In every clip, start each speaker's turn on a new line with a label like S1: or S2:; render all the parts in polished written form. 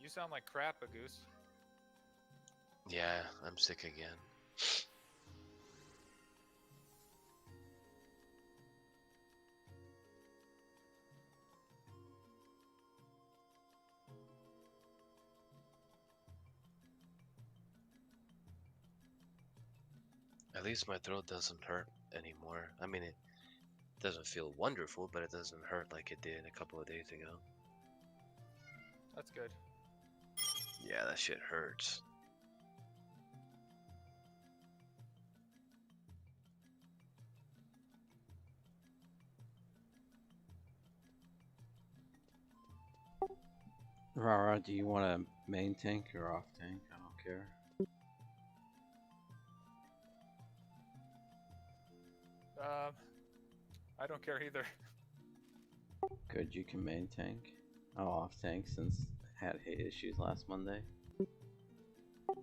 S1: You sound like crap, a goose.
S2: Yeah, I'm sick again. At least my throat doesn't hurt anymore. I mean, it doesn't feel wonderful, but it doesn't hurt like it did a couple of days ago.
S1: That's good.
S2: Yeah, that shit hurts.
S3: Rara, do you want a main tank or off tank? I don't care.
S1: I don't care either.
S3: Good, you can main tank. I'll off tank since I had hit issues last Monday.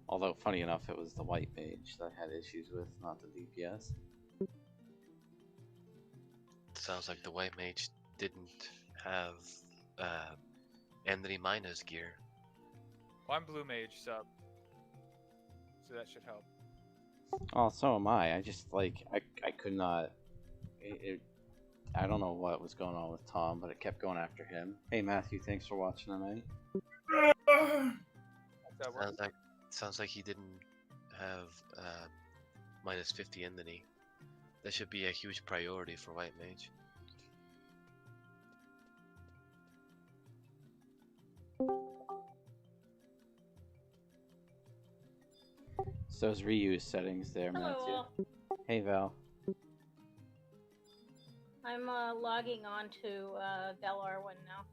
S3: Although, funny enough, it was the white mage that I had issues with, not the DPS.
S2: Sounds like the white mage didn't have Enemy Minus gear.
S1: Well, I'm blue mage sub, so that should help.
S3: Oh, so am I. I just, like, I could not... I don't know what was going on with Tom, but it kept going after him. Hey, Matthew, thanks for watching tonight.
S2: Sounds like he didn't have minus 50 enmity. That should be a huge priority for white mage.
S3: So those reuse settings there,
S4: Hello.
S3: Matthew. Hey, Val.
S4: I'm logging on to Valar1 now.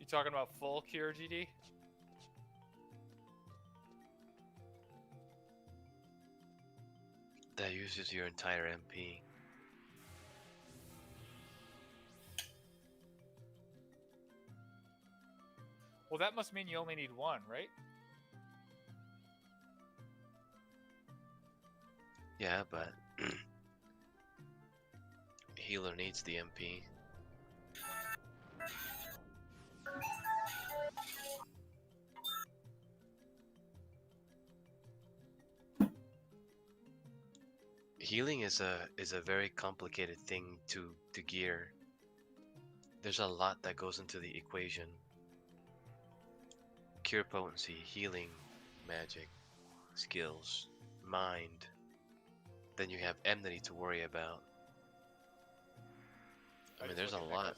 S1: You talking about full cure, GD?
S2: That uses your entire MP.
S1: Well, that must mean you only need one, right?
S2: Yeah, but healer needs the MP. Healing is a very complicated thing to gear. There's a lot that goes into the equation. Cure potency, healing, magic, skills, mind. Then you have enmity to worry about. I mean, there's a lot.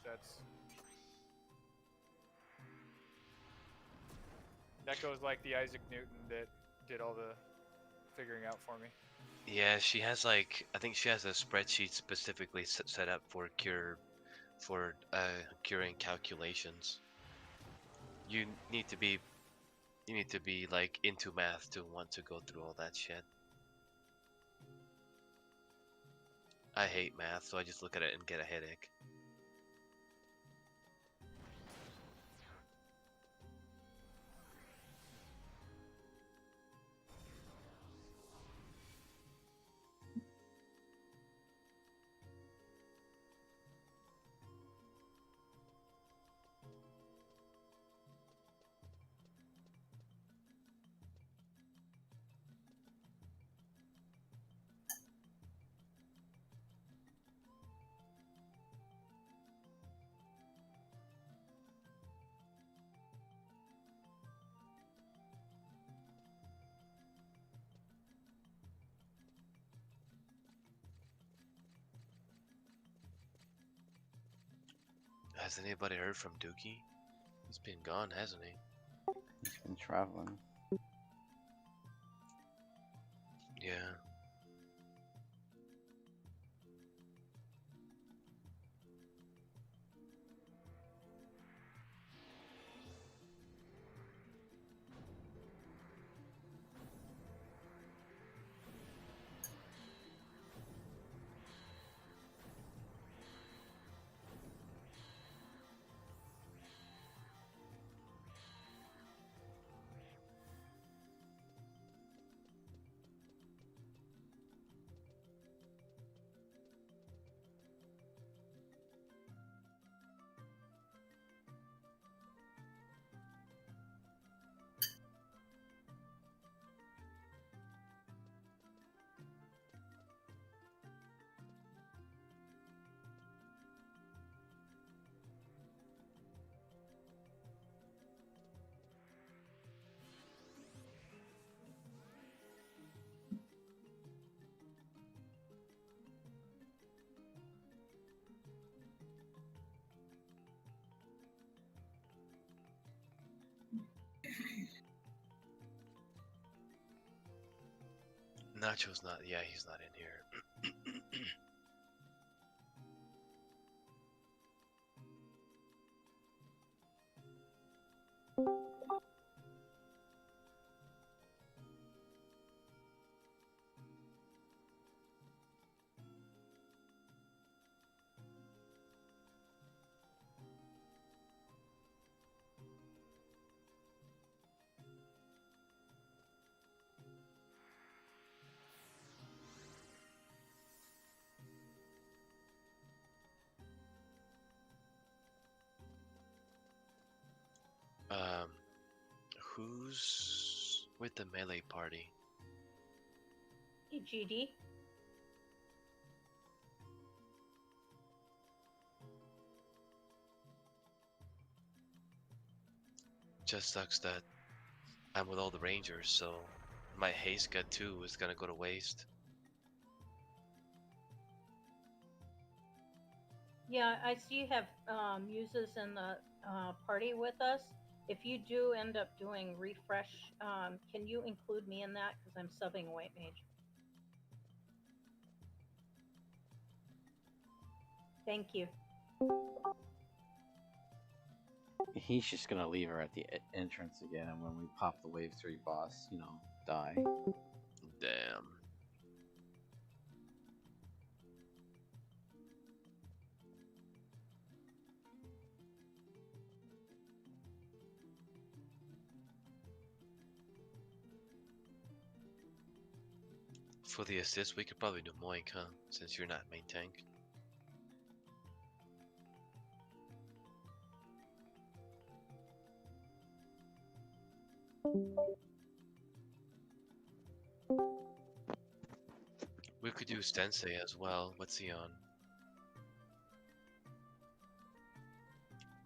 S1: That goes like the Isaac Newton that did all the figuring out for me.
S2: Yeah, she has like I think she has a spreadsheet specifically set up for curing calculations. You need to be like into math to want to go through all that shit. I hate math, so I just look at it and get a headache. Has anybody heard from Dookie? He's been gone, hasn't he?
S3: He's been traveling.
S2: Yeah. Nacho's not. Yeah, he's not in here. Um, who's with the melee party?
S4: GD.
S2: Just sucks that I'm with all the rangers, so my haste gut too is gonna go to waste.
S4: Yeah, I see you have muses in the party with us. If you do end up doing refresh, can you include me in that? Because I'm subbing White Mage. Thank you.
S3: He's just gonna leave her at the entrance again, and when we pop the wave 3 boss, you know, die.
S2: Damn. For the assist, we could probably do Moink, huh? Since you're not main tank. We could do Stensei as well. What's he on?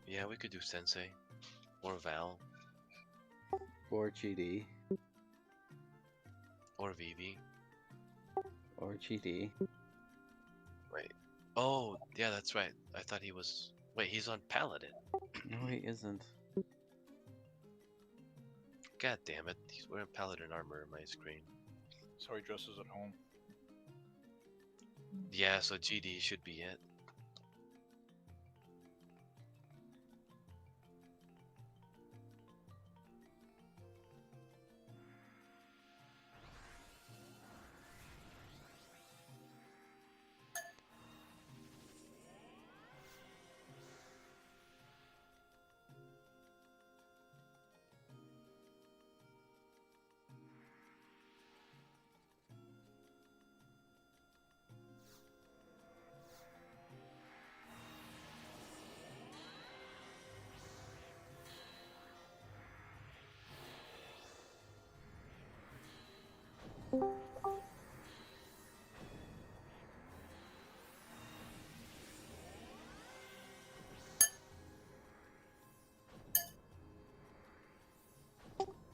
S2: Yeah, we could do Sensei. Or Val.
S3: Or GD.
S2: Or Vivi.
S3: Or GD.
S2: Wait. Oh, yeah, that's right. I thought he was... Wait, he's on Paladin.
S3: No, he isn't.
S2: God damn it, he's wearing paladin armor on my screen.
S5: So he dresses at home.
S2: Yeah, so GD should be it.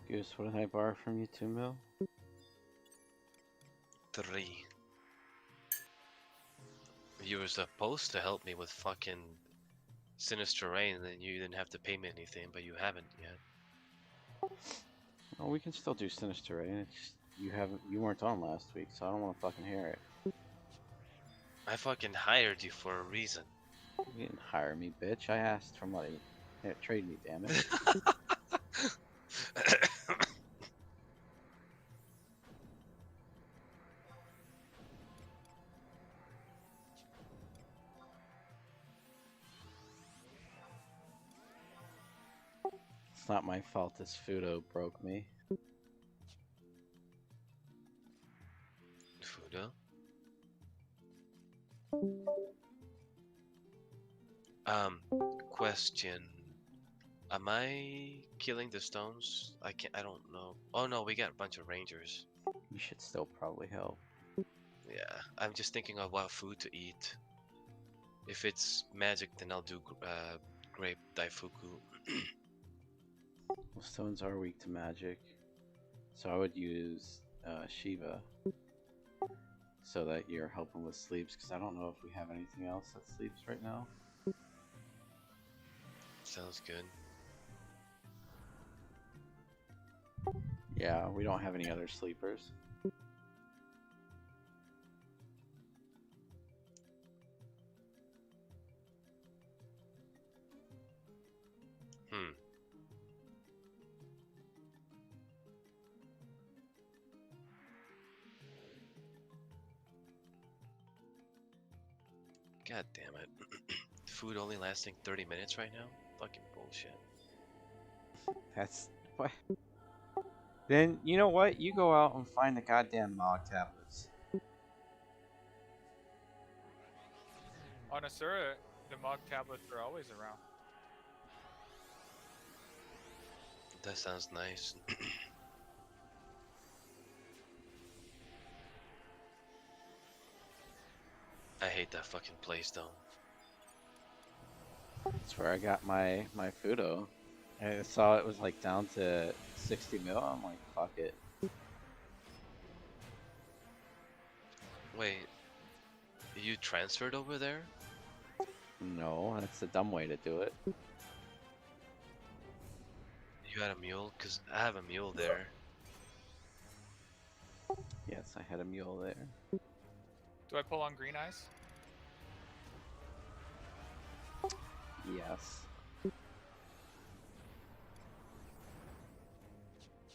S3: Goose, what did I borrow from you, 2 mil?
S2: 3. You were supposed to help me with fucking Sinister Rain, and then you didn't have to pay me anything, but you haven't yet.
S3: Oh, we can still do Sinister Rain. It's just, you weren't on last week, so I don't want to fucking hear it.
S2: I fucking hired you for a reason.
S3: You didn't hire me, bitch. I asked for money. Here, trade me, damn it. It's not my fault this Fudo broke me.
S2: Fudo? Question. Am I killing the stones? I don't know. Oh no, we got a bunch of rangers.
S3: You should still probably help.
S2: Yeah, I'm just thinking of what food to eat. If it's magic, then I'll do grape daifuku.
S3: Well, stones are weak to magic, so I would use Shiva so that you're helping with sleeps, because I don't know if we have anything else that sleeps right now.
S2: Sounds good.
S3: Yeah, we don't have any other sleepers.
S2: God damn it. Food only lasting 30 minutes right now? Fucking bullshit.
S3: That's what. Then you know what? You go out and find the goddamn log tablets.
S1: On Asura, the Mog tablets are always around.
S2: That sounds nice. I hate that fucking place though.
S3: That's where I got my Fudo. I saw it was like down to 60 mil. I'm like, fuck it.
S2: Wait, you transferred over there?
S3: No, that's the dumb way to do it.
S2: You had a mule? Cause I have a mule there.
S3: Yes, I had a mule there.
S1: Do I pull on green eyes?
S3: Yes.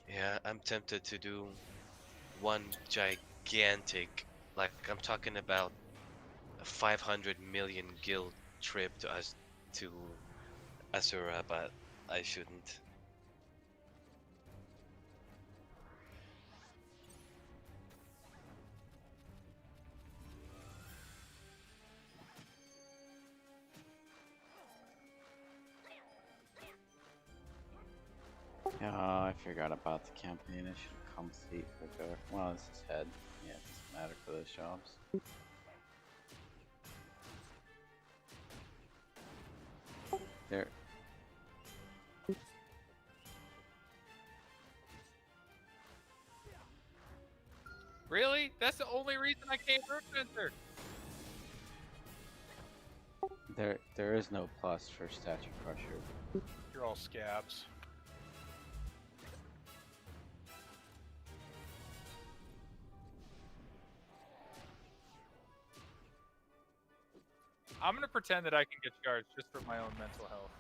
S2: Yeah, I'm tempted to do one gigantic, like I'm talking about a 500 million guild trip to Asura, but I shouldn't.
S3: Yeah, I forgot about the campaign. I should complete for Dark. Well, this is head. Yeah, it doesn't matter for those jobs. There.
S1: Really? That's the only reason I came Root Center.
S3: There is no plus for Statue Crusher.
S5: You're all scabs.
S1: I'm gonna pretend that I can get shards just for my own mental health.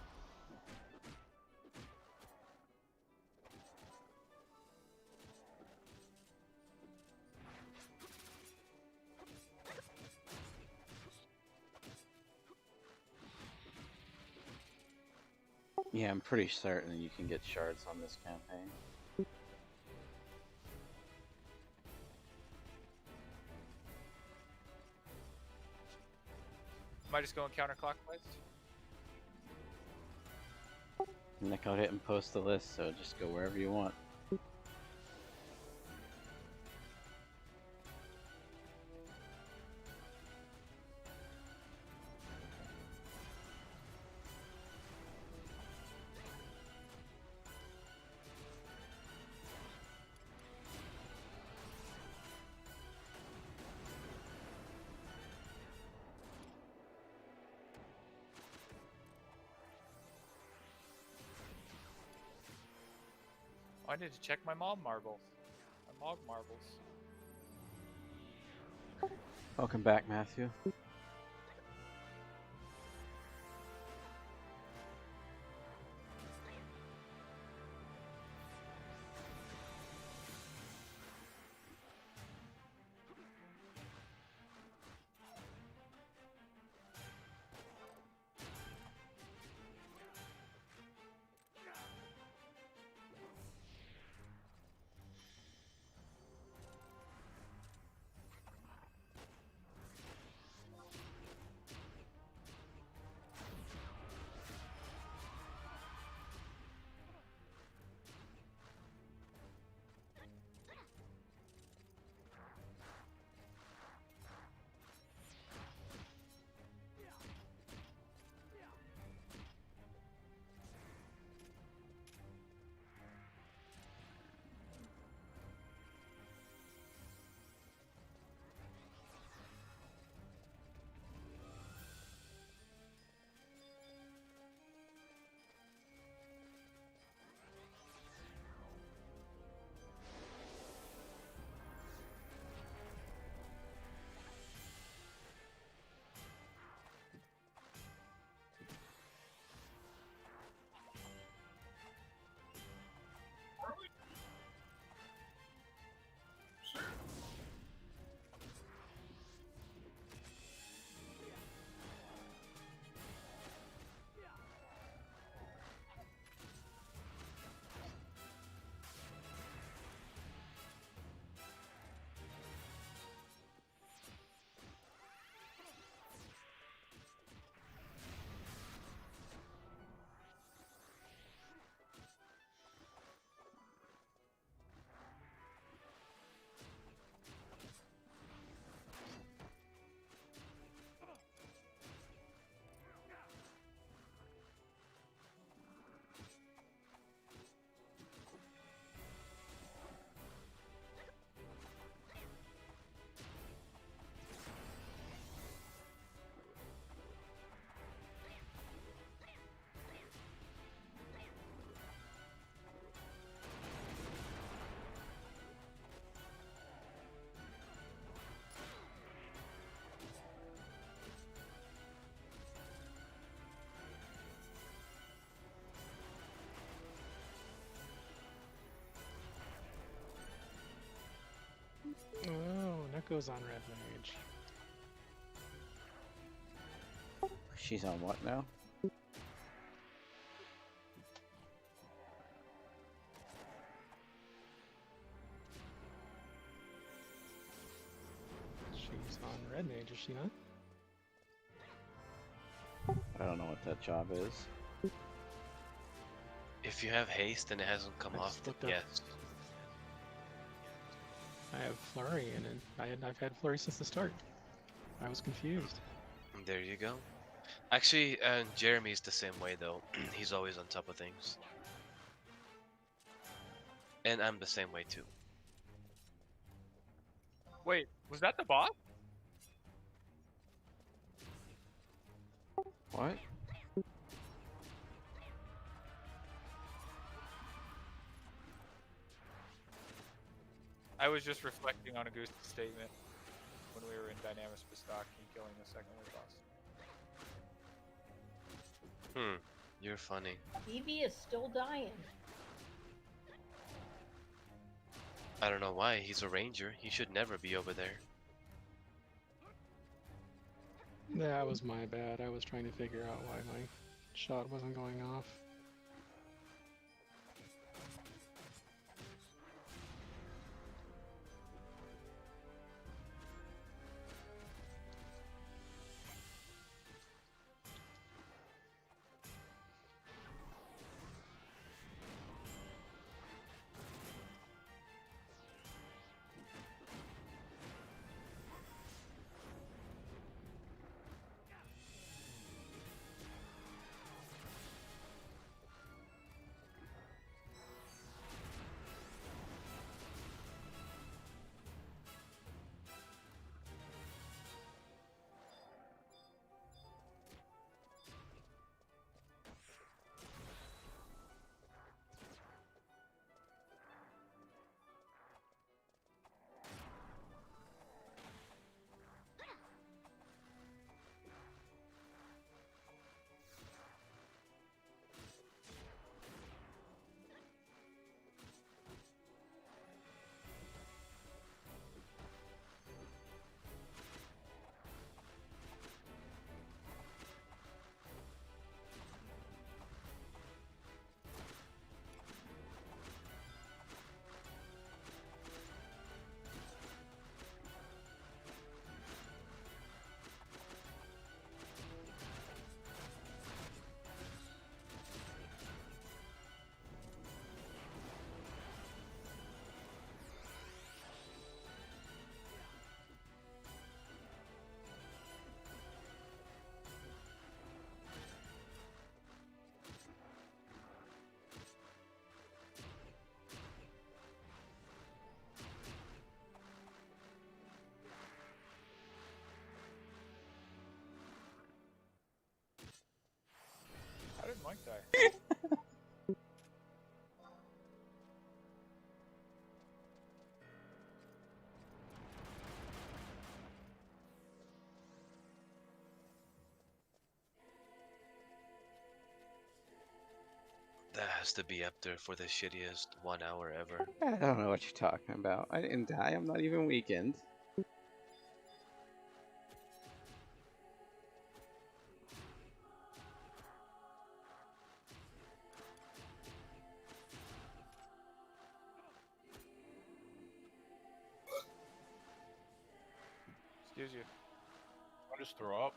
S3: Yeah, I'm pretty certain you can get shards on this campaign.
S1: Am I just going counterclockwise?
S3: Nick, I didn't post the list, so just go wherever you want.
S1: Oh, I need to check my mob marbles. My mob marbles.
S3: Welcome back, Matthew.
S6: Oh, Neko's on Red Mage.
S3: She's on what now?
S6: She's on Red Mage, is she not?
S3: I don't know what that job is.
S2: If you have haste and it hasn't come
S6: I
S2: off,
S6: just looked up.
S2: yes.
S6: I have Flurry, and I've had Flurry since the start. I was confused.
S2: There you go. Actually, Jeremy's the same way though. He's always on top of things. And I'm the same way too.
S1: Wait, was that the boss?
S3: What?
S1: I was just reflecting on a Goose statement when we were in Dynamis and killing the second wave boss.
S2: You're funny.
S4: Evie is still dying.
S2: I don't know why. He's a ranger. He should never be over there.
S6: That was my bad. I was trying to figure out why my shot wasn't going off.
S1: How did Mike die?
S2: That has to be up there for the shittiest 1 hour ever.
S3: I don't know what you're talking about. I didn't die. I'm not even weakened.
S1: Excuse you.
S5: I just throw up.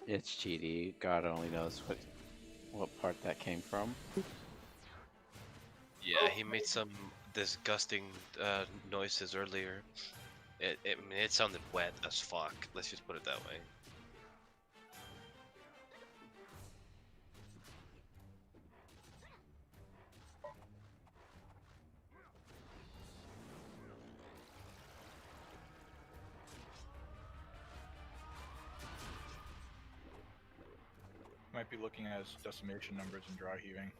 S3: It's cheaty. God only knows what part that came from.
S2: Yeah, he made some disgusting noises earlier. It sounded wet as fuck. Let's just put it that way.
S5: Might be looking at his decimation numbers and dry heaving.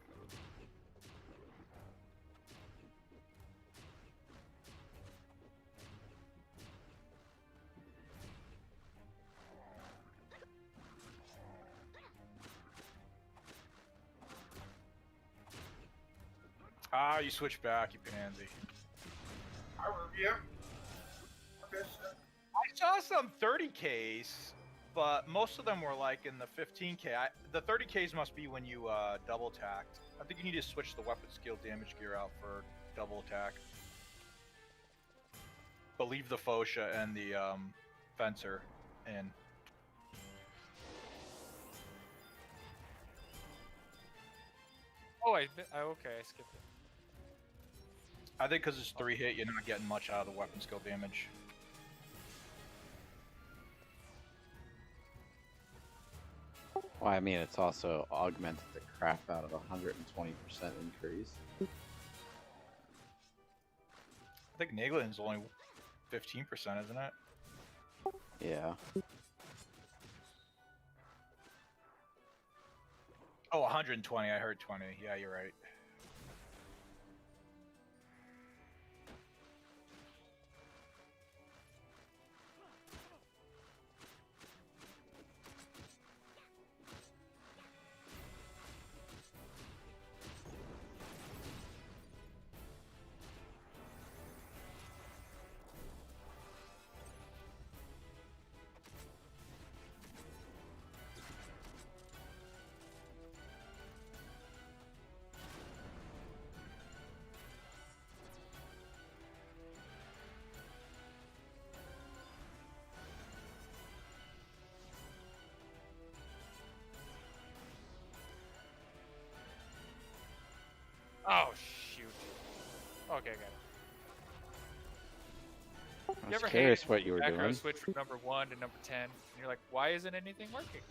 S5: Ah, you switched back, you pansy.
S7: I was here. Okay,
S5: I saw some 30Ks, but most of them were like in the 15K. The 30Ks must be when you double tacked. I think you need to switch the weapon skill damage gear out for double attack. But leave the Ffxi and the fencer in.
S1: Oh, okay, I skipped it.
S5: I think because it's 3 hit, you're not getting much out of the weapon skill damage.
S3: Well, I mean, it's also augmented the crap out of a 120% increase.
S5: I think Naglin's only 15%, isn't it?
S3: Yeah.
S5: Oh, 120. I heard 20. Yeah, you're right.
S1: Okay, got it.
S3: I
S1: You
S3: was
S1: ever
S3: curious
S1: hated
S3: what you were
S1: macro
S3: doing.
S1: switch from number 1 to number 10, and you're like, why isn't anything working?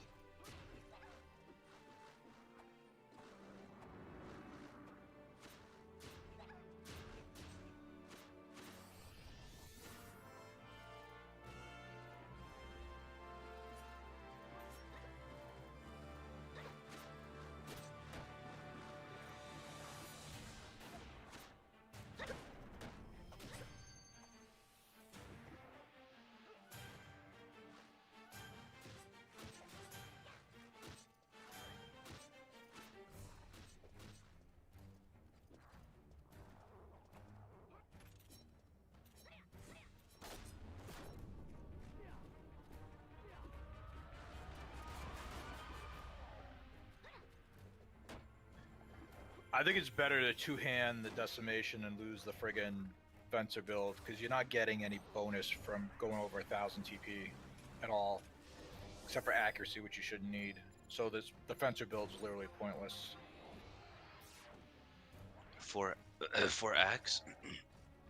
S5: I think it's better to two-hand the decimation and lose the friggin' fencer build, because you're not getting any bonus from going over 1,000 TP at all, except for accuracy, which you shouldn't need. So the fencer build is literally pointless.
S2: For for axe.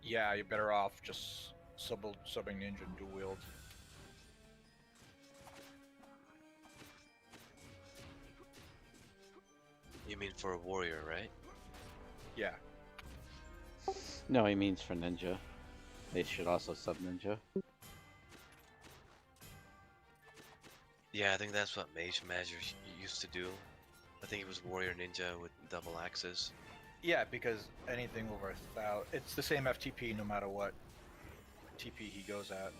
S5: Yeah, you're better off just subbing ninja and dual wield.
S2: You mean for a warrior, right?
S5: Yeah.
S3: No, he means for ninja. They should also sub ninja.
S2: Yeah, I think that's what Mage Masters used to do. I think it was warrior ninja with double axes.
S5: Yeah, because anything over 1,000, it's the same FTP no matter what TP he goes at.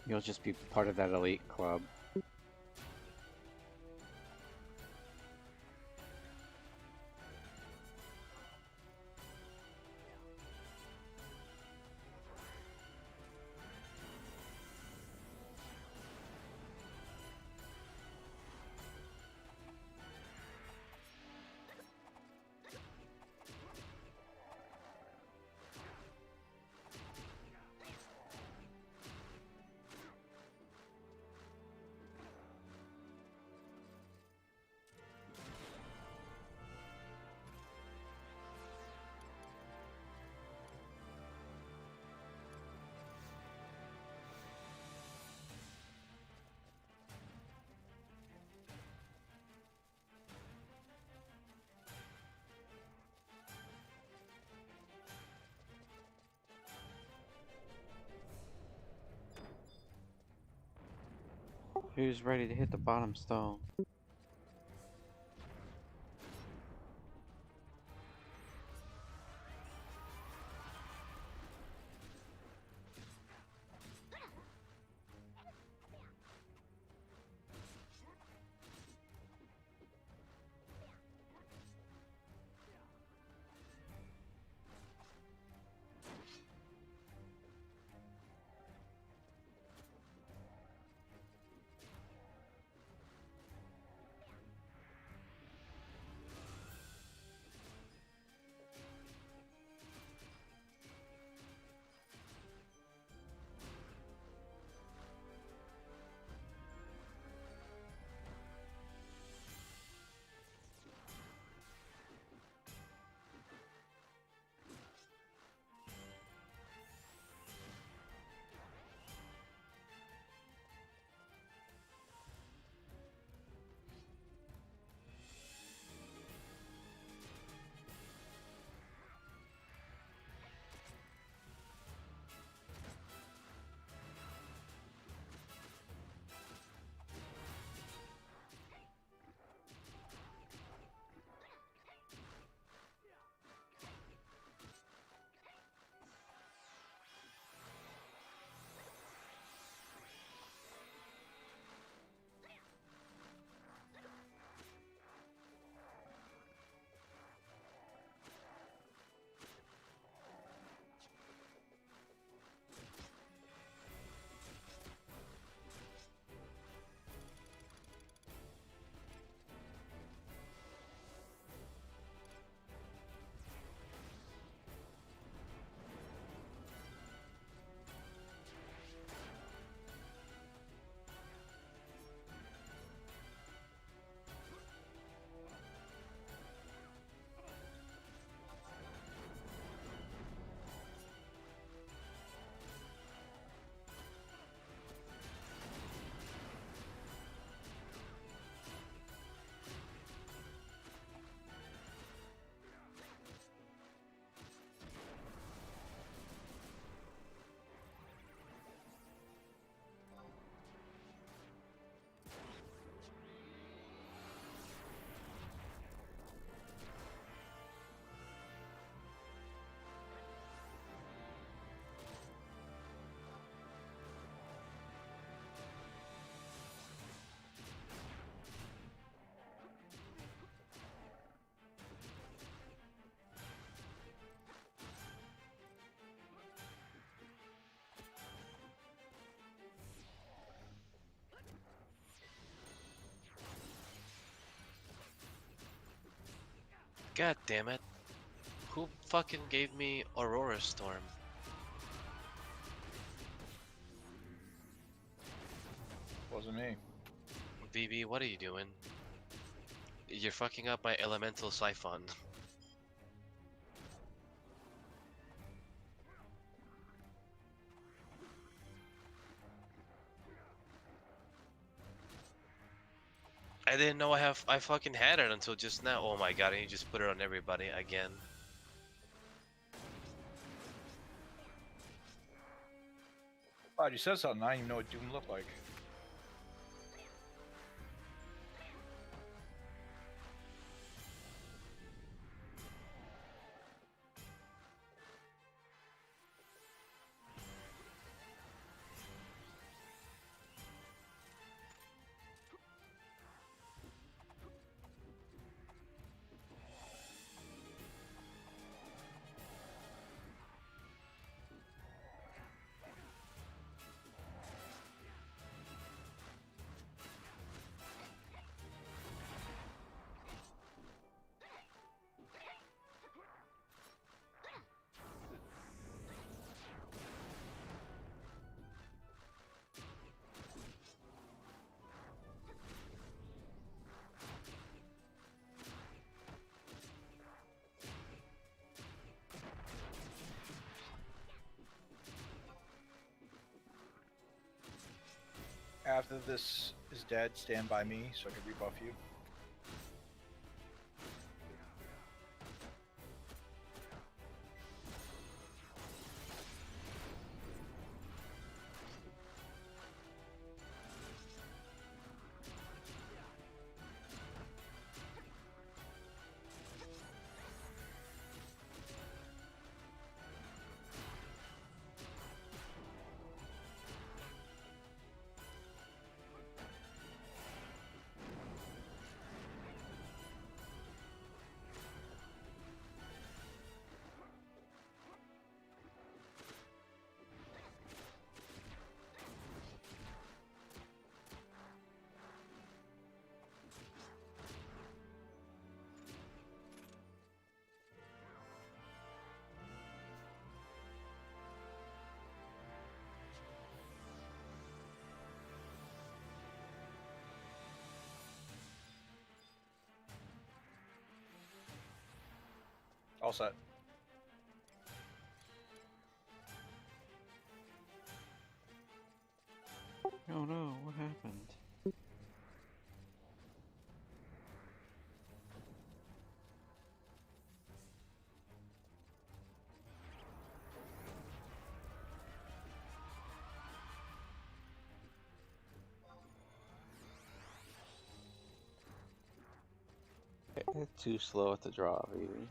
S3: You'll just be part of that elite club. Who's ready to hit the bottom stone?
S2: God damn it. Who fucking gave me Aurora Storm?
S5: Wasn't me.
S2: BB, what are you doing? You're fucking up my elemental siphon. I didn't know I fucking had it until just now. Oh my god, and you just put it on everybody again.
S5: God, you said something. I didn't even know what Doom looked like. After this is dead, stand by me so I can rebuff you. All set.
S3: Oh no, what happened? It's too slow at the draw, baby.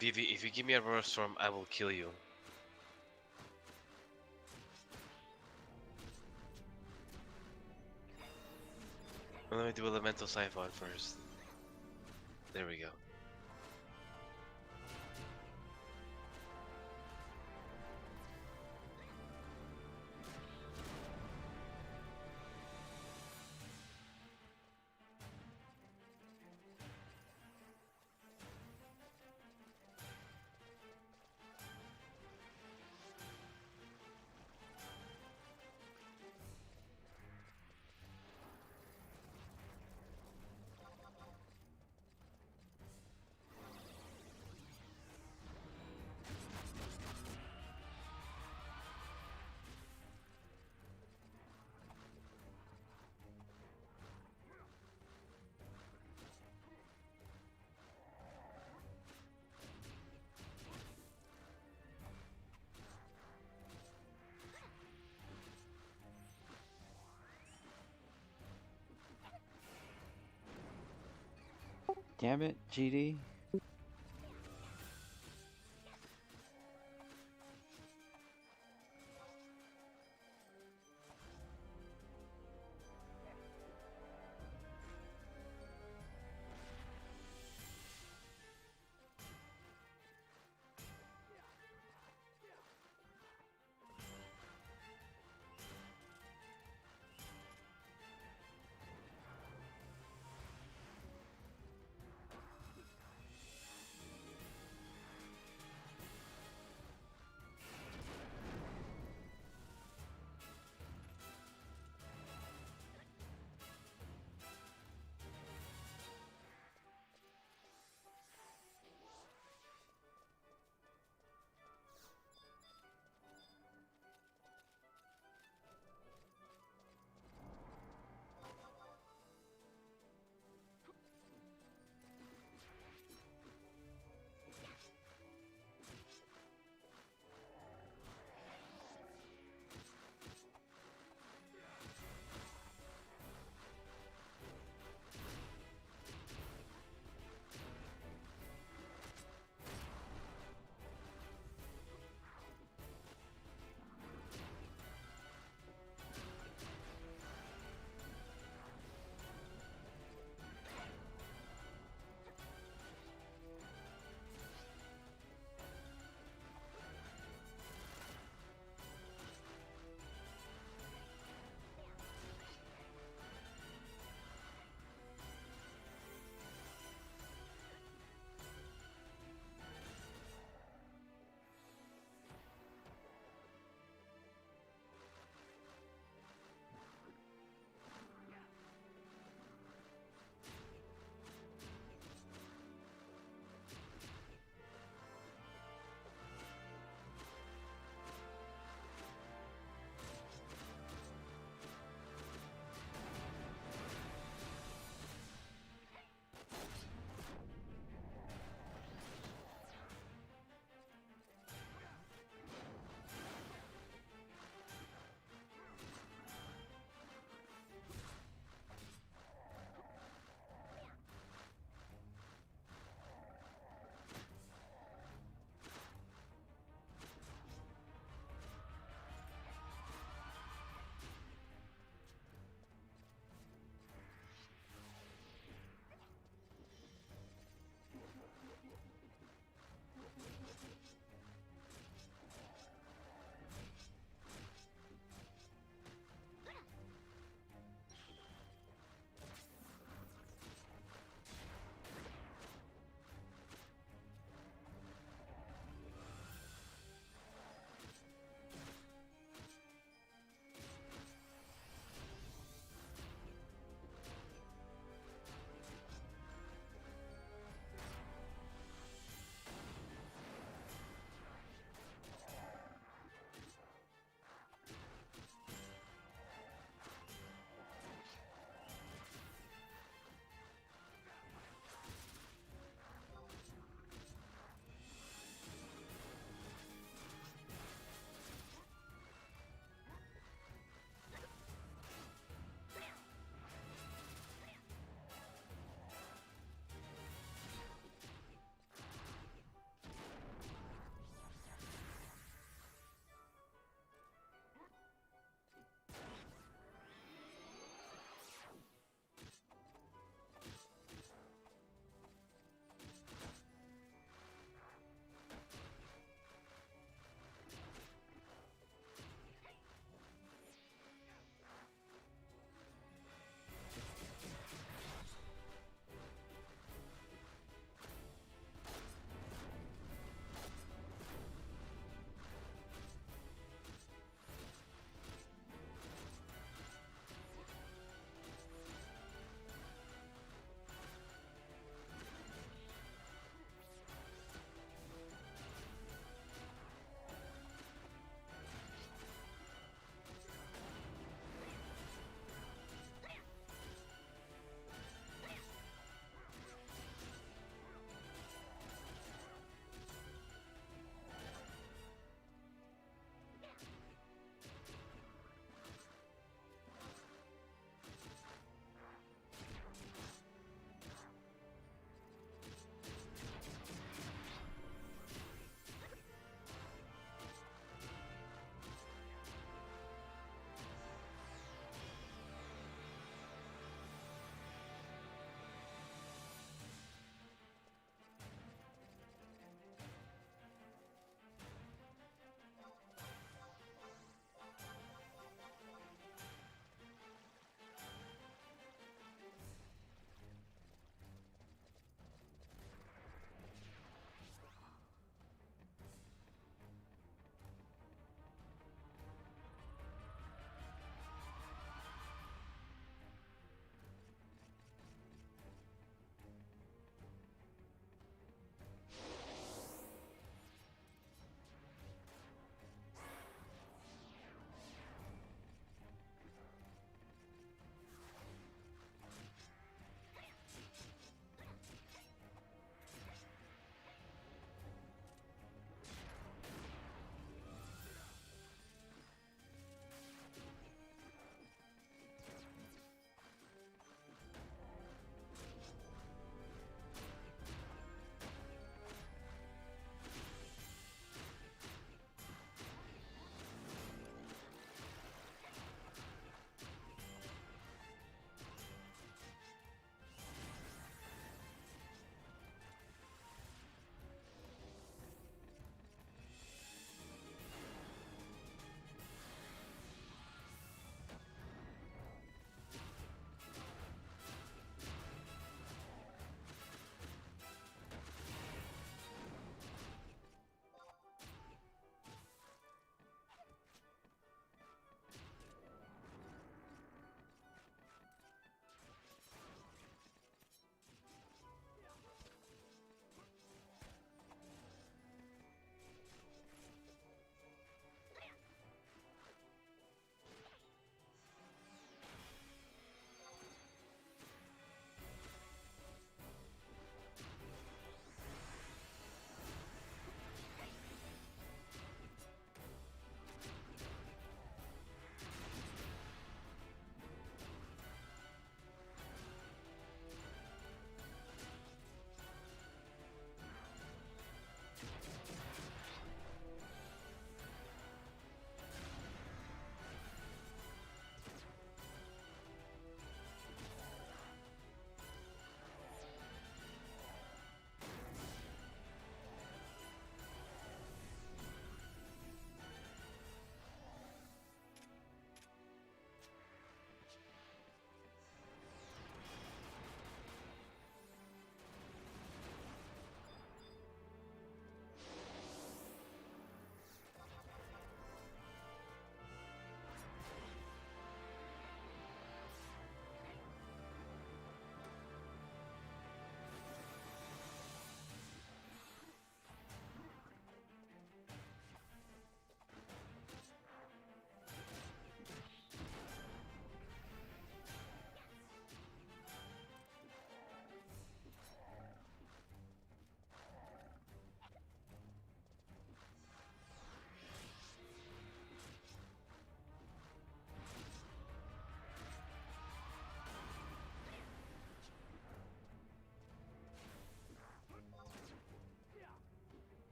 S2: Vivi, if you give me a Aurora Storm, I will kill you. Let me do Elemental Siphon first. There we go.
S3: Damn it, GD.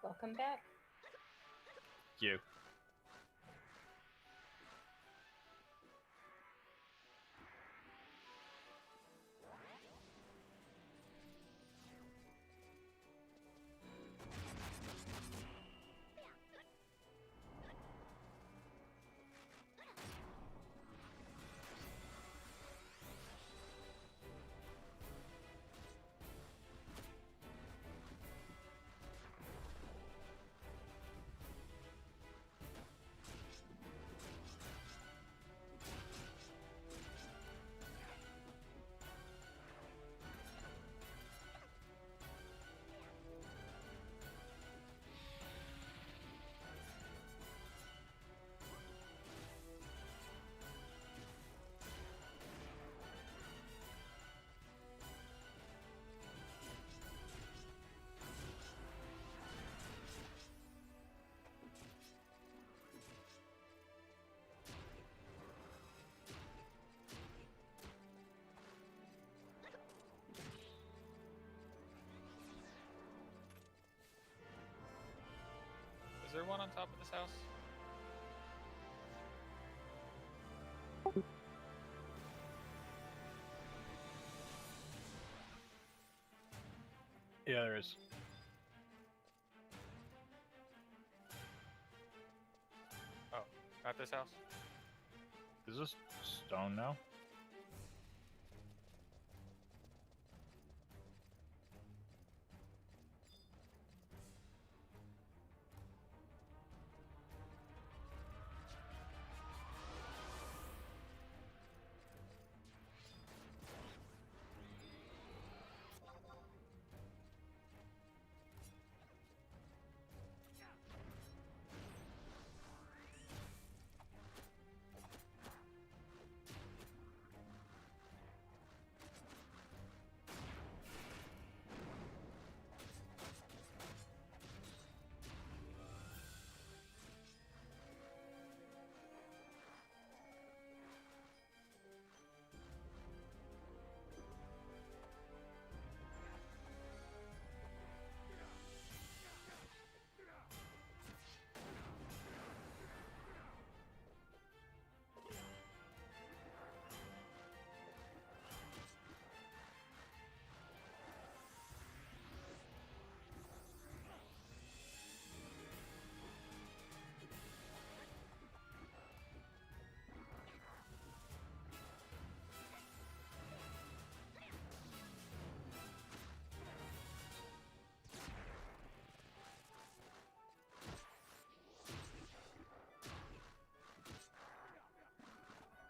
S4: Welcome back.
S5: You.
S1: Is there one on top of this house?
S5: Yeah, there is.
S1: Oh, not this house?
S5: Is this stone now?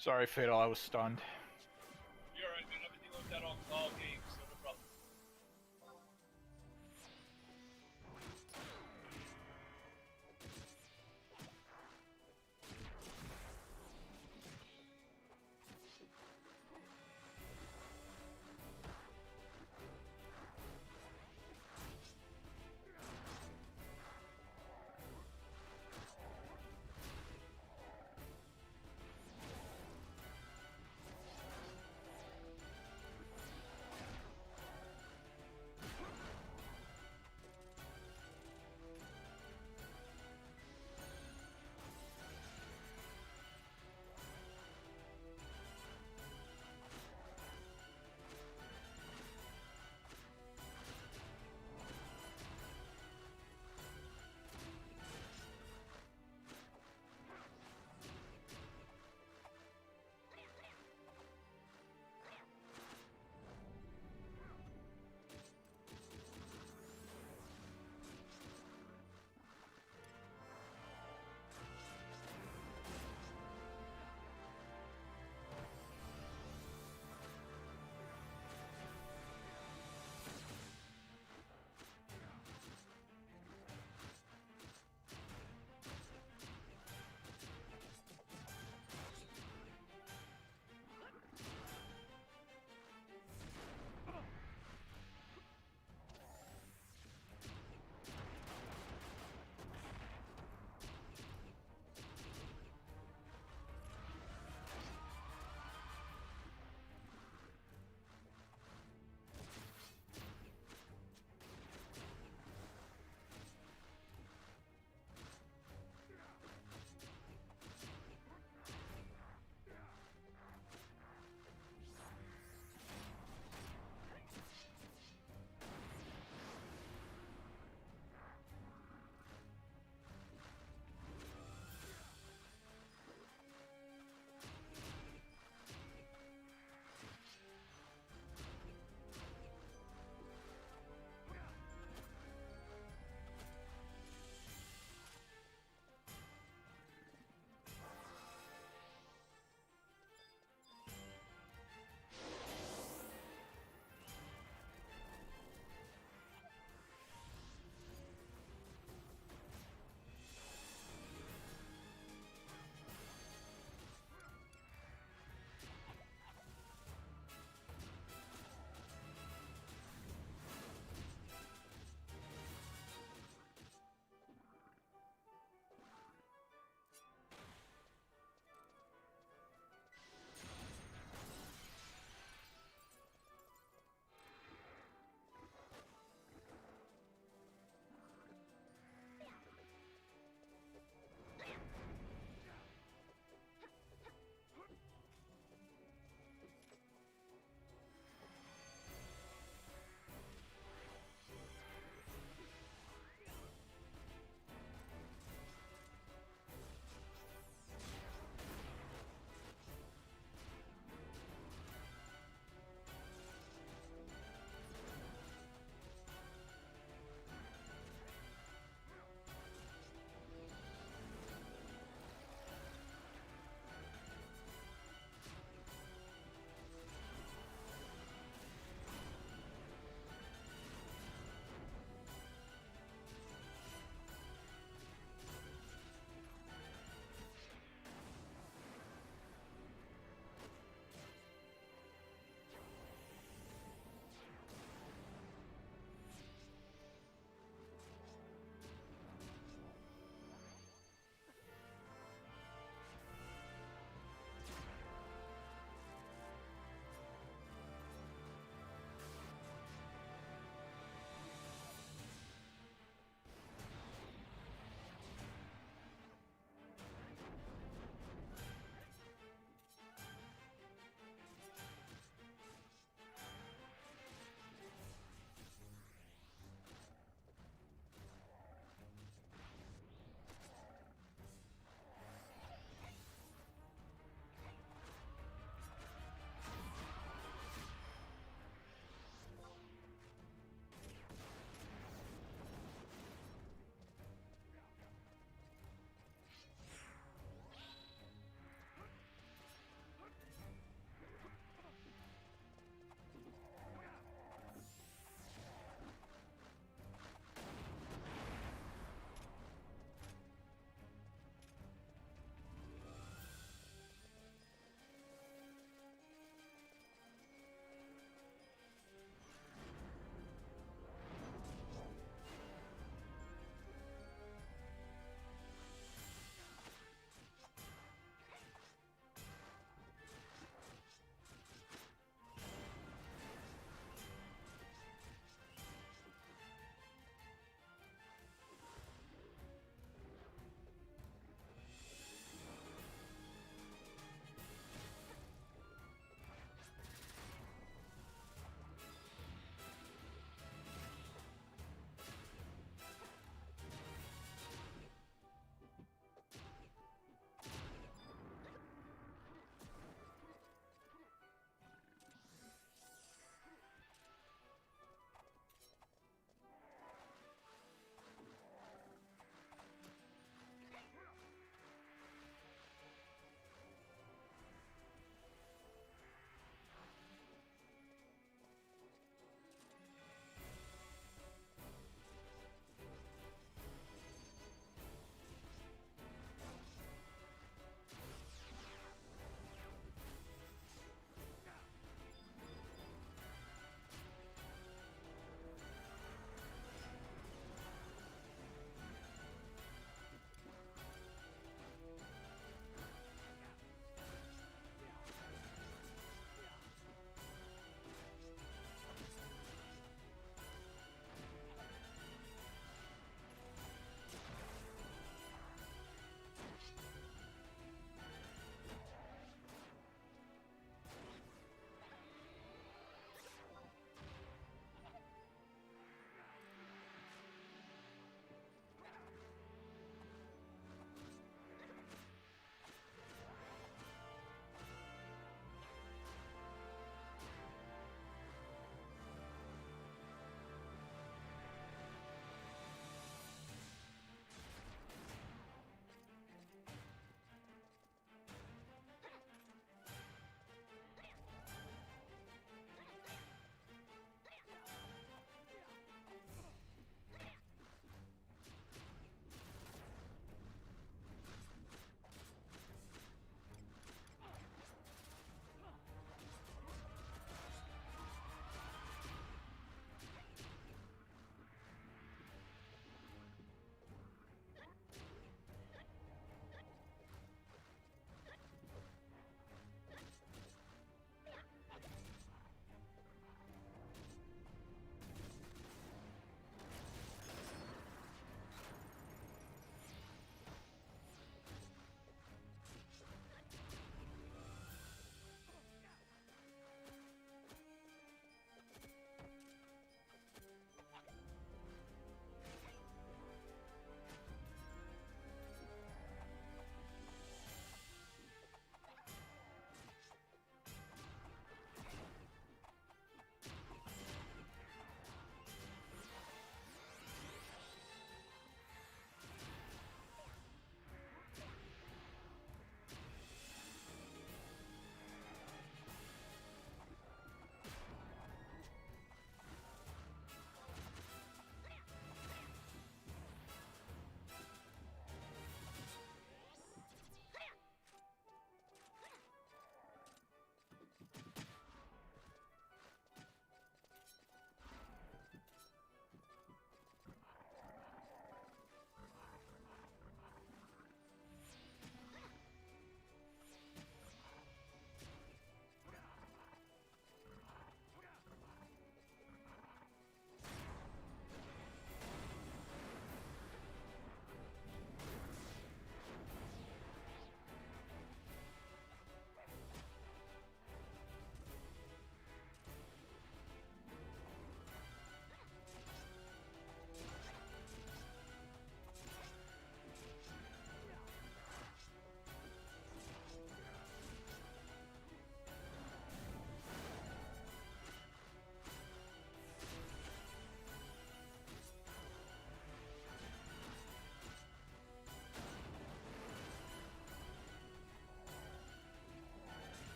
S5: Sorry, Fatal, I was stunned.
S8: You're alright, man. Everything worked out on all games, so no problem.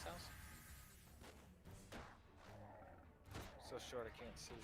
S1: house? So short I can't see.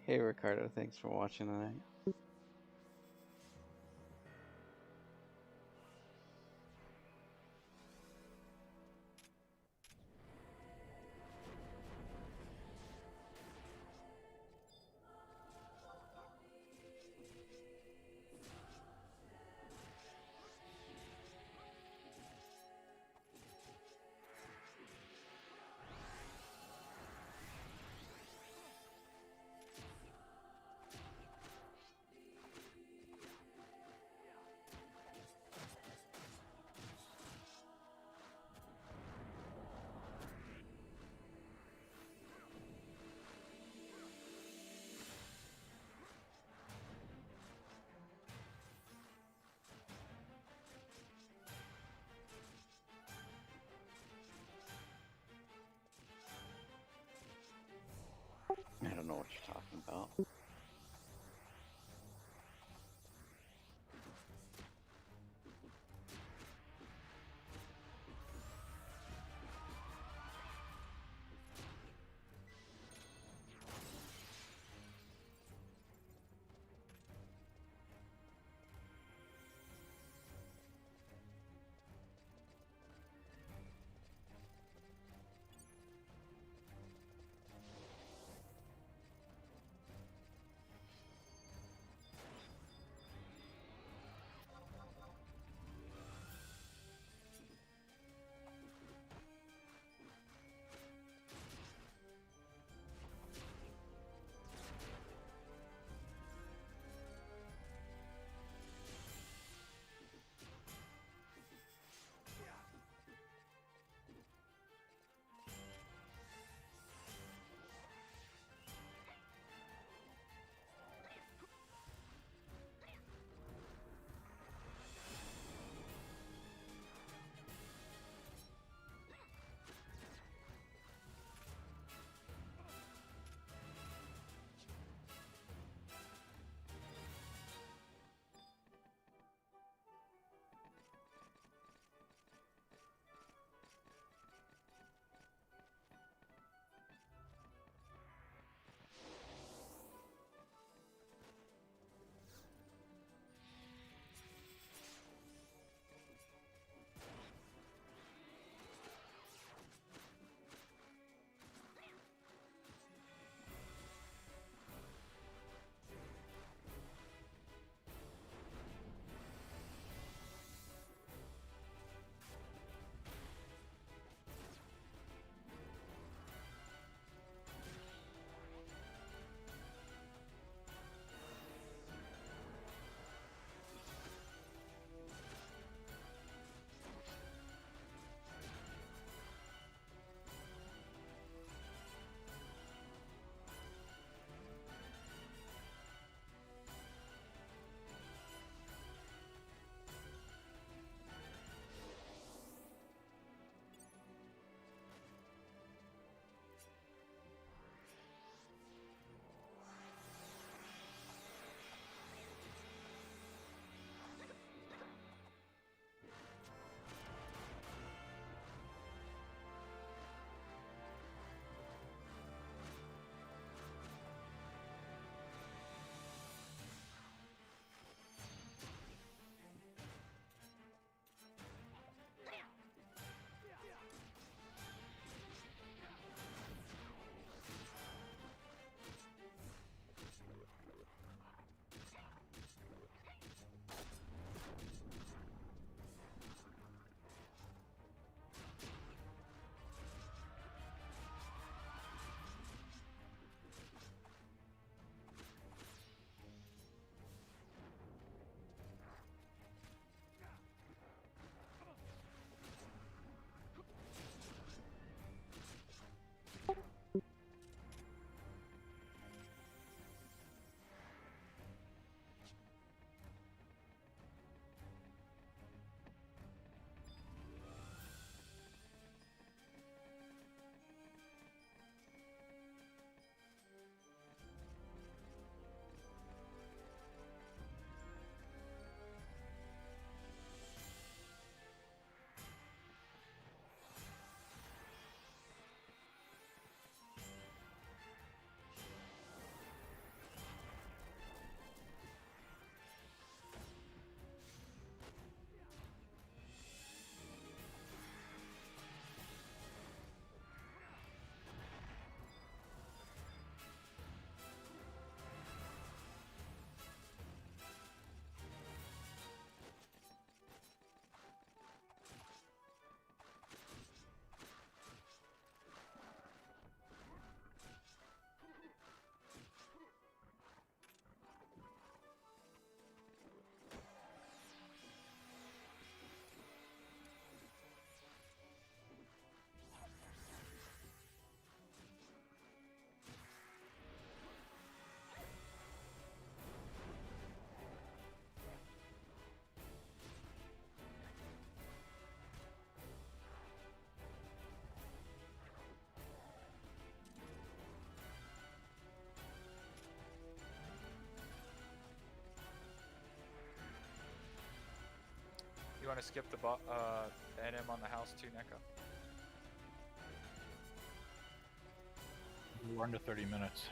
S3: Hey Ricardo, thanks for watching tonight. I don't know what you're talking about.
S1: want to skip the NM on the house too, Neko?
S5: We're under 30 minutes.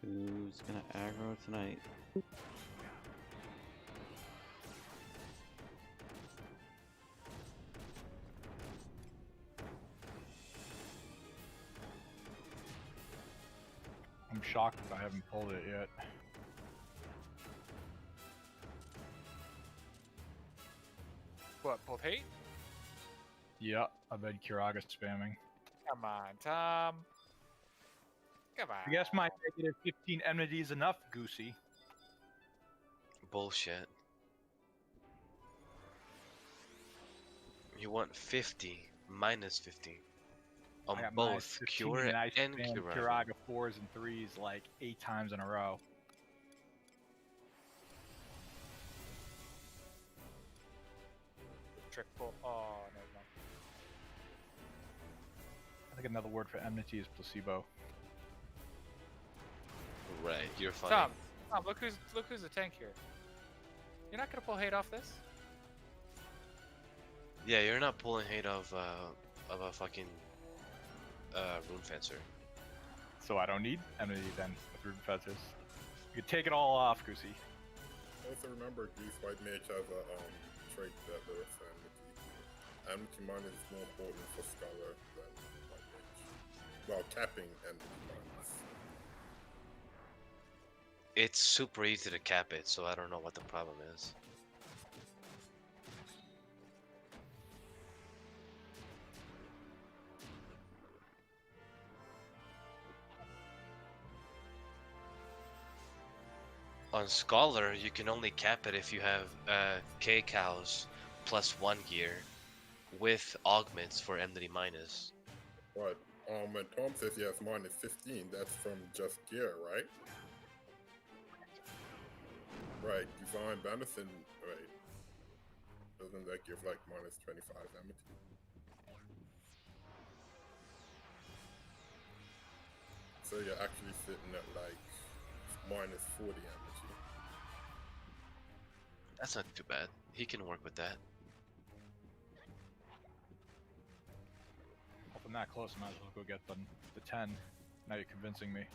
S3: Who's gonna aggro tonight?
S5: I'm shocked that I haven't pulled it yet.
S1: What, both hate?
S5: Yeah, I bet Kiraga spamming.
S1: Come on, Tom. Come on.
S5: I guess my negative 15 enmity is enough, Goosey.
S2: Bullshit. You want 50 minus 50 on
S5: I got
S2: both
S5: minus 15
S2: Cure
S5: and I
S2: and
S5: spammed
S2: Kiraga.
S5: Kiraga 4s and 3s like 8 times in a row.
S1: Trick pull. Oh, never mind.
S5: I think another word for enmity is placebo.
S2: Right, you're funny.
S1: Tom, look who's the tank here. You're not gonna pull hate off this?
S2: Yeah, you're not pulling hate of a fucking Rune Fencer.
S5: So I don't need enmity then with Rune Feathers. You can take it all off, Goosey.
S7: Also remember, Goose White Mage has a trait that lowers enmity. Enmity mine is more important for Scholar than White Mage. Well, capping enmity mines.
S2: It's super easy to cap it, so I don't know what the problem is. On Scholar, you can only cap it if you have K cows plus 1 gear with augments for enmity minus.
S7: But when Tom says he has minus 15, that's from just gear, right? Right, Divine Bannerson, right. Doesn't that give like minus 25 enmity? So you're actually sitting at like minus 40 enmity.
S2: That's not too bad. He can work with that.
S5: If I'm not close, I might as well go get the 10. Now you're convincing me.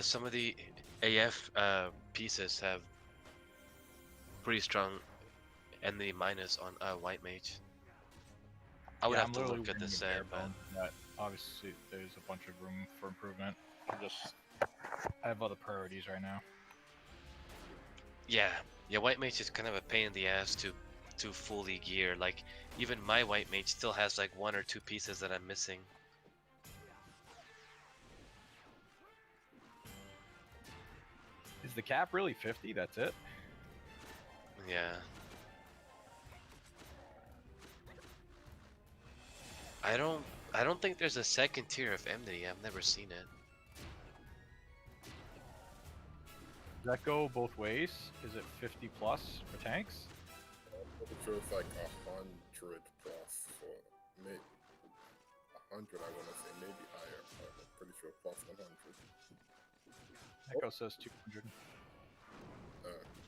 S2: Some of the AF pieces have pretty strong enmity minus on White Mage. I would
S5: Yeah,
S2: have
S5: I'm
S2: to
S5: literally
S2: look at the
S5: running a
S2: set,
S5: bare
S2: but
S5: bones, but obviously there's a bunch of room for improvement. I have other priorities right now.
S2: yeah, White Mage is kind of a pain in the ass to fully gear. Like even my White Mage still has like 1 or 2 pieces that I'm missing.
S5: Is the cap really 50? That's it?
S2: Yeah. I don't think there's a second tier of enmity. I've never seen it.
S5: Does that go both ways? Is it 50 plus for tanks?
S7: I'm pretty sure it's like 100 plus for maybe 100. I want to say maybe higher. But I'm pretty sure plus 100.
S5: Echo says 200.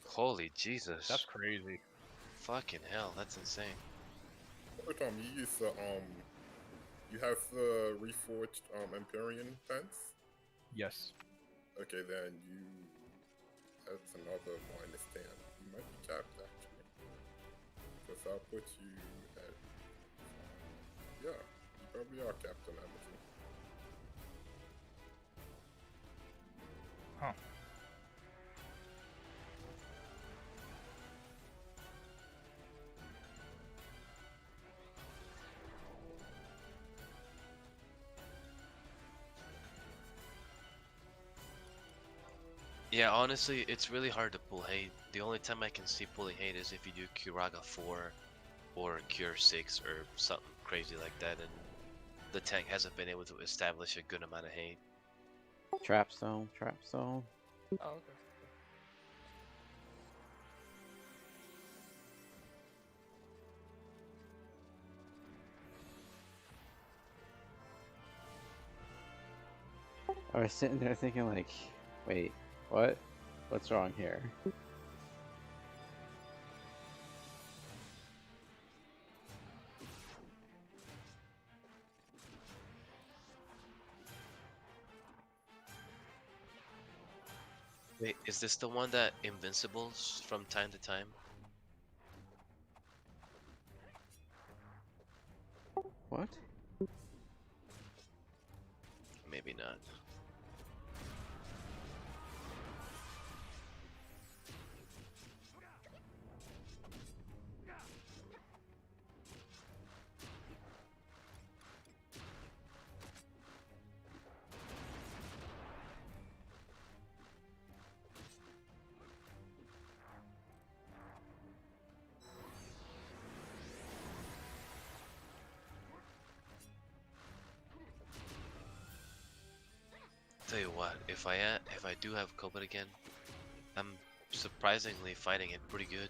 S2: Holy Jesus.
S5: That's crazy.
S2: Fucking hell, that's insane.
S7: Every time you use the you have the reforged Empyrean fence.
S5: Yes.
S7: Okay, then that's another minus 10. You might be capped actually, because I'll put you at yeah, you probably are capped on Amazon.
S5: Huh.
S2: Yeah, honestly, it's really hard to pull hate. The only time I can see pulling hate is if you do Kiraga 4 or Cure 6 or something crazy like that, and the tank hasn't been able to establish a good amount of hate.
S3: Trap zone, trap zone.
S1: Oh, okay.
S3: I was sitting there thinking like, wait, what? What's wrong here?
S2: Wait, is this the one that invincibles from time to time?
S3: What?
S2: not? Tell you what, if I do have COVID again, I'm surprisingly fighting it pretty good.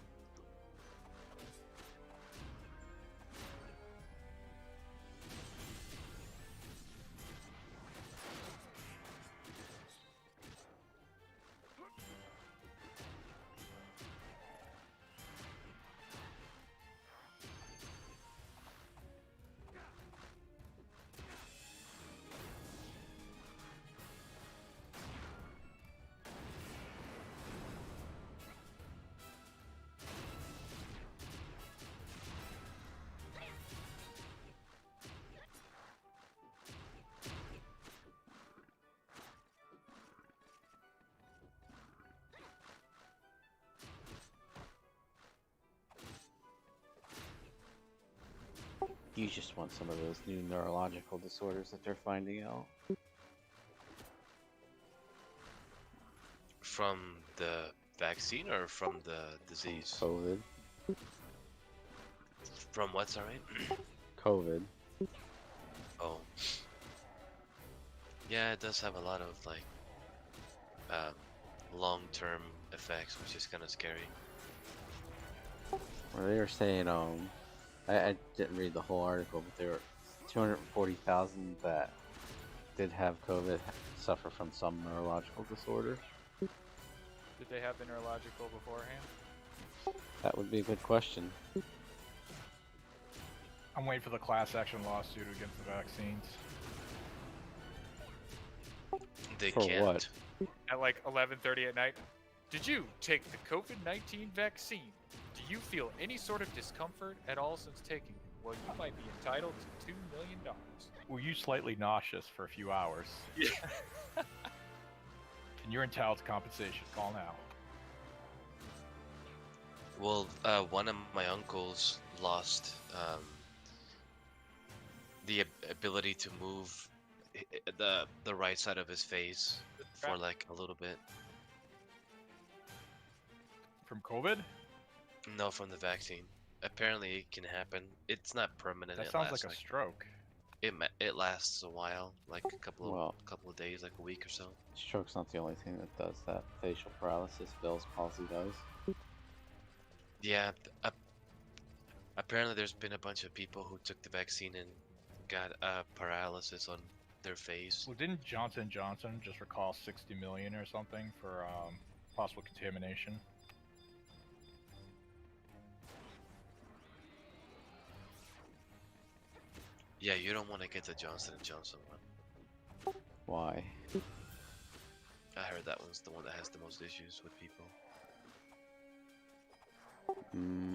S3: You just want some of those new neurological disorders that they're finding out.
S2: From the vaccine or from the disease?
S3: COVID.
S2: From what, sorry?
S3: COVID.
S2: Oh. Yeah, it does have a lot of like long-term effects, which is kind of scary.
S3: Well, they were saying, I didn't read the whole article, but there were 240,000 that did have COVID suffer from some neurological disorder.
S1: Did they have the neurological beforehand?
S3: That would be a good question.
S5: I'm waiting for the class action lawsuit against the vaccines.
S2: They
S3: For
S2: can't.
S3: what?
S1: At like 11:30 at night. Did you take the COVID-19 vaccine? Do you feel any sort of discomfort at all since taking it? Well, you might be entitled to $2 million.
S5: Were you slightly nauseous for a few hours?
S1: Yeah.
S5: And you're entitled to compensation. Call now.
S2: Well, one of my uncles lost the ability to move the right side of his face for like a little bit.
S5: From COVID?
S2: No, from the vaccine. Apparently, it can happen. It's not permanent.
S5: That
S2: it
S5: sounds
S2: lasts,
S5: like a stroke.
S2: It lasts a while, like a couple
S3: Well-
S2: of days, like a week or so.
S3: Stroke's not the only thing that does that. Facial paralysis, Bell's palsy does.
S2: Yeah. Apparently, there's been a bunch of people who took the vaccine and got paralysis on their face.
S5: Well, didn't Johnson & Johnson just recall 60 million or something for possible contamination?
S2: Yeah, you don't want to get the Johnson & Johnson one.
S3: Why?
S2: I heard that one's the one that has the most issues with people.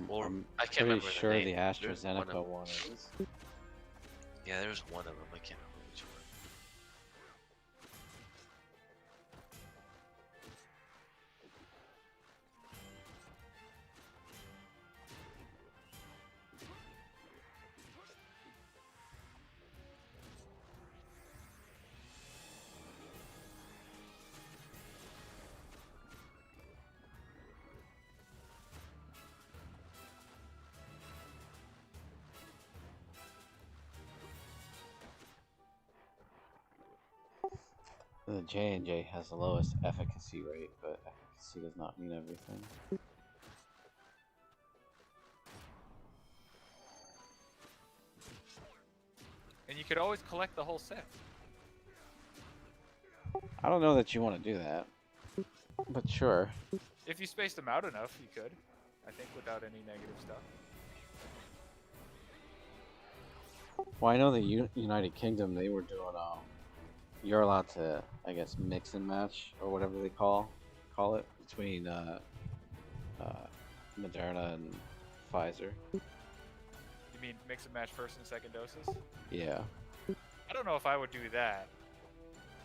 S2: Or
S3: I'm
S2: I can't
S3: pretty
S2: remember
S3: sure
S2: the
S3: the
S2: name. There's one
S3: AstraZeneca
S2: of-
S3: one is.
S2: Yeah, there's one of them. I can't remember which one.
S3: The J&J has the lowest efficacy rate, but efficacy does not mean everything.
S1: And you could always collect the whole set.
S3: I don't know that you want to do that, but sure.
S1: If you spaced them out enough, you could. I think without any negative stuff.
S3: Well, I know the United Kingdom, they were doing, you're allowed to, I guess, mix and match, or whatever they call it, between, Moderna and Pfizer.
S1: You mean mix and match first and second doses?
S3: Yeah.
S1: I don't know if I would do that.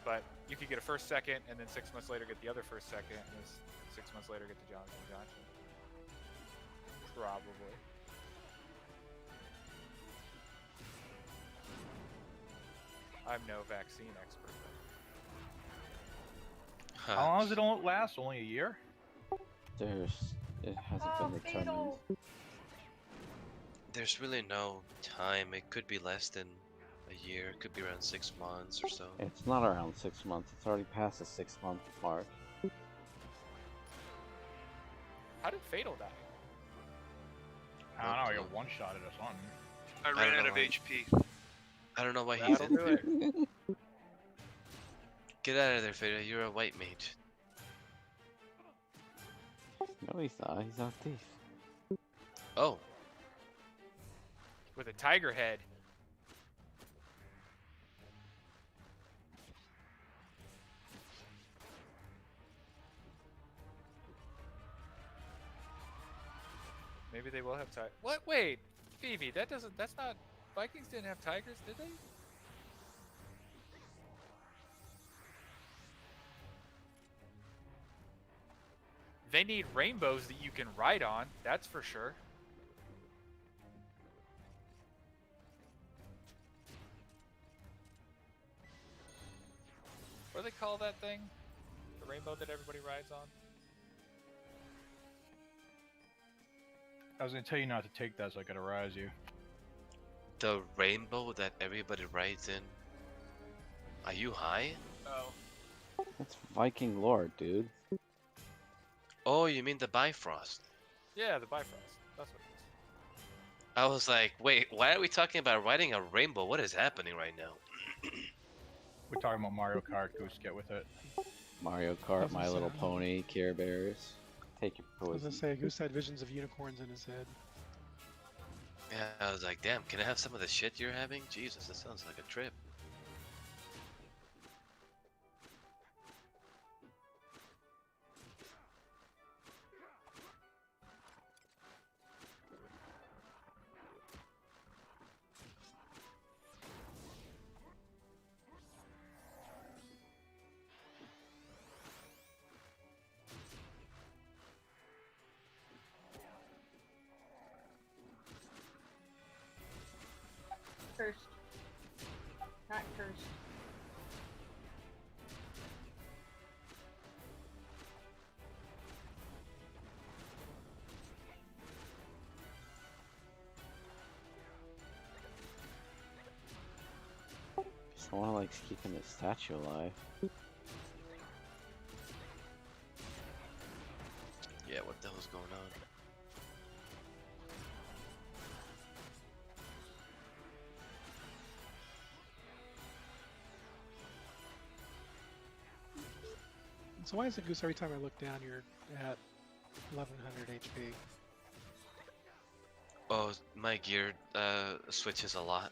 S1: But you could get a first, second, and then 6 months later get the other first, second, and then 6 months later get the Johnson & Johnson. Probably. I'm no vaccine expert.
S2: Huh.
S5: How long does it last? Only a year?
S3: It hasn't
S4: Oh,
S3: been determined.
S4: fatal.
S2: There's really no time. It could be less than a year. It could be around 6 months or so.
S3: It's not around 6 months. It's already past the 6-month mark.
S1: How did Fatal die?
S5: I don't know, I got one-shotted or something.
S9: I
S2: don't
S9: ran out
S2: know
S9: of
S2: why.
S9: HP.
S2: I don't know why he
S1: That'll
S2: did.
S1: do it.
S2: Get out of there, Fada. You're a white mage.
S3: No, he's not. He's not a thief.
S2: Oh,
S1: With a tiger head. Maybe they will have tigers. What? Wait, Phoebe, that doesn't. That's not. Vikings didn't have tigers, did they? They need rainbows that you can ride on. That's for sure. What do they call that thing? The rainbow that everybody rides on?
S5: I was gonna tell you not to take that so I could arouse you.
S2: the rainbow that everybody rides in. Are you high?
S1: Oh.
S3: That's Viking lore, dude.
S2: Oh, you mean the Bifrost?
S1: Yeah, the Bifrost. That's what it is.
S2: I was like, wait, why are we talking about riding a rainbow? What is happening right now?
S5: We're talking about Mario Kart. Goose, get with it.
S3: Mario Kart,
S6: Doesn't
S3: My Little
S6: sound-
S3: Pony, Care Bears. Take your
S6: I was
S3: poison.
S6: gonna say, Goose had visions of unicorns in his head.
S2: Yeah, I was like, damn, can I have some of the shit you're having? Jesus, that sounds like a trip.
S4: Cursed. Not cursed.
S3: Someone likes keeping the statue alive.
S2: Yeah, what the hell's going on?
S6: So why is it, Goose, every time I look down, you're at 1100 HP?
S2: Oh, my gear switches a lot.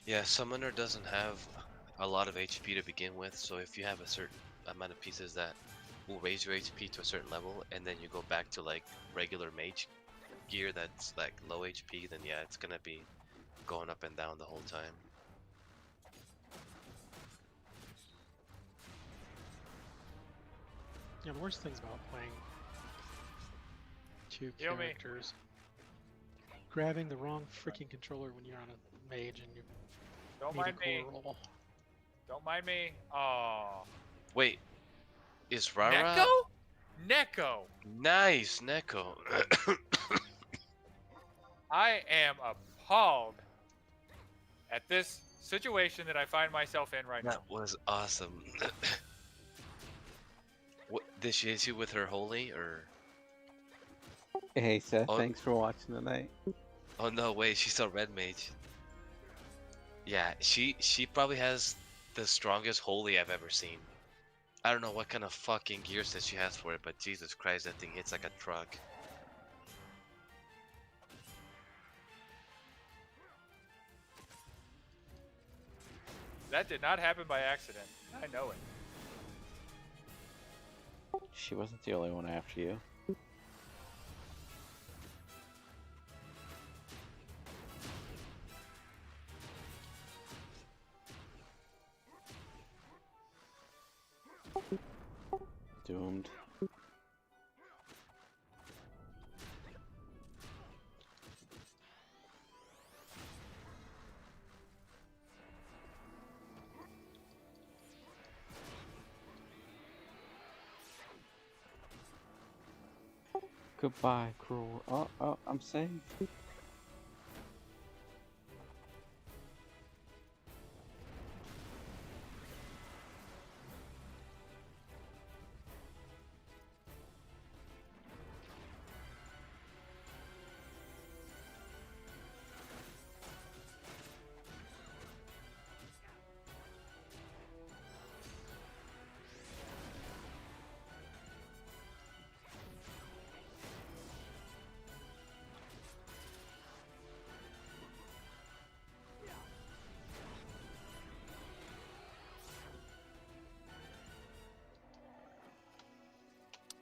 S2: Yeah, Summoner doesn't have a lot of HP to begin with, so if you have a certain amount of pieces that will raise your HP to a certain level, and then you go back to like regular mage gear that's like low HP, then yeah, it's gonna be going up and down the whole time.
S6: Yeah, the worst things about playing two
S1: Yo, me.
S6: characters, grabbing the wrong freaking controller when you're on a mage and you
S1: Don't
S6: need a
S1: mind me.
S6: core roll.
S1: Don't mind me. Oh.
S2: Wait, is Rara?
S1: Neko? Neko.
S2: Nice, Neko.
S1: I am appalled at this situation that I find myself in right
S2: That was awesome. What, did she hit you with her holy or?
S3: Hey Seth,
S2: Oh.
S3: thanks for watching tonight.
S2: Oh no, wait, she's a red mage. Yeah, she probably has the strongest holy I've ever seen. I don't know what kind of fucking gear set she has for it, but Jesus Christ, that thing hits like a truck.
S1: That did not happen by accident. I know it.
S3: She wasn't the only one after you. Doomed. Goodbye, cruel. Oh, I'm safe.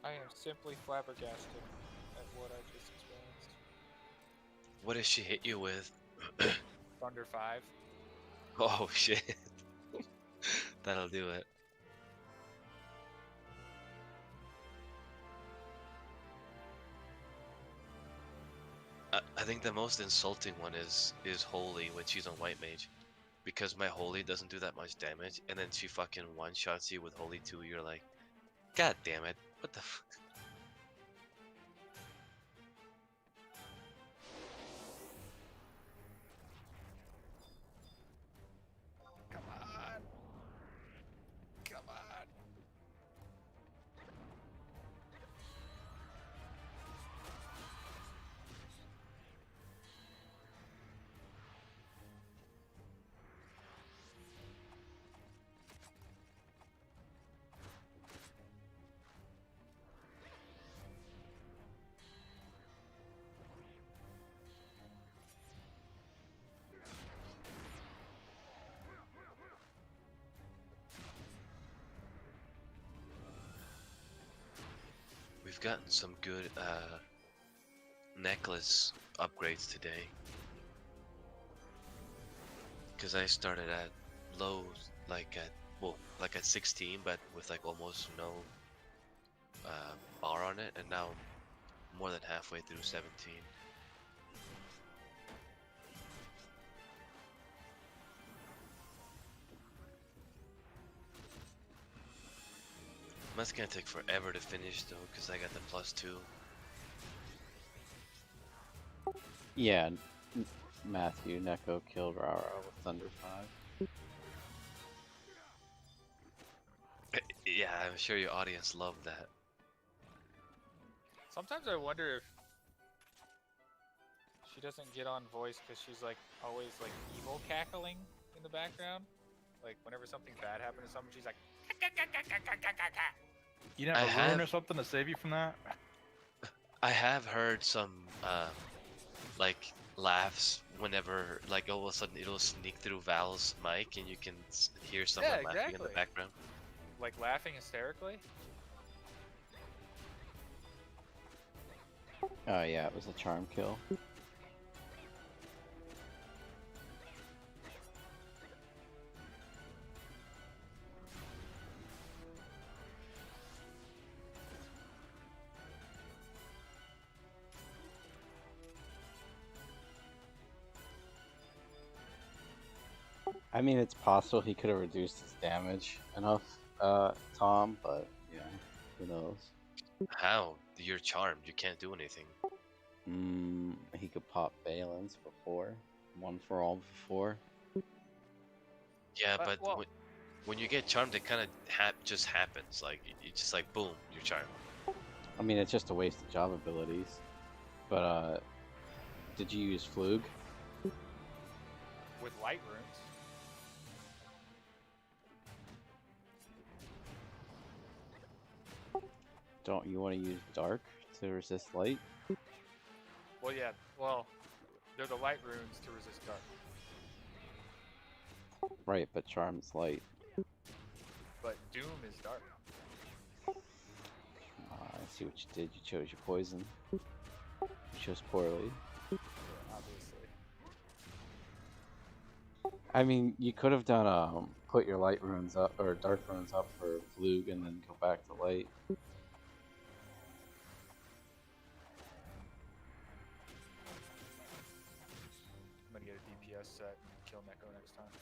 S1: I am simply flabbergasted at what I just experienced.
S2: What does she hit you with?
S1: Thunder 5.
S2: Oh shit. That'll do it. I think the most insulting one is Holy when she's on White Mage. Because my Holy doesn't do that much damage, and then she fucking one-shots you with Holy 2, you're like, God damn it, what the fuck?
S1: Come on. Come on.
S2: We've gotten some good necklace upgrades today. Because I started at low, like at 16, but with like almost no bar on it, and now I'm more than halfway through 17. That's gonna take forever to finish though, because I got the +2.
S3: Yeah, Matthew, Neko killed Rara with Thunder 5.
S2: Yeah, I'm sure your audience loved that.
S1: Sometimes I wonder if she doesn't get on voice because she's like always like evil cackling in the background. Like whenever something bad happens to someone, she's like.
S5: You never ruin or something to save you from that?
S2: I have heard some like laughs whenever like all of a sudden it'll sneak through Val's mic and you can hear someone laughing in the background.
S1: Like laughing hysterically?
S3: Oh yeah, it was a charm kill. I mean, it's possible he could have reduced his damage enough, Tom, but yeah, who knows?
S2: How? You're charmed. You can't do anything.
S3: He could pop Balance before. One for all before.
S2: Yeah, but
S1: well,
S2: when you get charmed, it kind of just happens. Like, you just like, boom, you're charmed.
S3: I mean, it's just a waste of job abilities. But, did you use Flug?
S1: with light runes.
S3: Don't you want to use Dark to resist light?
S1: Well, yeah. Well, they're the light runes to resist dark.
S3: Right, but Charm's light.
S1: But Doom is dark.
S3: I see what you did. You chose your poison. You chose poorly.
S1: Yeah, obviously.
S3: I mean, you could have done put your light runes up or dark runes up for Flug and then go back to light.
S1: I'm gonna get a DPS set and kill Neko next time.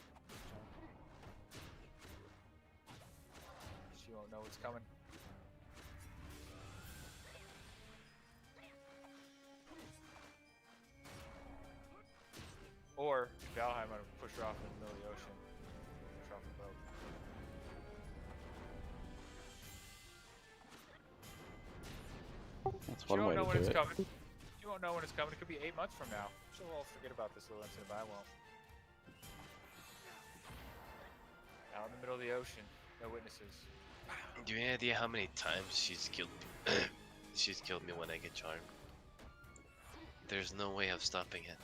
S1: She won't know what's coming. Or Valheim, I'm gonna push her off in the middle of the ocean. Push her off the boat.
S3: That's
S1: She
S3: one
S1: won't
S3: way
S1: know
S3: to
S1: when
S3: do
S1: it's
S3: it.
S1: coming. She won't know when it's coming. It could be 8 months from now. She'll all forget about this little incident, but I won't. Out in the middle of the ocean, no witnesses.
S2: Do you have any idea how many times she's killed me? She's killed me when I get charmed. There's no way of stopping it.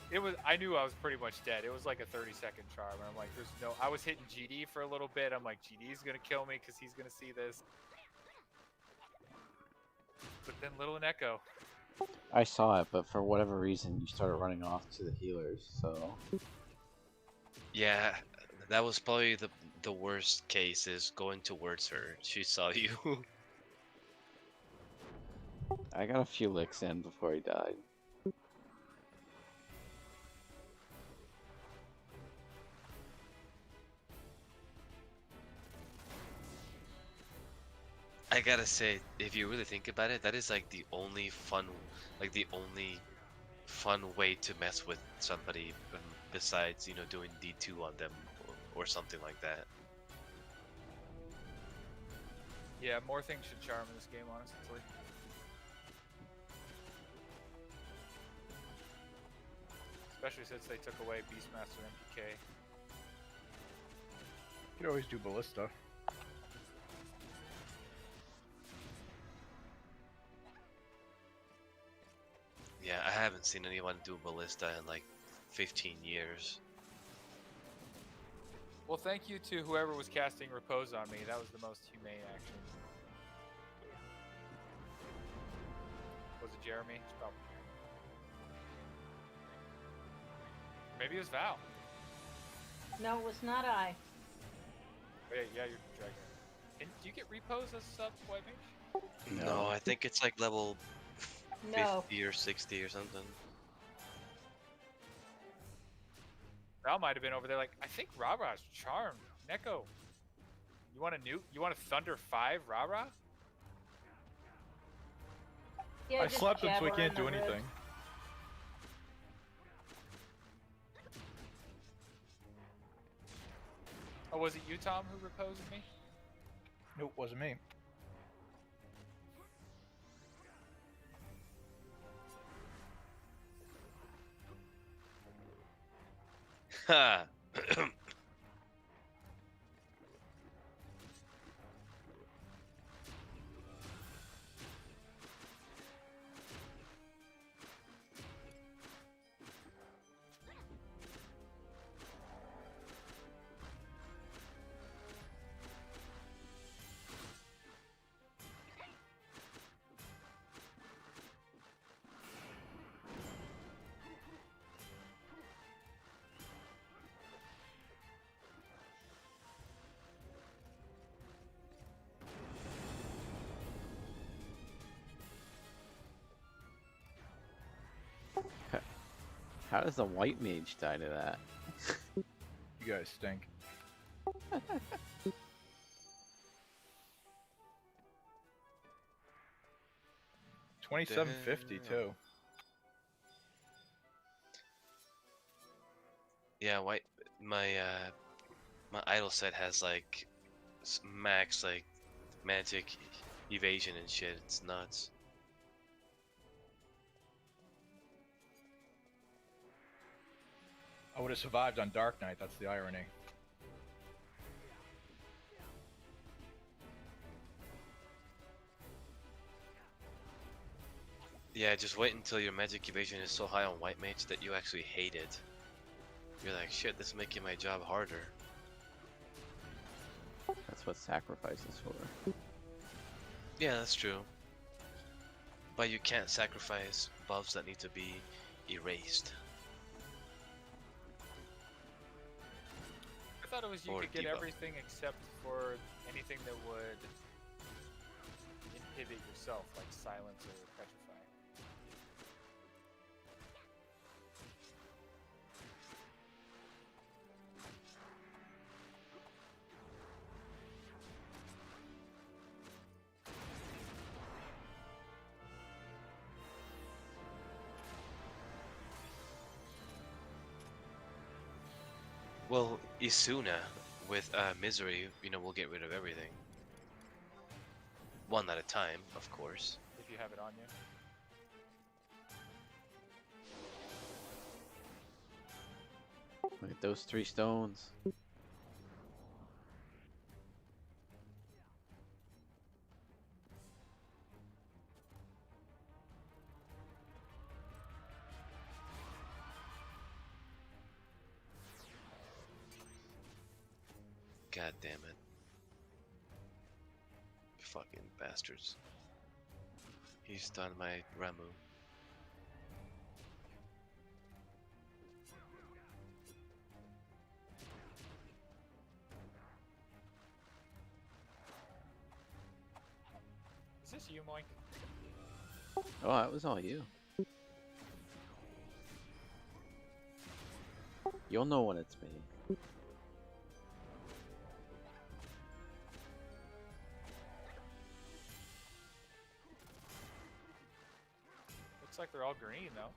S1: It was. I knew I was pretty much dead. It was like a 30-second charm. And I'm like, there's no. I was hitting GD for a little bit. I'm like, GD's gonna kill me because he's gonna see this. But then little Neko.
S3: I saw it, but for whatever reason, you started running off to the healers. So
S2: Yeah, that was probably the worst case, is going towards her. She saw you.
S3: I got a few licks in before he died.
S2: I gotta say, if you really think about it, that is like the only fun way to mess with somebody, besides, you know, doing D2 on them or something like that.
S1: Yeah, more things should charm in this game, honestly. Especially since they took away Beastmaster MPK.
S5: You could always do Ballista.
S2: Yeah, I haven't seen anyone do Ballista in like 15 years.
S1: Well, thank you to whoever was casting Repose on me. That was the most humane action. Was it Jeremy? It's probably Jeremy. Maybe it was Val.
S4: No, it was not I.
S1: Oh, yeah, you're dragging. And do you get Repose as a sub White Mage?
S2: No, I think it's like level
S4: No.
S2: 50 or 60 or something.
S1: Val might have been over there like, I think Ra-Ra's charmed. Neko. You want a new? You want a Thunder 5 Ra-Ra?
S4: Yeah,
S5: I
S4: just
S5: slept him,
S4: jab
S5: so he
S4: her
S5: can't
S4: in
S5: do
S4: the ribs.
S5: anything.
S1: Oh, was it you, Tom, who reposed me?
S5: Nope, wasn't me.
S2: Ha!
S3: How does a white mage die to that?
S5: You guys stink. 2750 too.
S2: Yeah, my idol set has like max like magic evasion and shit. It's nuts.
S5: I would have survived on Dark Knight, that's the irony.
S2: Yeah, just wait until your magic evasion is so high on white mage that you actually hate it. you're like, shit, this is making my job harder.
S3: That's what sacrifice is for.
S2: Yeah, that's true. But you can't sacrifice buffs that need to be erased.
S1: I thought it was you
S2: Or
S1: could get
S2: debuff.
S1: everything except for anything that would inhibit yourself, like silence or petrify.
S2: Well, Isuna with Misery, you know, we'll get rid of everything. One at a time, of course.
S1: If you have it on you.
S3: Look at those 3 stones.
S2: God damn it. Fucking bastards. He's done my Ramu.
S1: Is this you, Moink?
S3: Oh, that was all you. You'll know when it's me.
S1: Looks like they're all green, though.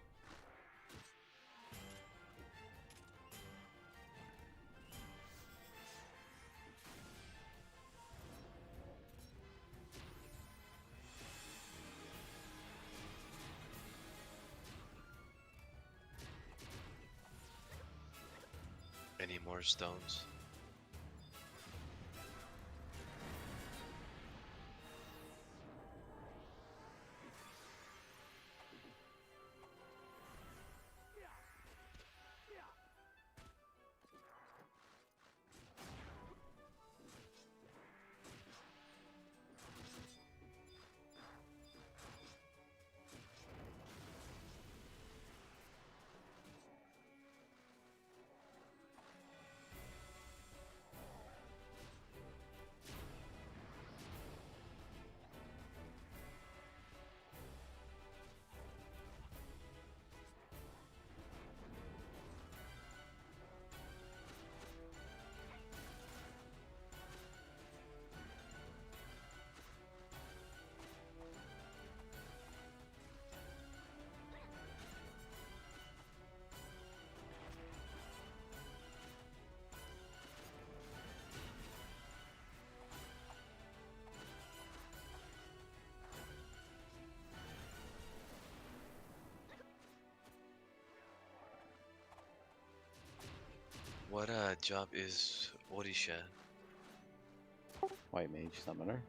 S2: Any more stones? What job is Orisha?
S3: White mage summoner.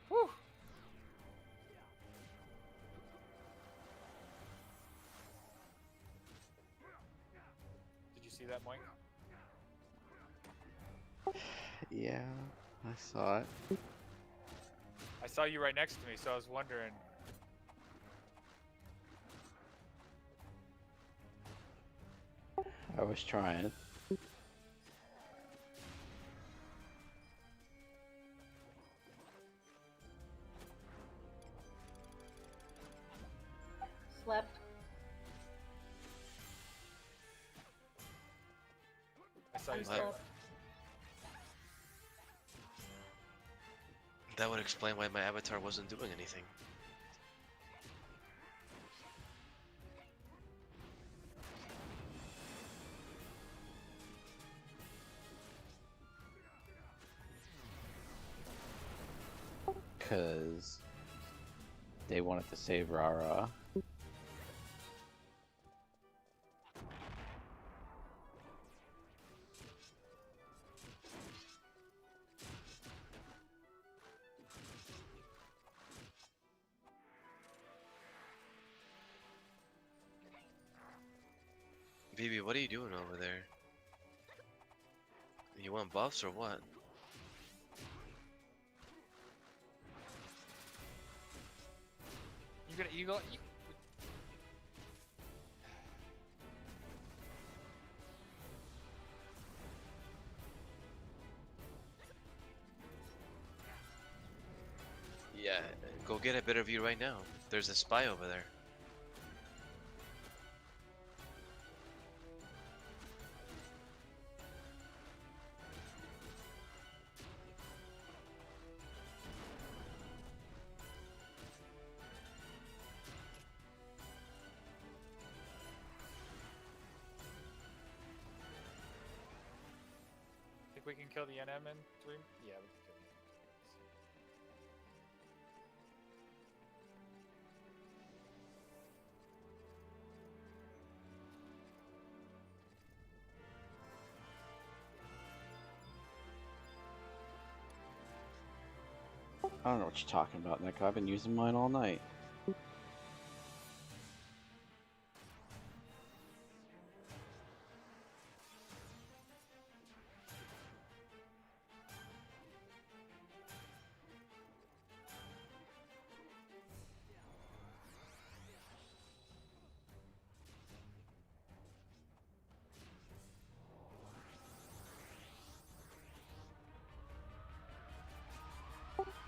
S1: Whew! Did you see that, Moink?
S3: Yeah, I saw it.
S1: I saw you right next to me, so I was wondering.
S3: I was trying.
S4: Slept.
S1: I saw you
S2: Right.
S1: start.
S2: That would explain why my avatar wasn't doing anything.
S3: Because they wanted to save Rara.
S2: Vivi, what are you doing over there? You want buffs or what?
S1: You go. You...
S2: Yeah, go get a better view right now. There's a spy over there.
S1: Think we can kill the NM in 3? Yeah, we can kill the NM.
S3: I don't know what you're talking about, Nick. I've been using mine all night.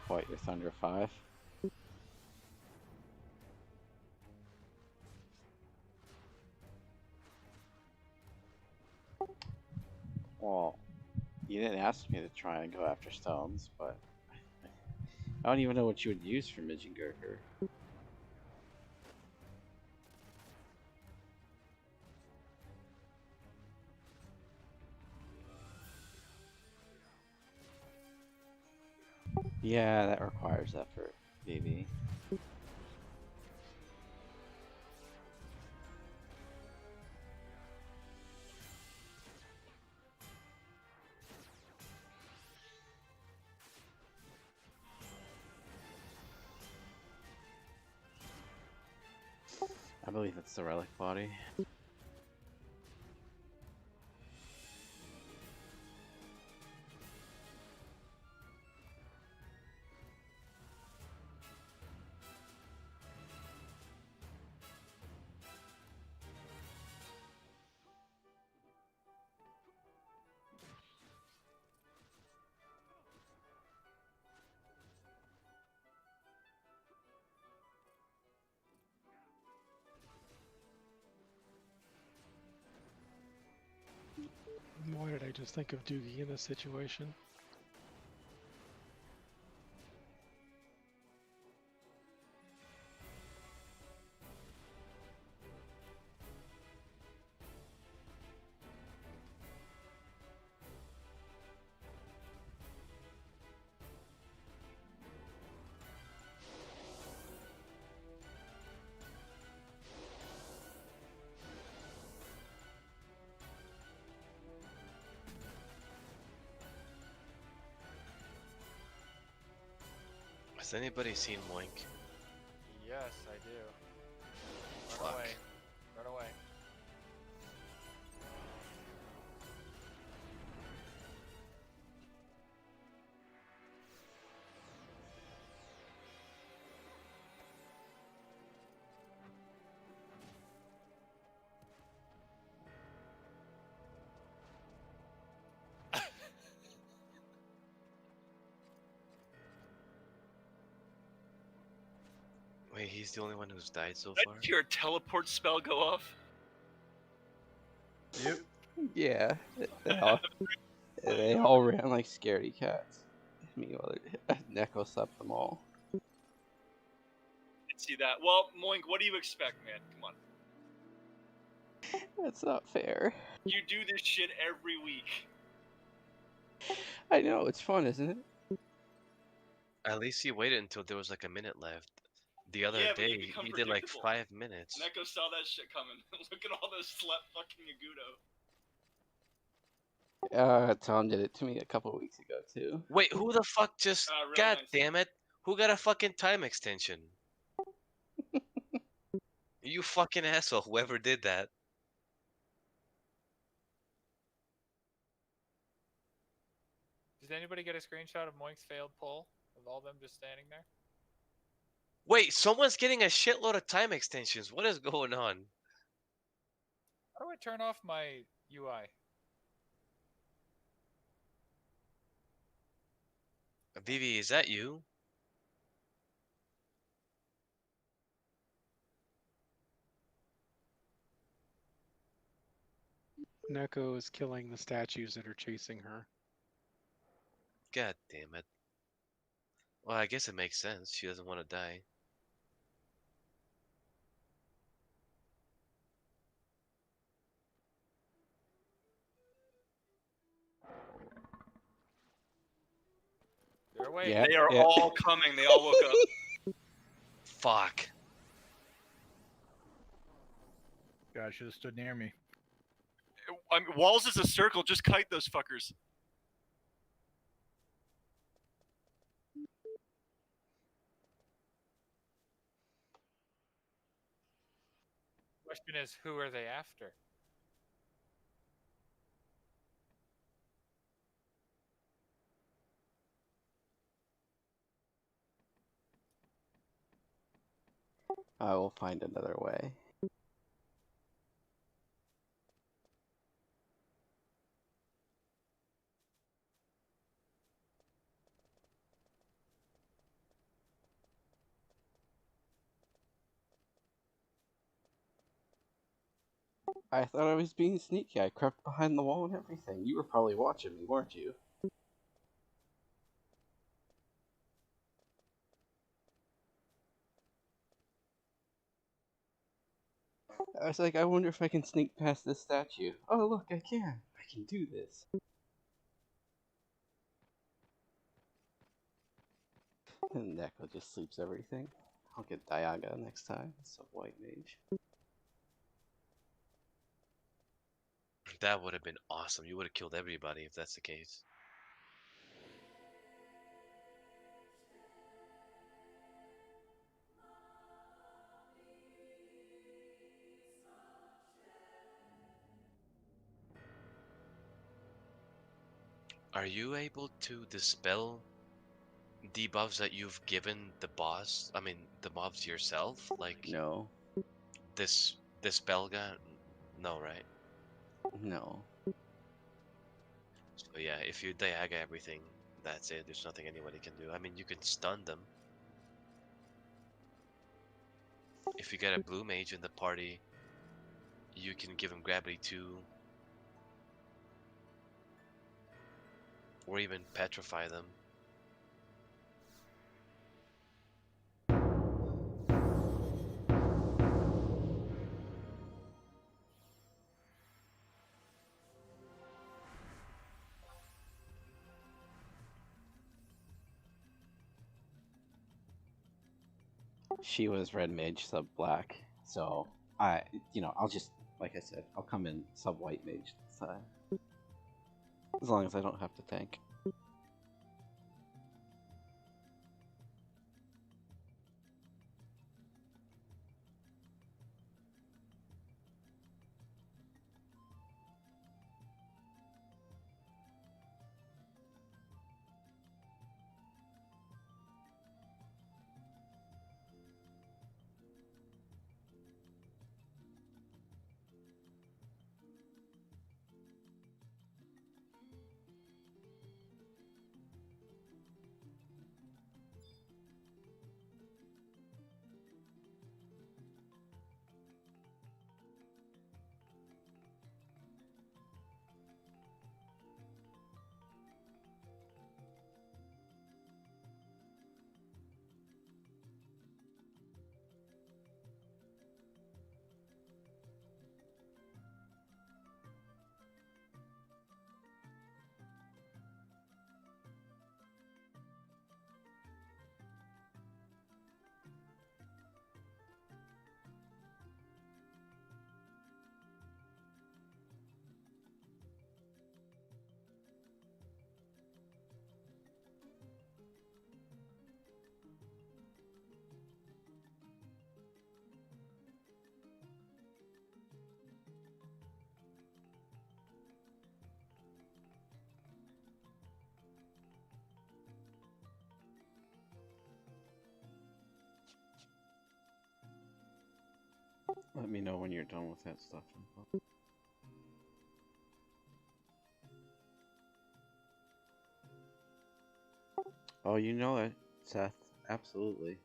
S3: What, your Thunder 5? Well, you didn't ask me to try and go after stones, but I don't even know what you would use for Midget Gurker. Yeah, that requires effort, baby. I believe it's the relic body.
S6: Why did I just think of Doogie in this situation?
S2: Has anybody seen Moink?
S1: Yes, I do. Run
S2: Fuck.
S1: away. Run away.
S2: Wait, he's the only one who's died so far?
S8: Did your teleport spell go off?
S3: Yeah, they all ran like scaredy cats. me while Neko slept them all.
S8: Didn't see that. Well, Moink, what do you expect, man? Come on.
S3: That's not fair.
S8: You do this shit every week.
S3: I know, it's fun, isn't it?
S2: At least he waited until there was like a minute left. The other
S8: Yeah, but you
S2: day,
S8: become
S2: he did like
S8: predictable.
S2: 5 minutes.
S8: Neko saw that shit coming. Look at all this slept fucking Agudo.
S3: Tom did it to me a couple weeks ago, too.
S2: Wait, who the fuck just...
S8: Really
S2: God
S8: nice.
S2: damn it. Who got a fucking time extension? You fucking asshole, whoever did that.
S1: Did anybody get a screenshot of Moink's failed poll of all them just standing there?
S2: Wait, someone's getting a shitload of time extensions. What is going on?
S1: How do I turn off my UI?
S2: Vivi, is that you?
S6: Neko is killing the statues that are chasing her.
S2: God damn it. Well, I guess it makes sense. She doesn't want to die.
S1: They're away.
S3: Yeah.
S8: They are all coming. They all woke up.
S2: Fuck.
S5: God, should have stood near me.
S8: I mean, walls is a circle. Just kite those fuckers.
S1: Question is, who are they after?
S3: I will find another way. I thought I was being sneaky. I crept behind the wall and everything. You were probably watching me, weren't you? I was like, I wonder if I can sneak past this statue. Oh, look, I can. I can do this. And Neko just sleeps everything. I'll get Diaga next time. So white mage.
S2: That would have been awesome. You would have killed everybody if that's the case. Are you able to dispel debuffs that you've given the boss? I mean, the mobs yourself? Like
S3: No.
S2: this spell gun? No, right?
S3: No.
S2: So yeah, if you Diaga everything, that's it. There's nothing anybody can do. I mean, you can stun them. If you get a blue mage in the party, you can give him gravity 2. Or even petrify them.
S3: She was red mage sub black. So, I'll just, like I said, I'll come in sub white mage this time. As long as I don't have to tank. Let me know when you're done with that stuff. Oh, you know it, Seth. Absolutely.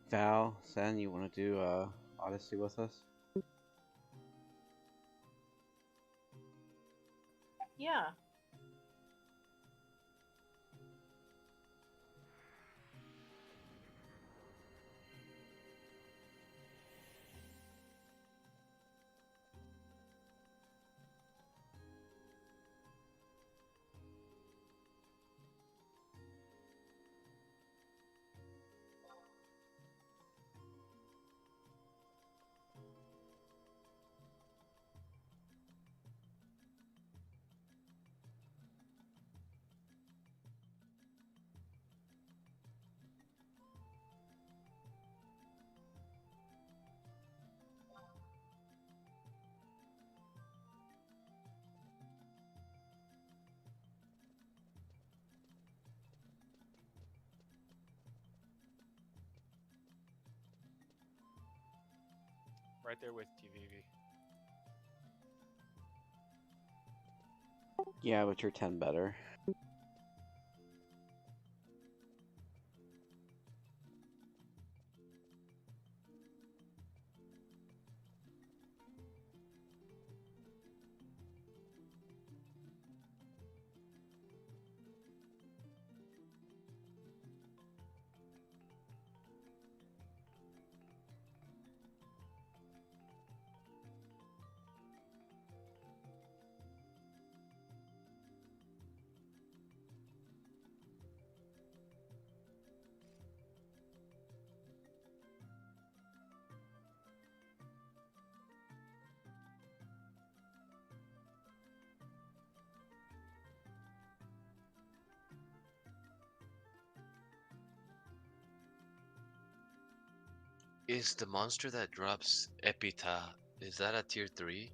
S3: Val, Sen, you want to do Odyssey with us?
S4: Yeah.
S1: Right there with TVV.
S3: Yeah, but you're 10 better.
S2: Is the monster that drops Epitaph, is that a tier 3?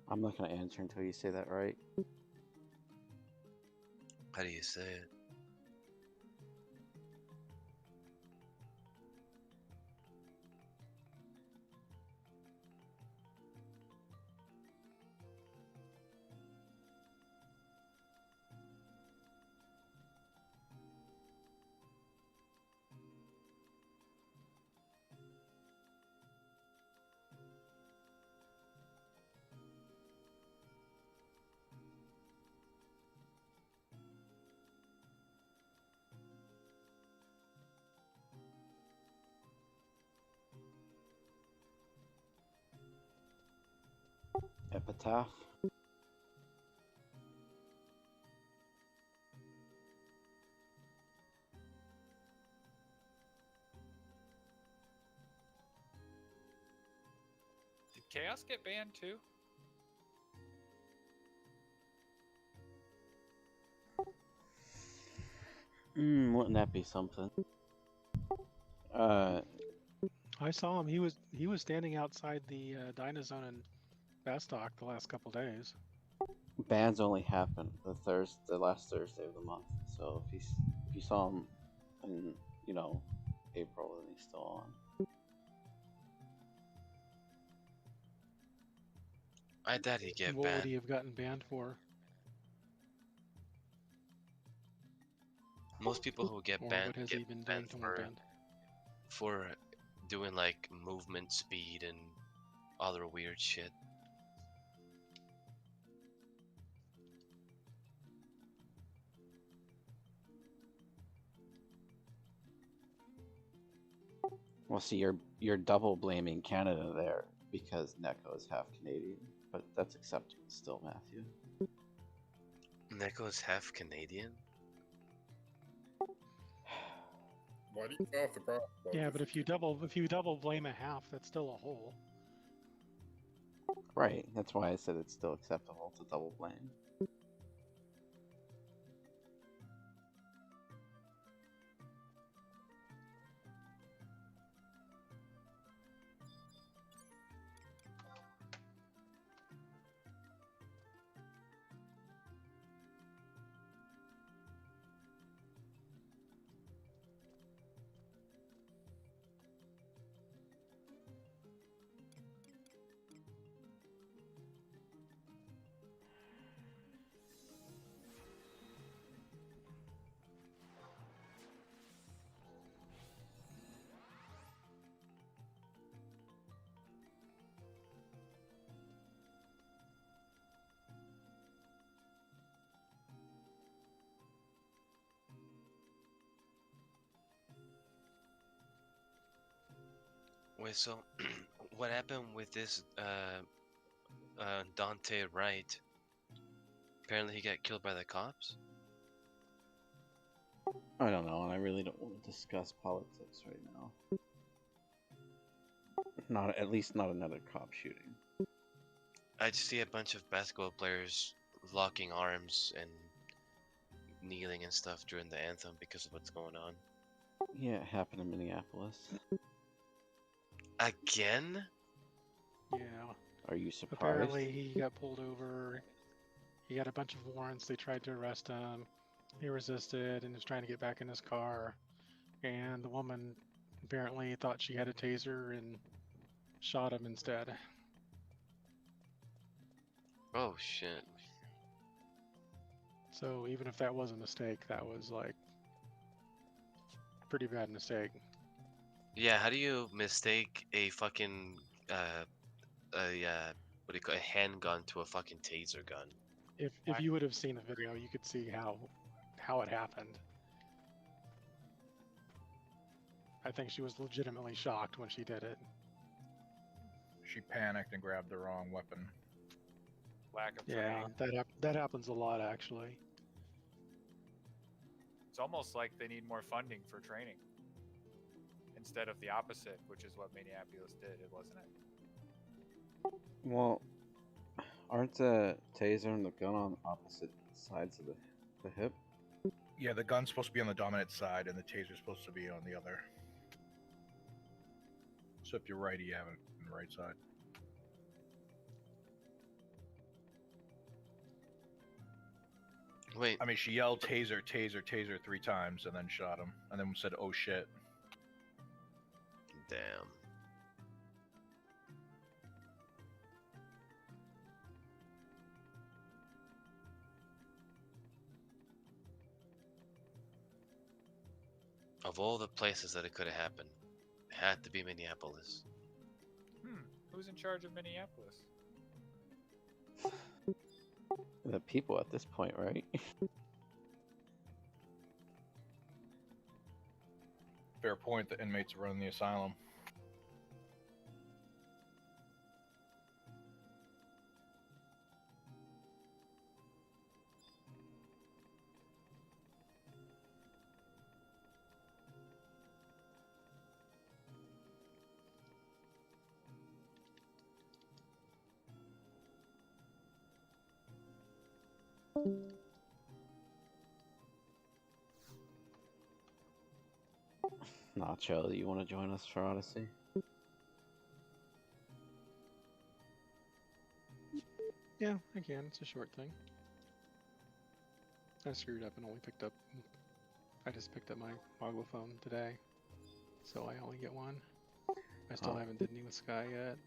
S3: I'm not gonna answer until you say that right.
S2: How do you say it?
S3: Epitaph.
S1: Did Chaos get banned too?
S3: Wouldn't that be something?
S6: I saw him. He was standing outside the Dynazone in Bastock the last couple days.
S3: Bans only happen the last Thursday of the month. So if you saw him in April, then he's still on.
S2: I doubt he'd get
S6: What would
S2: banned.
S6: he have gotten banned for?
S2: Most people who get
S6: Or
S2: banned
S6: what has
S2: get
S6: he been doing
S2: banned
S6: to more banned?
S2: for doing like movement speed and other weird shit.
S3: Well, see, you're double blaming Canada there because Neko is half Canadian, but that's acceptable still, Matthew.
S2: Neko is half Canadian?
S7: Why do you solve the problem?
S6: Yeah, but if you double blame a half, that's still a whole.
S3: Right, that's why I said it's still acceptable to double blame.
S2: Wait, so what happened with this Dante Wright? Apparently he got killed by the cops?
S3: I don't know, and I really don't want to discuss politics right now. Not at least not another cop shooting.
S2: I just see a bunch of basketball players locking arms and kneeling and stuff during the anthem because of what's going on.
S3: Yeah, it happened in Minneapolis.
S2: Again?
S6: Yeah.
S3: Are you surprised?
S6: Apparently, he got pulled over. He got a bunch of warrants. They tried to arrest him. He resisted and was trying to get back in his car. And the woman apparently thought she had a taser and shot him instead.
S2: Oh shit.
S6: So even if that was a mistake, that was like a pretty bad mistake.
S2: Yeah, how do you mistake a fucking what do you call a handgun to a fucking taser gun?
S6: If you would have seen the video, you could see how it happened. I think she was legitimately shocked when she did it.
S5: She panicked and grabbed the wrong weapon.
S1: Lack of
S6: Yeah,
S1: training.
S6: that happens a lot actually.
S1: It's almost like they need more funding for training instead of the opposite, which is what Minneapolis did, wasn't it?
S3: Well, aren't the taser and the gun on opposite sides of the hip?
S5: Yeah, the gun's supposed to be on the dominant side, and the taser's supposed to be on the other. So if you're righty, you have it on the right side.
S2: Wait,
S5: I mean, she yelled taser, taser, taser 3 times, and then shot him, and then said, "Oh shit."
S2: damn. Of all the places that it could have happened, it had to be Minneapolis.
S1: Who's in charge of Minneapolis?
S3: The people at this point, right?
S5: Fair point. The inmates are running the asylum.
S3: Nacho, you want to join us for Odyssey?
S6: Yeah, I can. It's a short thing. I screwed up and only picked up. I just picked up my Mogul phone today, so I only get one. I still
S3: Oh.
S6: haven't did any with Sky yet.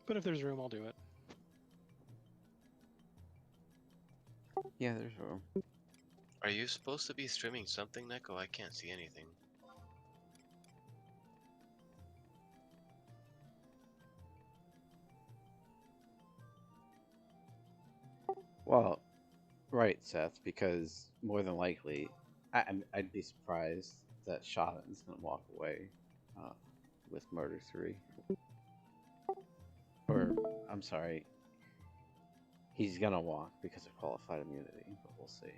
S6: But if there's room, I'll do it.
S3: Yeah, there's room.
S2: Are you supposed to be streaming something, Neko? I can't see anything.
S3: Well, right, Seth, because more than likely, I'd be surprised that Shaden's gonna walk away with Murder 3. Or, I'm sorry, he's gonna walk because of qualified immunity, but we'll see.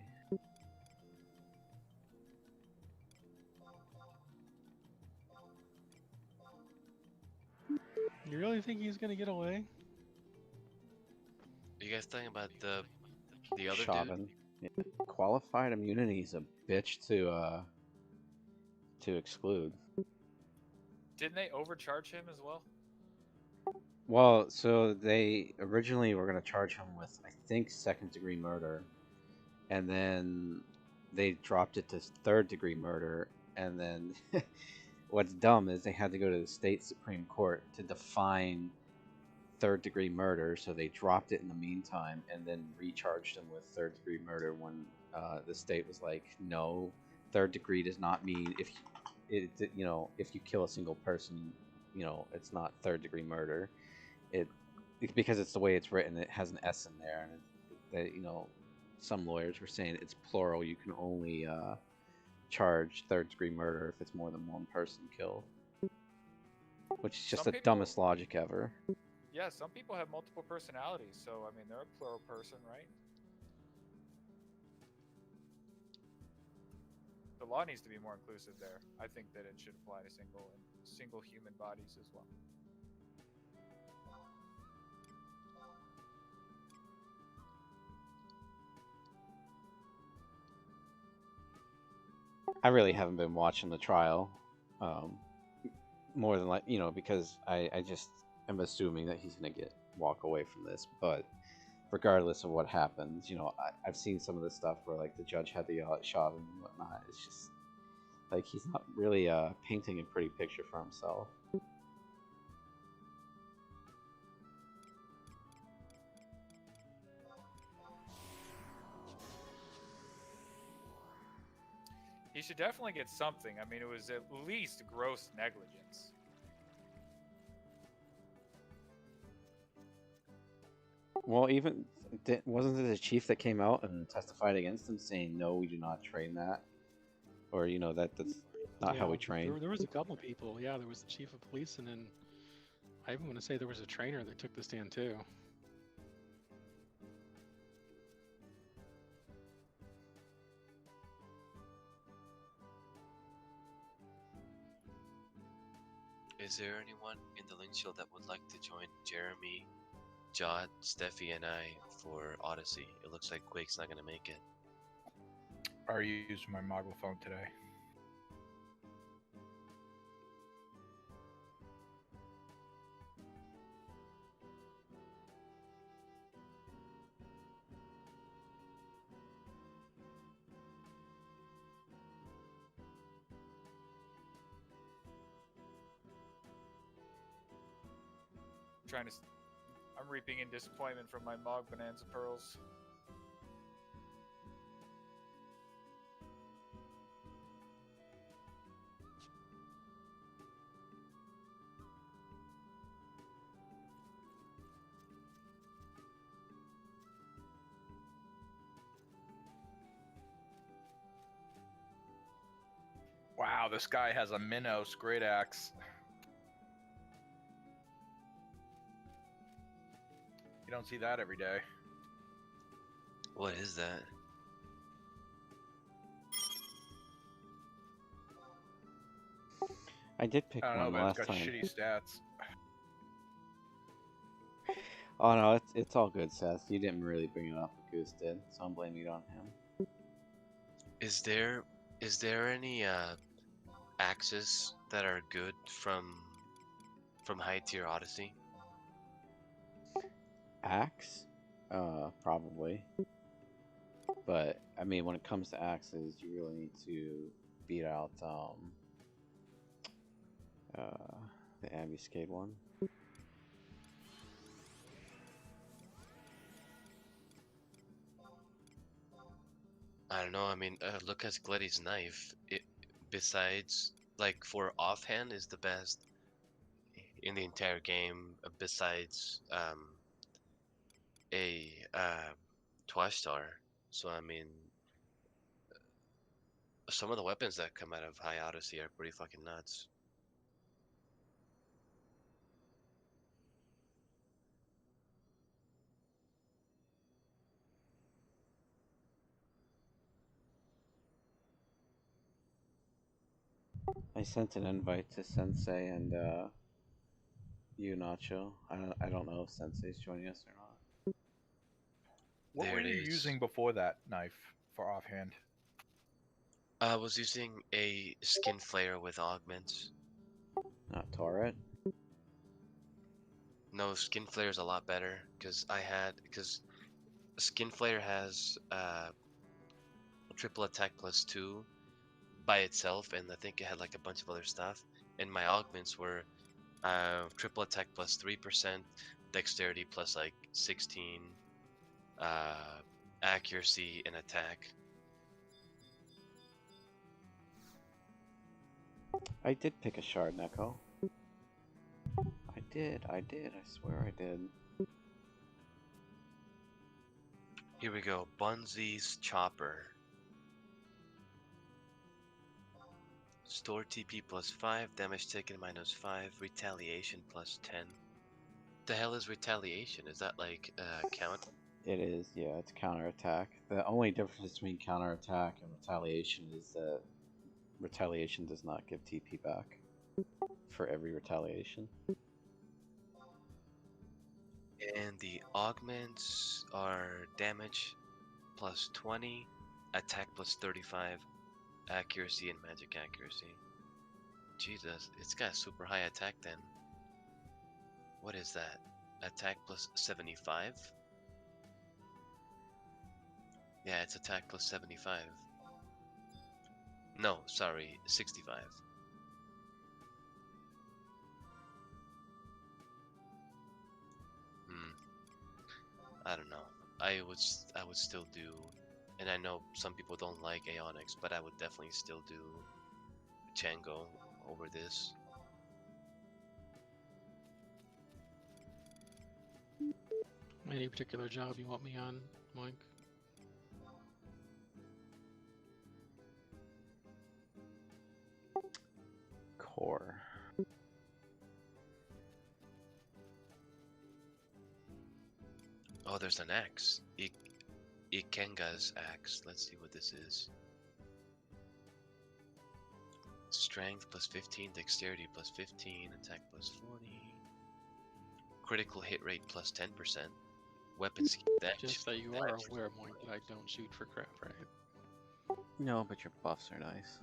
S6: You really think he's gonna get away?
S2: Are you guys talking about the other dude?
S3: Shaden. Yeah. Qualified immunity is a bitch to exclude.
S1: Didn't they overcharge him as well?
S3: Well, so they originally were going to charge him with, I think, 2nd-degree murder, and then they dropped it to 3rd-degree murder, and then what's dumb is they had to go to the state Supreme Court to define 3rd-degree murder, so they dropped it in the meantime, and then recharged him with 3rd-degree murder when the state was like, no, 3rd degree does not mean if you kill a single person, it's not 3rd-degree murder. It's because it's the way it's written. It has an S in there, and some lawyers were saying it's plural. You can only charge third-degree murder if it's more than one person killed. Which is just
S1: Some
S3: the
S1: people-
S3: dumbest logic ever.
S1: Yeah, some people have multiple personalities, so I mean, they're a plural person, right? The law needs to be more inclusive there. I think that it should apply to single human bodies as well.
S3: I really haven't been watching the trial, more than because I just am assuming that he's gonna walk away from this. But regardless of what happens, I've seen some of the stuff where like the judge had the shot and whatnot. It's just like he's not really painting a pretty picture for himself.
S1: He should definitely get something. I mean, it was at least gross negligence.
S3: Well, even wasn't it the chief that came out and testified against him, saying no, we do not train that, or that's not how we train.
S6: There was a couple of people. Yeah, there was the chief of police, and then I even want to say there was a trainer that took the stand too.
S2: Is there anyone in the link shield that would like to join Jeremy, Jod, Steffi, and I for Odyssey? It looks like Quake's not gonna make it.
S5: I already used my Moggle phone today.
S1: I'm reaping in disappointment from my Mog Bonanza Pearls.
S5: Wow, this guy has a Minos Great Axe. You don't see that every day.
S2: What is that?
S3: I did pick
S5: I don't know,
S3: one
S5: but
S3: last
S5: it's got
S3: time.
S5: shitty stats.
S3: Oh no, it's all good, Seth. You didn't really bring it up, but Goose did, so I'm blaming it on him.
S2: Is there any axes that are good from high tier Odyssey?
S3: Axe? Probably. But I mean, when it comes to axes, you really need to beat out the ambuscade one.
S2: I don't know. I mean, look at Gletty's knife. It besides like for offhand is the best in the entire game. Besides a twice star. So I mean, some of the weapons that come out of High Odyssey are pretty fucking nuts.
S3: I sent an invite to Sensei and you, Nacho. I don't know if Sensei's joining us or not.
S5: What
S2: There
S5: were
S2: it
S5: you
S2: is.
S5: using before that knife for offhand?
S2: I was using a skin flare with augments.
S3: Not Torret.
S2: No, skin flare is a lot better because skin flare has triple attack +2 by itself, and I think it had like a bunch of other stuff. And my augments were triple attack +3%, dexterity plus like 16, accuracy and attack.
S3: I did pick a shard, Neko. I did. I swear I did.
S2: Here we go. Bunzy's Chopper. Store TP plus 5, damage taken minus 5, retaliation plus 10. The hell is retaliation? Is that like count?
S3: It is, yeah, it's counterattack. The only difference between counterattack and retaliation is that retaliation does not give TP back for every retaliation.
S2: And the augments are damage plus 20, attack plus 35, accuracy and magic accuracy. Jesus, it's got super high attack then. What is that? Attack plus 75? Yeah, it's attack plus 75. No, sorry, 65. I don't know. I would still do, and I know some people don't like Aeonics, but I would definitely still do Chango over this.
S6: Any particular job you want me on, Mike?
S3: Core.
S2: Oh, there's an axe. Ikenga's axe. Let's see what this is. Strength plus 15, dexterity plus 15, attack plus 40. Critical hit rate plus 10%. Weapon skill damage.
S6: Just that you are aware, Mike, that I don't shoot for crap, right?
S3: No, but your buffs are nice.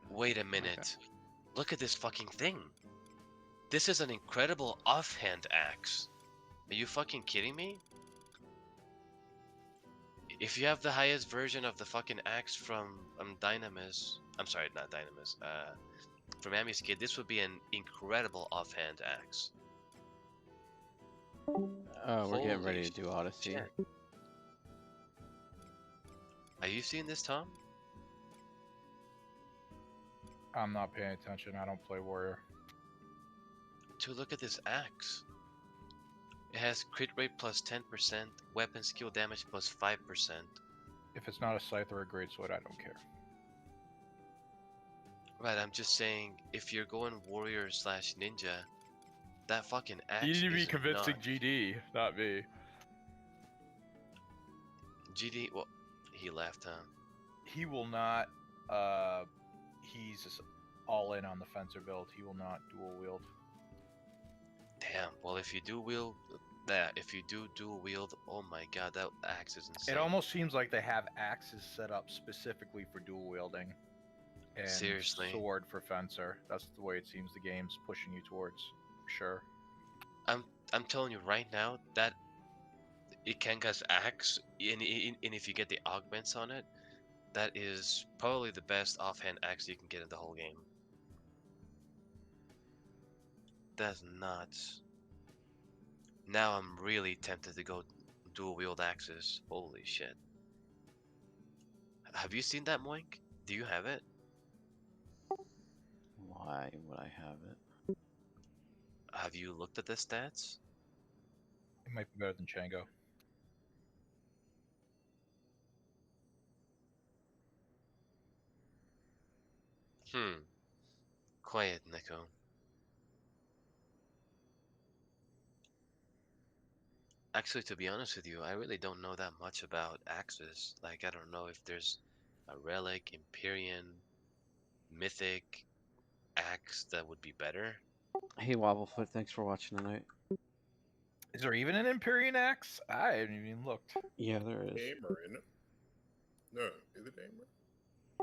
S2: Wait a minute. Look at this fucking thing. This is an incredible offhand axe. Are you fucking kidding me? If you have the highest version of the fucking axe from Dynamis, I'm sorry, not Dynamis, from Amy's Kid, this would be an incredible offhand axe.
S3: Oh, we're getting
S2: Holy
S3: ready to do Odyssey.
S2: shit. Are you seeing this, Tom?
S5: I'm not paying attention. I don't play warrior.
S2: Dude, look at this axe. It has crit rate plus 10%, weapon skill damage plus 5%.
S5: If it's not a scythe or a greatsword, I don't care.
S2: Right, I'm just saying, if you're going warrior slash ninja, that fucking axe
S5: You need to be
S2: is
S5: convincing
S2: not-
S5: GD, not me.
S2: GD, well, he left, huh?
S5: He will not. He's just all in on the fencer build. He will not dual wield.
S2: Damn, well, if you do wield that, if you do dual wield, oh my god, that axe is insane.
S5: It almost seems like they have axes set up specifically for dual wielding. And
S2: Seriously.
S5: sword for fencer. That's the way it seems the game's pushing you towards. For sure.
S2: I'm telling you right now, that Ikenga's axe, and if you get the augments on it, that is probably the best offhand axe you can get in the whole game. That's nuts. Now I'm really tempted to go dual wield axes. Holy shit. Have you seen that, Moink? Do you have it?
S3: Why would I have it?
S2: Have you looked at the stats?
S5: It might be better than Chango.
S2: Quiet, Nico. Actually, to be honest with you, I really don't know that much about axes. Like, I don't know if there's a relic, Empyrean, mythic axe that would be better.
S3: Hey Wobblefoot, thanks for watching tonight.
S5: Is there even an Empyrean axe? I haven't even looked.
S3: Yeah, there is.
S7: Aimer, isn't it? No, is it Aimer?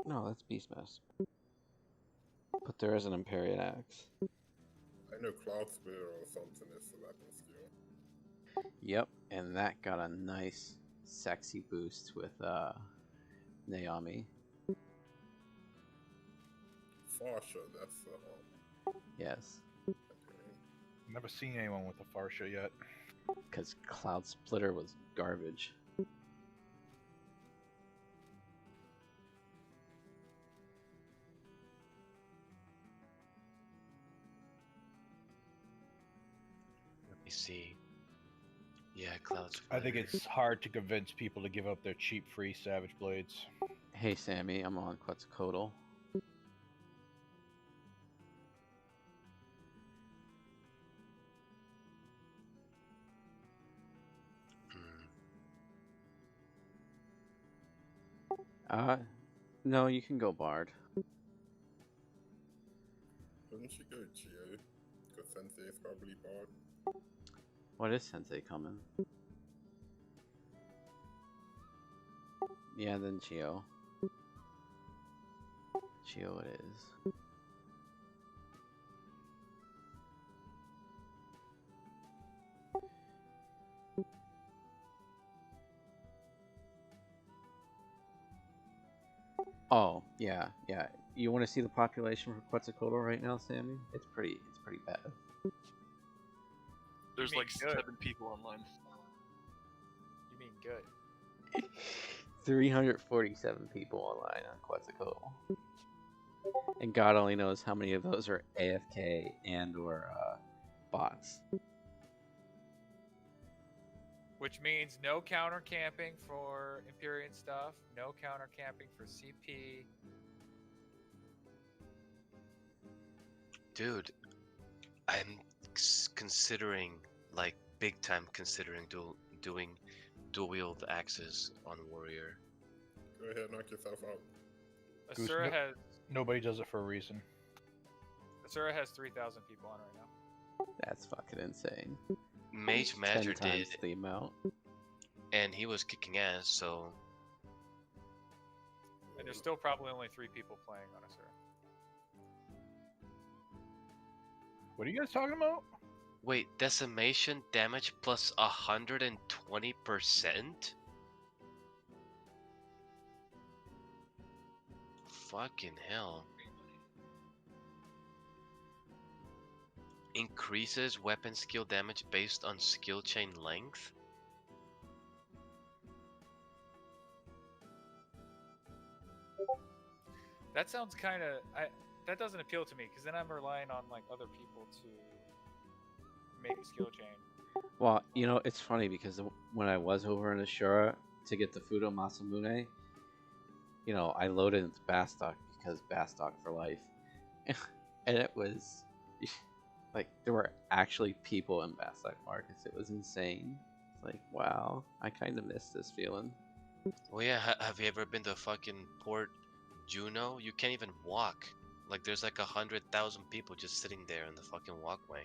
S3: No, that's Beastmaster. But there is an Empyrean axe.
S7: I know Cloud Spitter or something is the weapon skill.
S3: Yep, and that got a nice, sexy boost with Naomi.
S7: Farsha, that's
S3: Yes,
S5: Never seen anyone with a Farsha yet.
S3: because Cloud Splitter was garbage.
S2: Let me see. Yeah, Cloud's.
S5: I think it's hard to convince people to give up their cheap free Savage Blades.
S3: Hey Sammy, I'm on Quetzalcoatl. No, you can go Bard.
S7: Shouldn't you go Geo? Because Sensei is probably Bard.
S3: What is Sensei coming? Yeah, then Geo. Geo it is. Oh, yeah, yeah. You want to see the population for Quetzalcoatl right now, Sammy? It's pretty bad.
S9: There's
S1: mean
S9: like
S1: good.
S9: 7 people online.
S1: You mean good?
S3: 347 people online on Quetzalcoatl. And God only knows how many of those are AFK and or bots.
S1: Which means no counter camping for Empyrean stuff, no counter camping for CP.
S2: Dude, I'm considering, like, big time considering doing dual wield axes on Warrior.
S7: Go ahead, knock yourself out.
S5: Goose,
S1: Asura
S5: no-
S1: has
S5: Nobody does it for a reason.
S1: 3,000 people on right now.
S3: That's fucking insane.
S2: Mage
S3: 10
S2: Matter did,
S3: times the amount.
S2: and he was kicking ass, so
S1: And there's still probably only 3 people playing on Asura.
S5: What are you guys talking about?
S2: wait, decimation damage plus 120%? Fucking hell. Increases weapon skill damage based on skill chain length?
S1: That sounds kind of that doesn't appeal to me because then I'm relying on like other people to make a skill chain.
S3: Well, you know, it's funny because when I was over in Ashura to get the Fudo Masamune, you know, I loaded into Bastok because Bastok for life. And it was like there were actually people in Bastok Markets. It was insane. It's like, wow, I kind of miss this feeling.
S2: Well, yeah, have you ever been to fucking Port Juno? You can't even walk. Like, there's like 100,000 people just sitting there in the fucking walkway.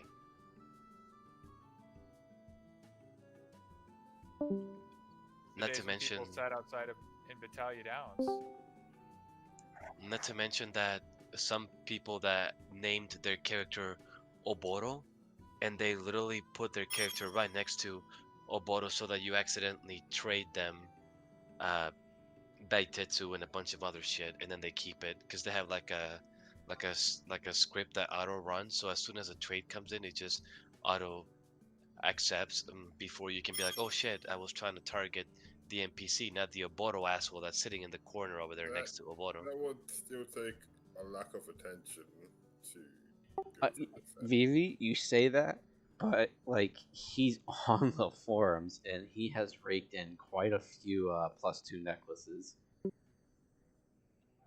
S1: The
S2: Not
S1: days
S2: to
S1: when
S2: mention,
S1: people sat outside of in Battalion Downs.
S2: not to mention that some people that named their character Oboro, and they literally put their character right next to Oboro so that you accidentally trade them Baitetsu and a bunch of other shit, and then they keep it because they have like a script that auto runs. So as soon as a trade comes in, it just auto accepts before you can be like, oh shit, I was trying to target the NPC, not the Oboro asshole that's sitting in the corner over there
S7: That-
S2: next to Oboro.
S7: That would still take a lack of attention to
S3: Uh,
S7: go through the set.
S3: Vivi, you say that, but like he's on the forums and he has raked in quite a few +2 necklaces.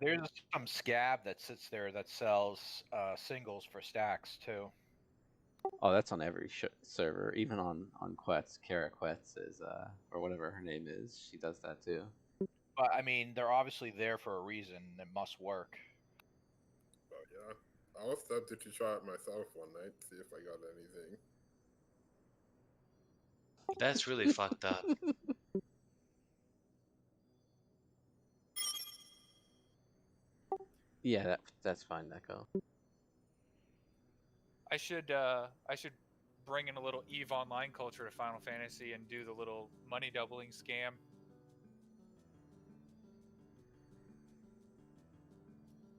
S5: There's some scab that sits there that sells singles for stacks too.
S3: Oh, that's on every server, even on Quetz. Kara Quetz is or whatever her name is. She does that too.
S5: But I mean, they're obviously there for a reason. It must work.
S7: But yeah, I was tempted to try it myself one night, see if I got anything.
S2: That's really fucked up.
S3: Yeah, that's fine, Neko.
S1: I should bring in a little EVE Online culture to Final Fantasy and do the little money doubling scam.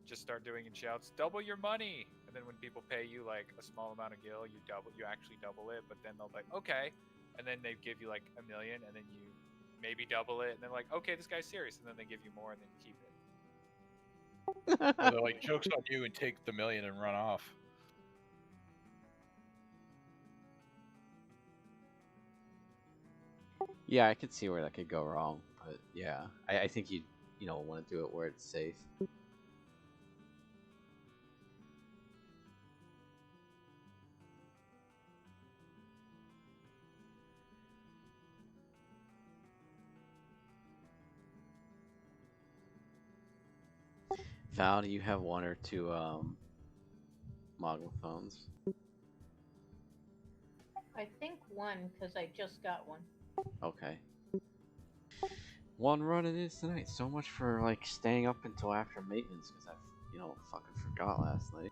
S1: Just start doing in shouts, double your money, and then when people pay you like a small amount of gil, you actually double it. But then they'll be like, okay, and then they give you like 1 million, and then you maybe double it, and then like, okay, this guy's serious, and then they give you more, and then you keep it.
S5: Or they're like, joke's on you, and take the million and run off.
S3: Yeah, I could see where that could go wrong, but yeah, I think you want to do it where it's safe. Val, do you have one or two Moglophones?
S4: I think one, because I just got one.
S3: Okay. One run it is tonight. So much for like staying up until after maintenance because I, fucking forgot last night.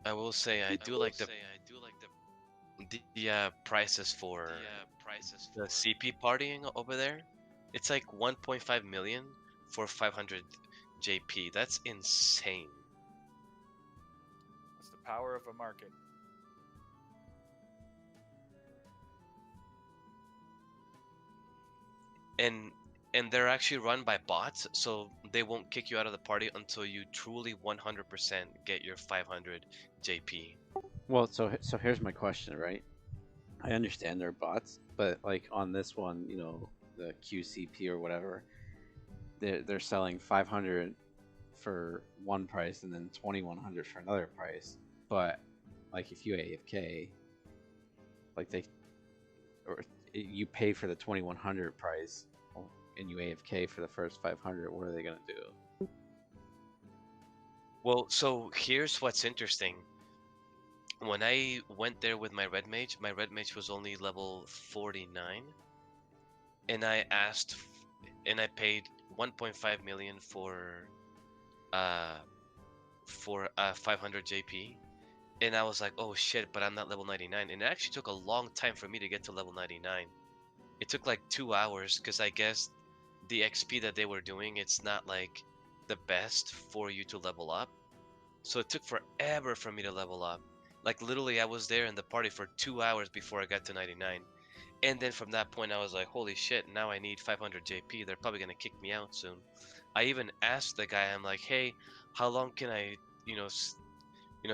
S2: I will say I do like the prices for the CP partying over there. It's like 1.5 million for 500 JP. That's insane.
S1: That's the power of a market.
S2: And they're actually run by bots, so they won't kick you out of the party until you truly 100% get your 500 JP.
S3: Well, so here's my question, right? I understand they're bots, but like on this one, the QCP or whatever, they're selling 500 for one price and then 2100 for another price. But like if you AFK, like you pay for the 2100 price and you AFK for the first 500, what are they gonna do?
S2: Well, so here's what's interesting. When I went there with my red mage was only level 49, and I asked, and I paid 1.5 million for 500 JP, and I was like, oh shit, but I'm not level 99, and it actually took a long time for me to get to level 99. It took like 2 hours because I guess the XP that they were doing, it's not like the best for you to level up, so it took forever for me to level up. Like literally I was there in the party for 2 hours before I got to 99. And then from that point I was like, holy shit, now I need 500 JP. They're probably gonna kick me out soon. I even asked the guy, I'm like, hey, how long can I,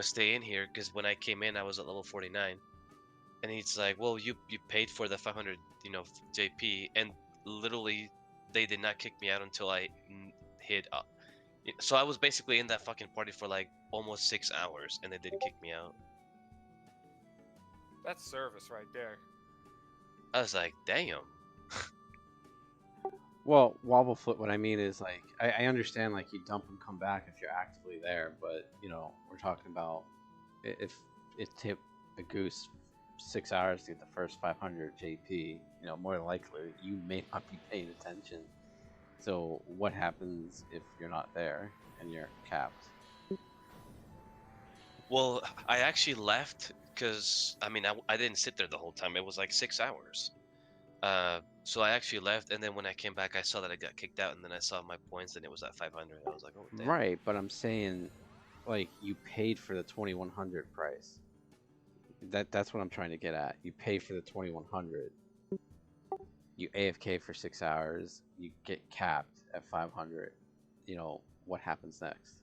S2: stay in here? Because when I came in, I was at level 49. And he's like, well, you paid for the 500, JP. And literally they did not kick me out until I hit up. So I was basically in that fucking party for like almost 6 hours and they didn't kick me out.
S1: That's service right there.
S2: I was like, damn.
S3: Well, wobble foot. What I mean is like I understand like you dump and come back if you're actively there, but we're talking about if it took a goose 6 hours to get the first 500 JP. More than likely you may not be paying attention. So what happens if you're not there and you're capped?
S2: Well, I actually left because I didn't sit there the whole time. It was like 6 hours. So I actually left, and then when I came back, I saw that I got kicked out, and then I saw my points, and it was at 500. I was like, oh damn.
S3: Right, but I'm saying, like, you paid for the 2100 price. That's what I'm trying to get at. You pay for the 2100. You AFK for 6 hours. You get capped at 500. What happens next?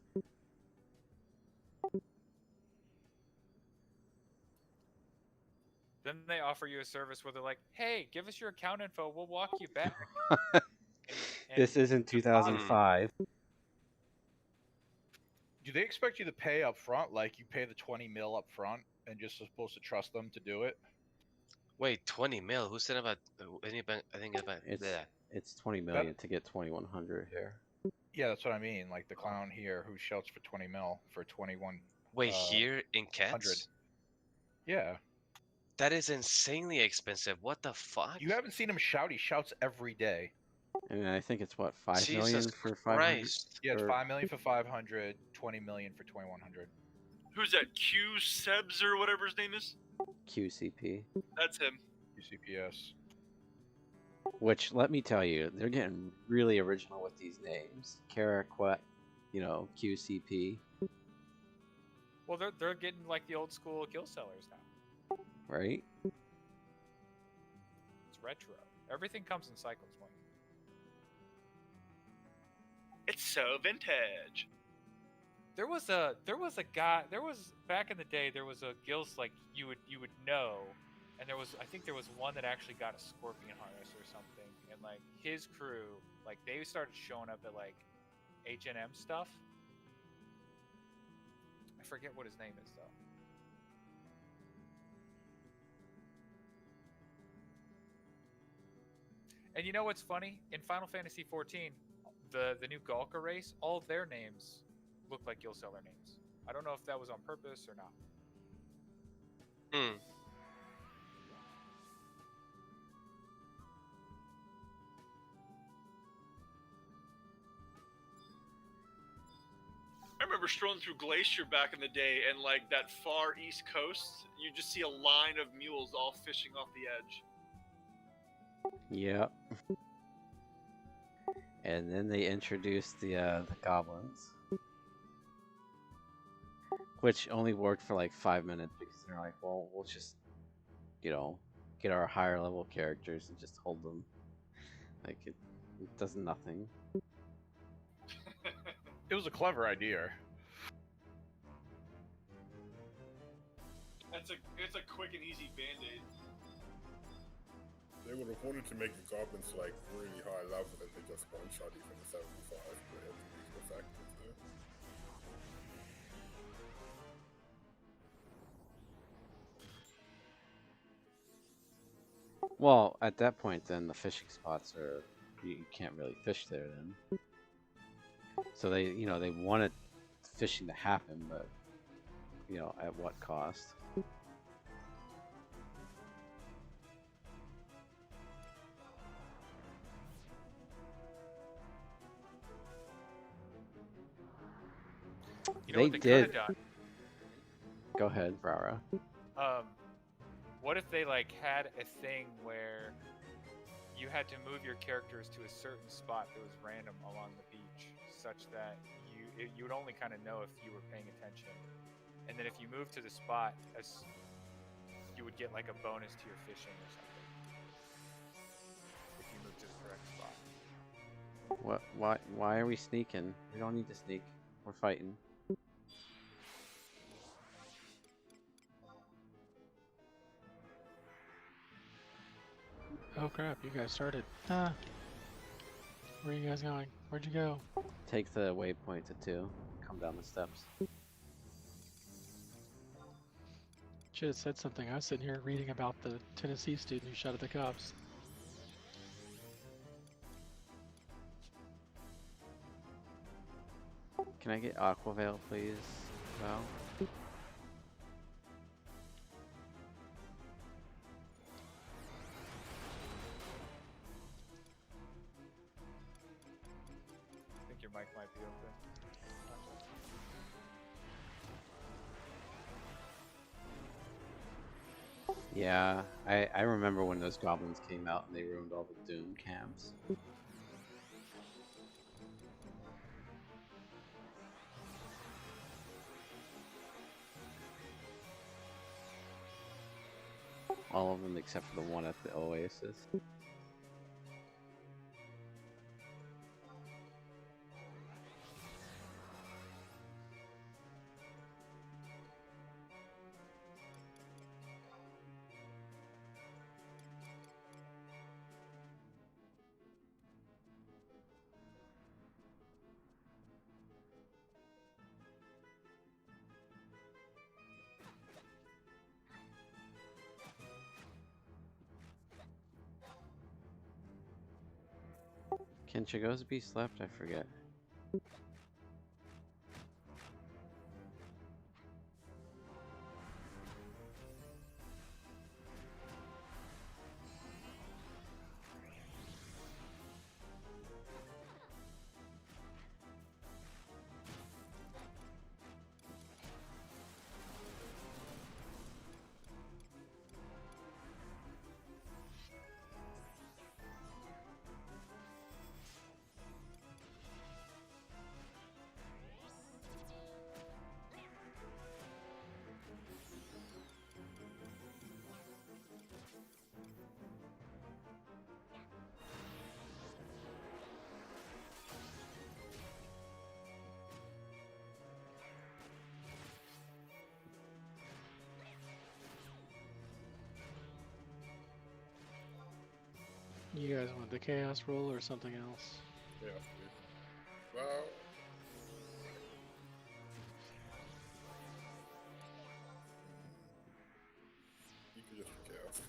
S1: Then they offer you a service where they're like, hey, give us your account info, we'll walk you back.
S3: This isn't 2005.
S5: Do they expect you to pay up front, like you pay the 20 mil up front and just supposed to trust them to do it?
S2: Wait, 20 mil? Who said about anybody? I think about that.
S3: It's 20 million to get 2100 here.
S5: Yeah, that's what I mean. Like the clown here who shouts for 20 mil for 21.
S2: Wait, here in Cats?
S5: 100. Yeah.
S2: That is insanely expensive. What the fuck?
S5: You haven't seen him shout. He shouts every day.
S3: And I think it's what, 5
S2: Jesus
S3: million for 500?
S2: Christ.
S5: Yeah, it's 5 million for 500, 20 million for 2100.
S8: Who's that? Q Sebs or whatever his name is?
S3: QCP.
S8: That's him.
S5: UCPS.
S3: Which, let me tell you, they're getting really original with these names. Karaquet, QCP.
S1: Well, they're getting like the old school kill sellers now.
S3: Right?
S1: It's retro. Everything comes in cycles, Mike.
S8: It's so vintage.
S1: There was a guy. There was back in the day. There was a guild like you would know, and I think there was one that actually got a scorpion harness or something, and like his crew, like they started showing up at like H&M stuff. I forget what his name is though. And you know what's funny? In Final Fantasy 14, the new Galka race, all of their names look like Guild Seller names. I don't know if that was on purpose or not.
S2: Hmm.
S9: I remember strolling through Glacier back in the day, and like that far east coast, you just see a line of mules all fishing off the edge.
S3: Yep. And then they introduced the goblins, which only worked for like 5 minutes because they're like, well, we'll just, you know, get our higher level characters and just hold them. Like it does nothing.
S5: It was a clever idea.
S9: It's a quick and easy band-aid.
S7: They would have wanted to make the goblins like really high level that they just one-shot even the 75, but they had to use the factors there.
S3: Well, at that point, then the fishing spots are you can't really fish there then. So they, you know, they wanted fishing to happen, but you know, at what cost?
S1: You know
S3: They
S1: what they
S3: did.
S1: could have done?
S3: Go ahead, Rara.
S1: What if they like had a thing where you had to move your characters to a certain spot that was random along the beach, such that you would only kind of know if you were paying attention, and then if you moved to the spot, as you would get like a bonus to your fishing or something if you moved to the correct spot.
S3: What? Why are we sneaking? We don't need to sneak. We're fighting.
S6: Oh crap, you guys started. Ah. Where are you guys going? Where'd you go?
S3: Take the waypoint to 2. Come down the steps.
S6: Should have said something. I was sitting here reading about the Tennessee student who shot at the cops.
S3: Can I get Aquavale, please, Val?
S1: I think your mic might be open.
S3: Yeah, I remember when those goblins came out and they ruined all the Doom camps. All of them except for the one at the Oasis. Can Chagos be slept? I forget.
S6: You guys want the chaos roll or something else?
S7: Yeah, please. Well, you could just do chaos.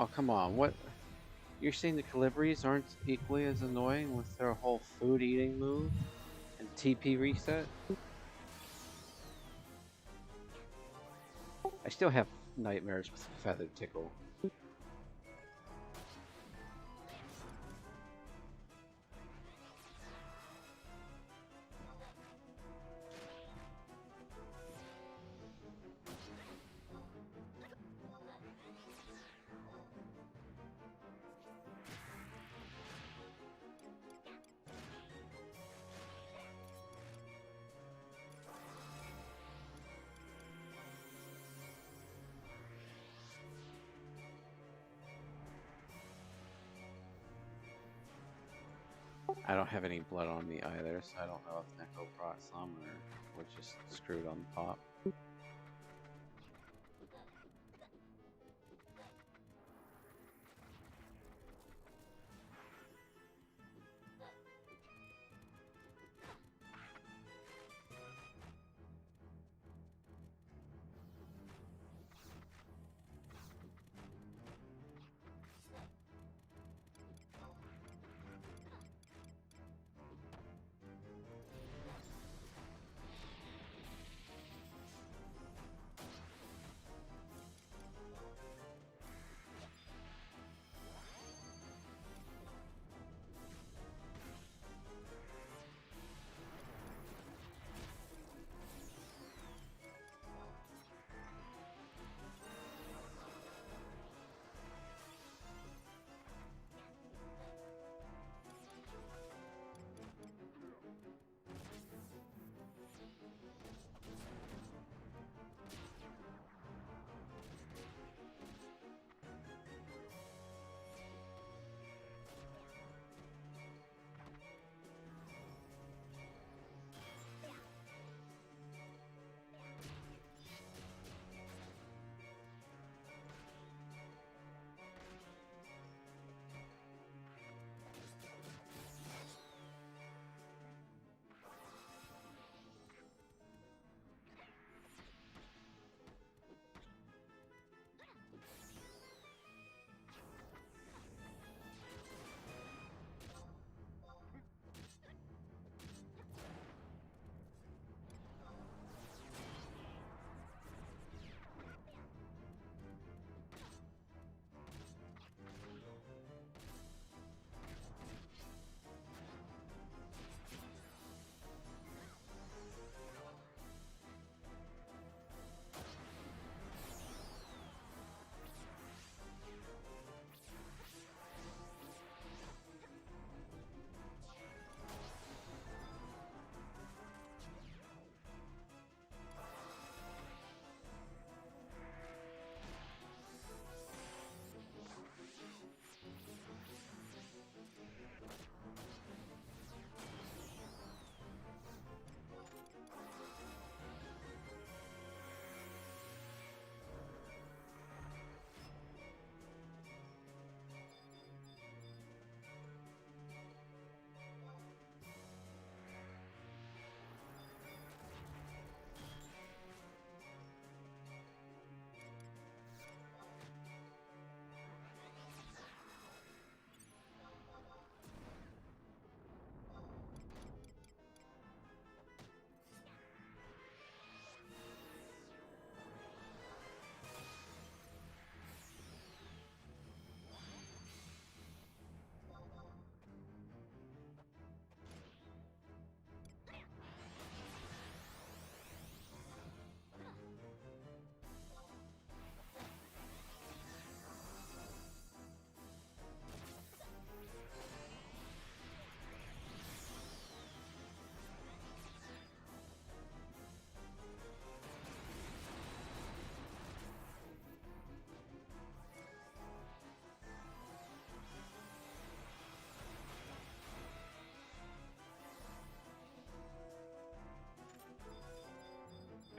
S3: Oh, come on, what? You're saying the Calibris aren't equally as annoying with their whole food eating move and TP reset? I still have nightmares with Feathered Tickle. I don't have any blood on me either, so I don't know if Neko brought some or we're just screwed on the pop.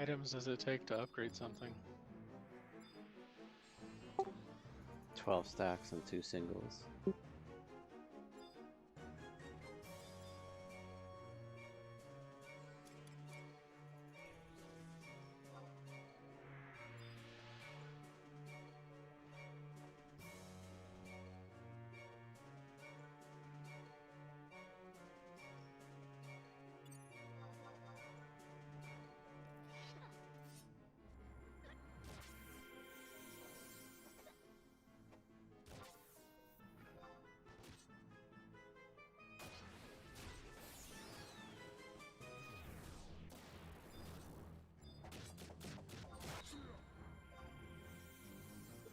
S6: Items does it take to upgrade something?
S3: 12 stacks and 2 singles.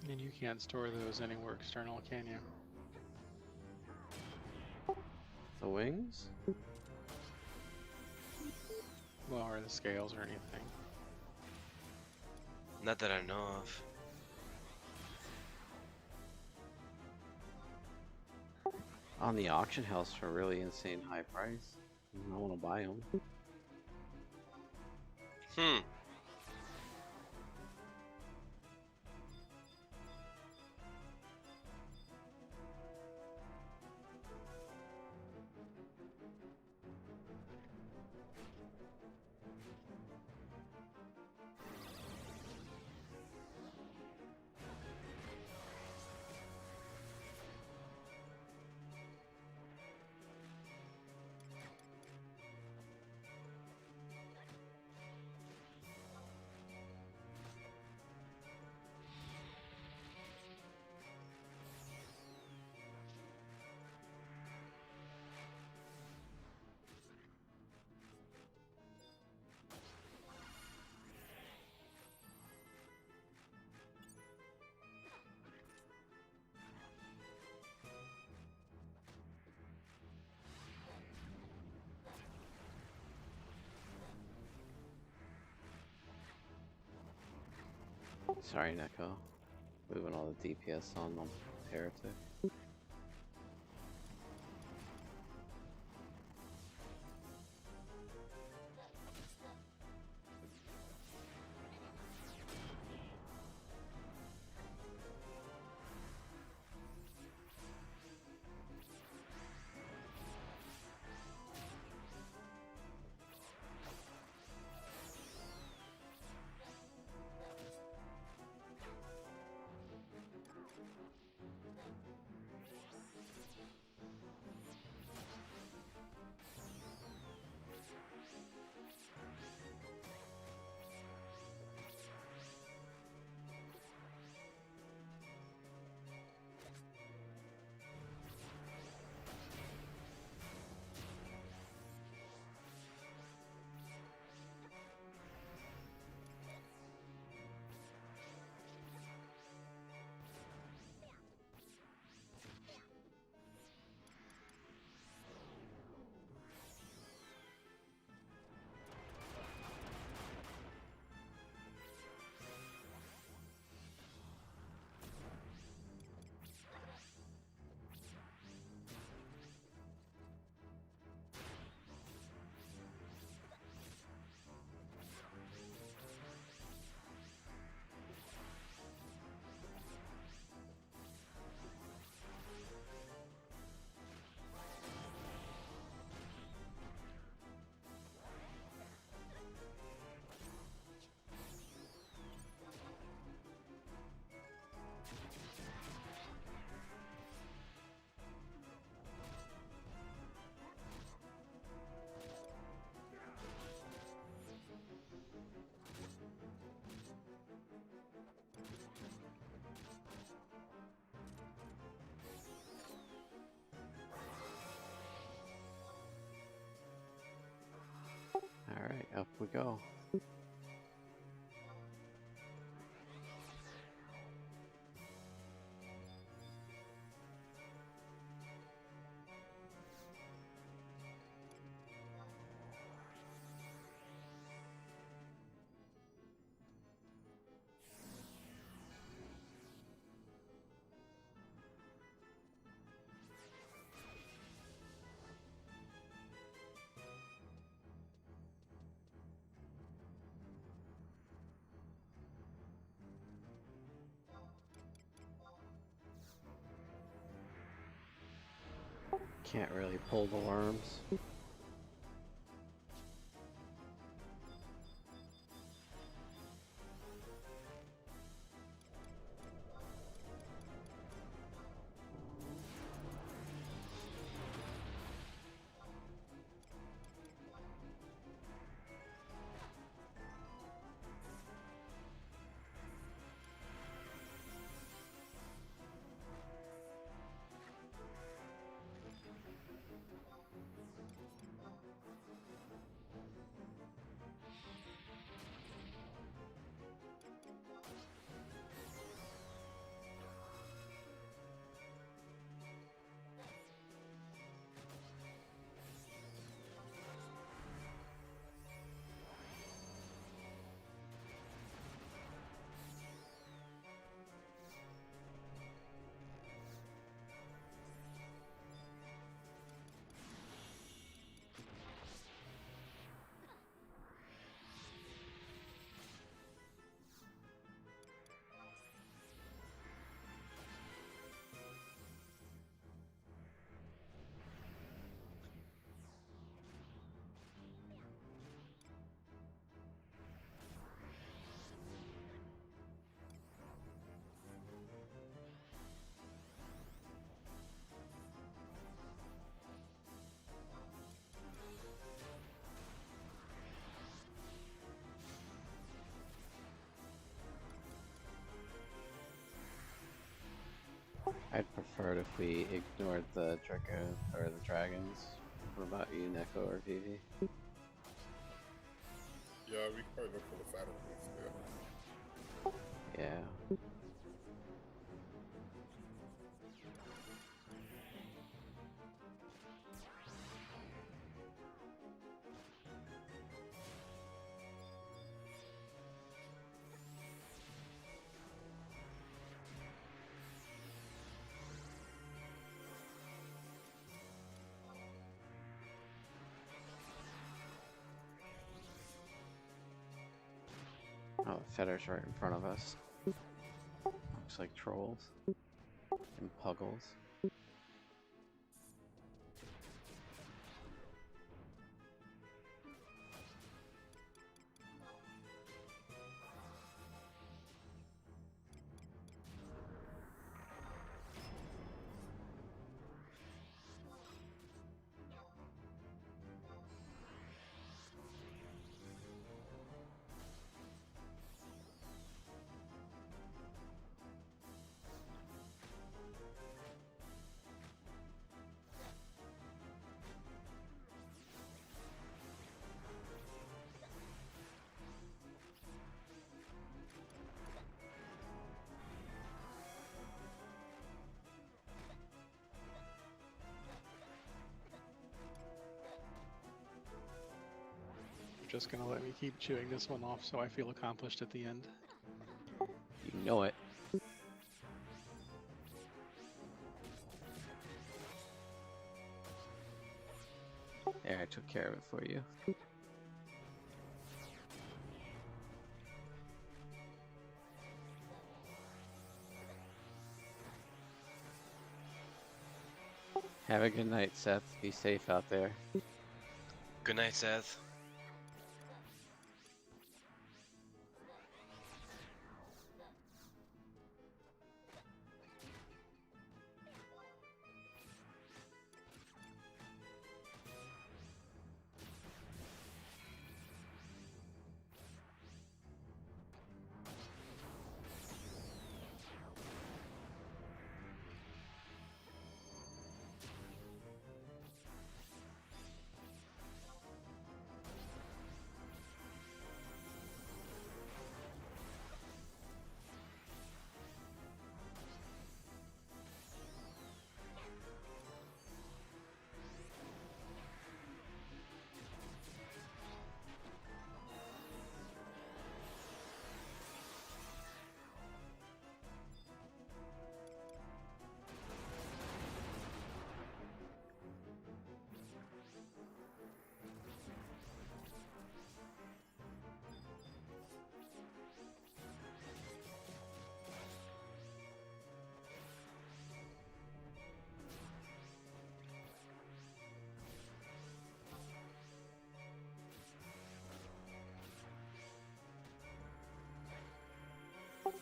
S6: And you can't store those anywhere external, can you?
S3: The wings?
S6: Well, or the scales or anything.
S2: Not that I know of.
S3: On the auction house for a really insane high price. I want to buy them.
S2: Hmm.
S3: Sorry, Neko. Moving all the DPS on them. Heretic. Alright, up we go. Can't really pull the worms. I'd prefer it if we ignored the Draco or the dragons. What about you, Neko or Vivi?
S7: Yeah, we can probably look for the fatter ones there.
S3: Yeah. Oh, the Fetter's right in front of us. Looks like trolls and puggles.
S6: You're just gonna let me keep chewing this one off so I feel accomplished at the end.
S3: You know it. There, I took care of it for you. Have a good night, Seth. Be safe out there.
S2: Good night, Seth.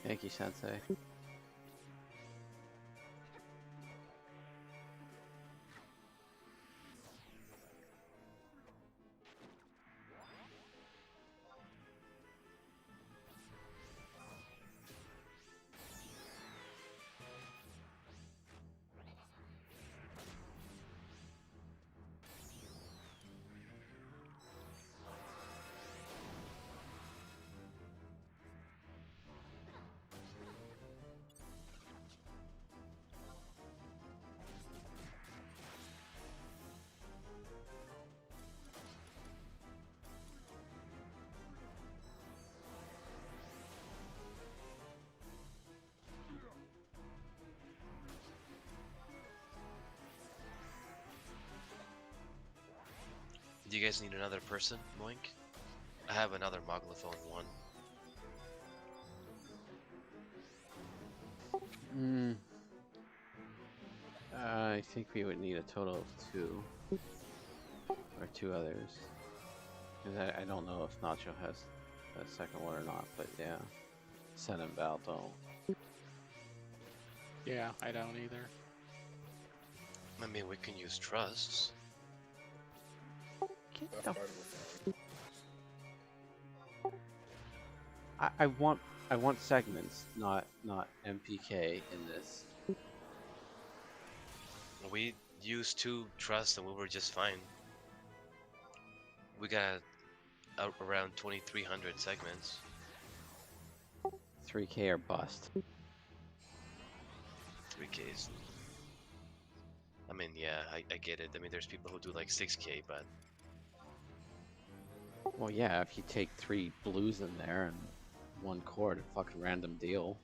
S3: Thank you, Sensei.
S2: Do you guys need another person, Moink? I have another Moglophone 1.
S3: I think we would need a total of 2. Or 2 others. 'Cause I don't know if Nacho has a second one or not, but yeah. Sen and Bal don't.
S6: Yeah, I don't either.
S2: I mean, we can use trusts.
S7: That's part of it.
S3: I want segments, not MPK in this.
S2: We used 2 trusts and we were just fine. We got around 2,300 segments.
S3: 3K or bust.
S2: 3Ks. I mean, yeah, I get it. I mean, there's people who do like 6K, but
S3: Well, yeah, if you take 3 blues in there and 1 cord, a fucking random deal.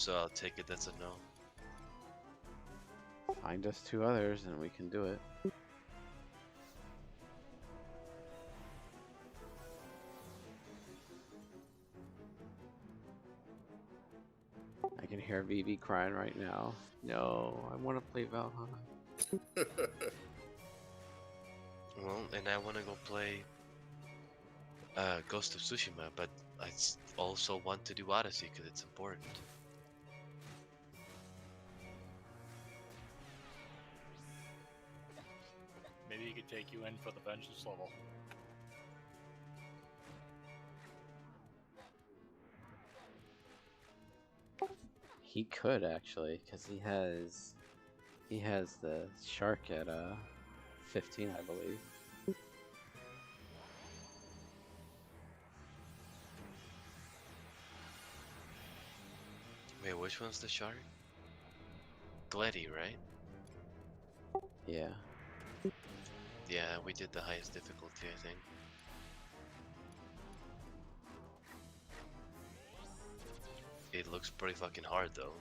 S2: so I'll take it that's a no.
S3: Find us 2 others and we can do it. I can hear VV crying right now. No, I want to play Valhalla.
S2: Well, and I want to go play Ghost of Tsushima, but I also want to do Odyssey because it's important.
S10: Maybe he could take you in for the vengeance level.
S3: He could actually, because he has the shark at 15, I believe.
S2: Wait, which one's the shark? Gletty, right?
S3: Yeah.
S2: Yeah, we did the highest difficulty, I think. It looks pretty fucking hard, though.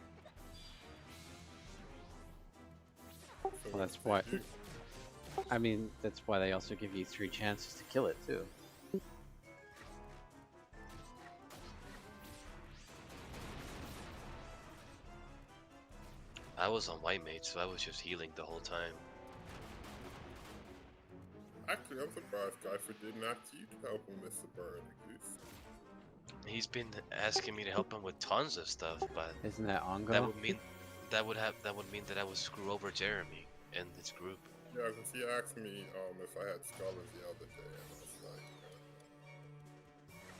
S3: Well, that's why. I mean, that's why they also give you 3 chances to kill it too.
S2: I was on white mage, so I was just healing the whole time.
S7: Actually, I'm surprised Guyford didn't ask you to help him with the bird.
S2: He's been asking me to help him with tons of stuff, but
S3: Isn't that ongoing?
S2: that would mean that would mean that I would screw over Jeremy and his group.
S7: Yeah, because he asked me if I had scholars the other day, and I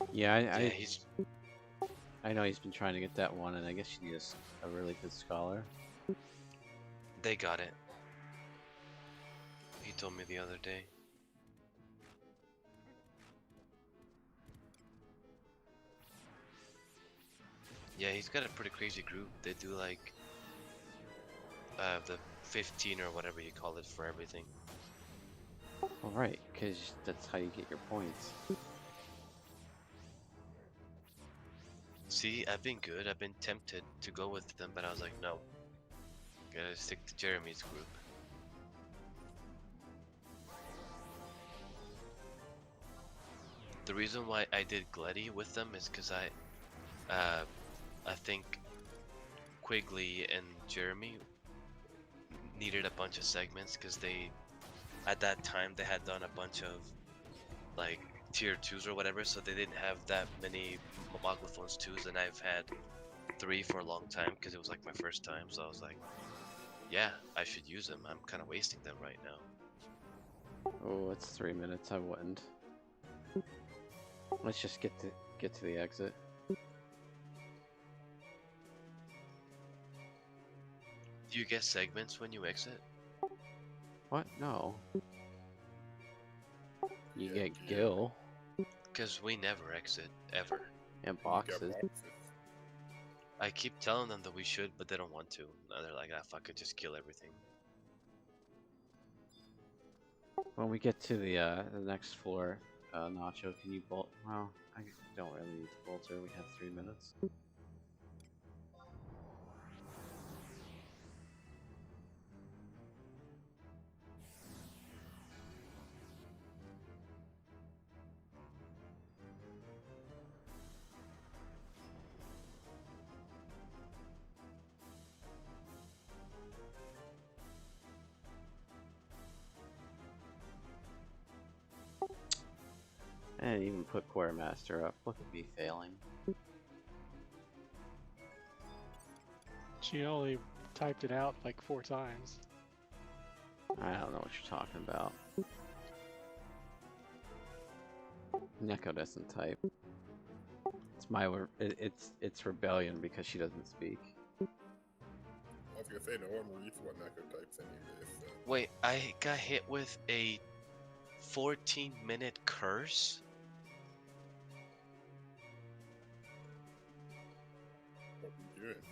S7: was like,
S3: Yeah,
S2: He's
S3: I know he's been trying to get that one, and I guess you need a really good scholar.
S2: they got it. He told me the other day. Yeah, he's got a pretty crazy group. They do like the 15 or whatever you call it for everything.
S3: All right, because that's how you get your points.
S2: See, I've been good. I've been tempted to go with them, but I was like, no. Gotta stick to Jeremy's group. The reason why I did Gletty with them is because I think Quigley and Jeremy needed a bunch of segments because they, at that time, they had done a bunch of like tier 2s or whatever, so they didn't have that many Moglephones 2s, and I've had 3 for a long time because it was like my first time, so I was like, yeah, I should use them. I'm kind of wasting them right now.
S3: Oh, it's 3 minutes. I wouldn't. Let's just get to the exit.
S2: Do you get segments when you exit?
S3: What? No. You
S7: Yeah,
S3: get Gil
S2: Because we never exit, ever.
S3: and
S7: you got
S3: boxes.
S7: boxes.
S2: I keep telling them that we should, but they don't want to. They're like, ah, fuck it, just kill everything.
S3: When we get to the next floor, Nacho, can you bolt? Well, I don't really need to bolter. We have 3 minutes. And even put Quartermaster up. Look at me failing.
S6: She only typed it out like 4 times.
S3: I don't know what you're talking about. Neko doesn't type. It's it's rebellion because she doesn't speak.
S7: I was gonna say no one reads what Neko types anyway. So.
S2: Wait, I got hit with a 14-minute curse?
S7: What are you doing?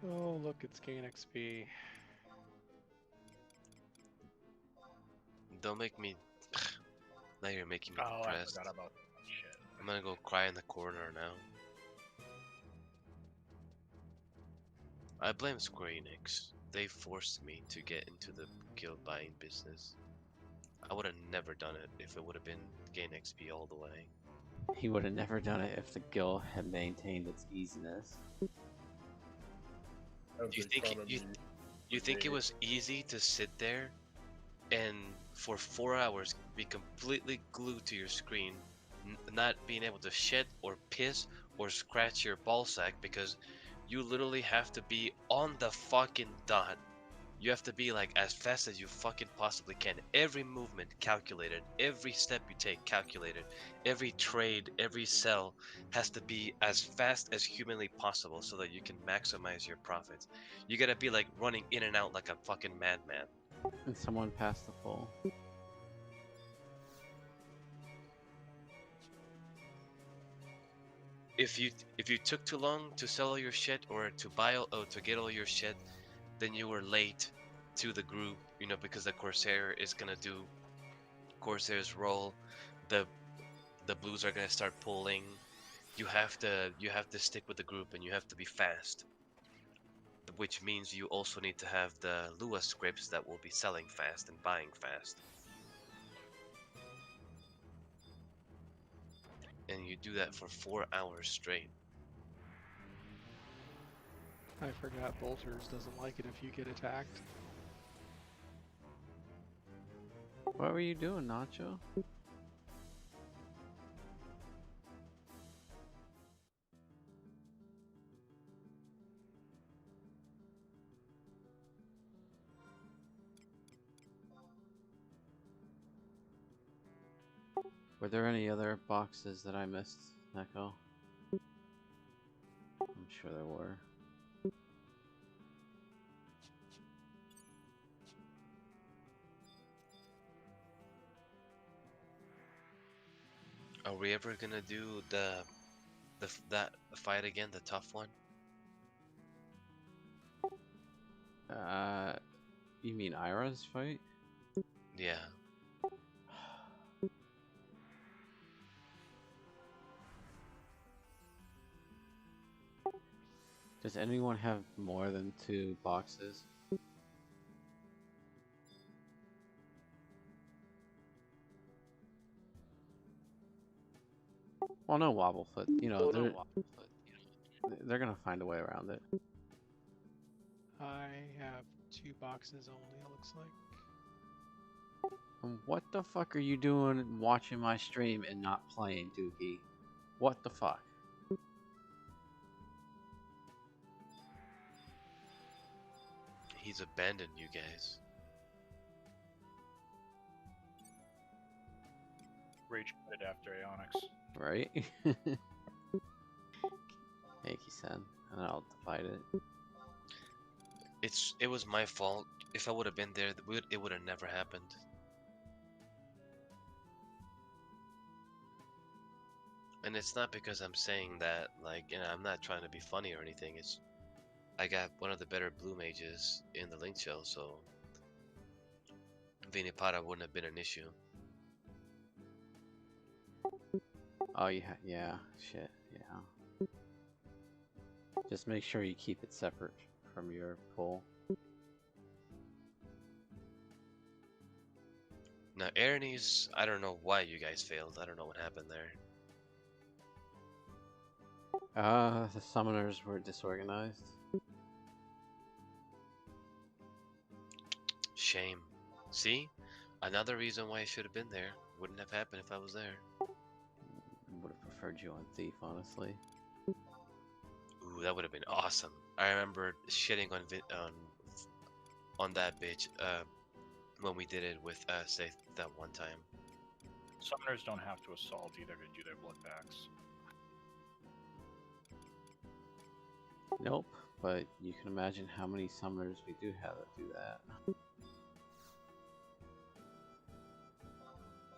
S6: Oh, look, it's gain XP.
S2: Don't make me. Now you're making me
S10: Oh, I
S2: depressed.
S10: forgot about that shit.
S2: I'm gonna go cry in the corner now. I blame Square Enix. They forced me to get into the guild buying business. I would have never done it if it would have been gain XP all the way.
S3: He would have never done it if the guild had maintained its easiness.
S2: You think it was easy to sit there and for 4 hours be completely glued to your screen, not being able to shit or piss or scratch your ball sack because you literally have to be on the fucking dot. You have to be like as fast as you fucking possibly can. Every movement calculated, every step you take calculated, every trade, every sell has to be as fast as humanly possible so that you can maximize your profits. You gotta be like running in and out like a fucking madman.
S3: And someone passed the poll.
S2: If you took too long to sell all your shit or to to get all your shit, then you were late to the group, you know, because the Corsair is gonna do Corsair's role. The blues are gonna start pulling. You have to stick with the group and you have to be fast. Which means you also need to have the Lua scripts that will be selling fast and buying fast. And you do that for 4 hours straight.
S6: I forgot Bolters doesn't like it if you get attacked.
S3: What were you doing, Nacho? Were there any other boxes that I missed, Neko? I'm sure there were.
S2: Are we ever gonna do that fight again, the tough one?
S3: You mean Ira's fight?
S2: Yeah.
S3: Does anyone have more than 2 boxes? Well, no Wobblefoot. You know, they're gonna find a way around it.
S6: I have 2 boxes only, it looks like.
S3: And what the fuck are you doing watching my stream and not playing, Dookie? What the fuck?
S2: He's abandoned you guys.
S10: Rage quit after Aeonix.
S3: Right? Makey-san. And I'll divide it.
S2: It was my fault. If I would have been there, it would have never happened. And it's not because I'm saying that, like, you know, I'm not trying to be funny or anything. It's I got one of the better blue mages in the link show, so Vinipara wouldn't have been an issue.
S3: Oh, yeah, shit, yeah. Just make sure you keep it separate from your pool.
S2: Now, Ernie's, I don't know why you guys failed. I don't know what happened there.
S3: The summoners were disorganized.
S2: Shame. See? Another reason why I should have been there. Wouldn't have happened if I was there.
S3: Would have preferred you on Thief, honestly.
S2: Ooh, that would have been awesome. I remember shitting on that bitch when we did it with say that one time.
S10: Summoners don't have to assault either to do their blood packs.
S3: Nope, but you can imagine how many summoners we do have that do that.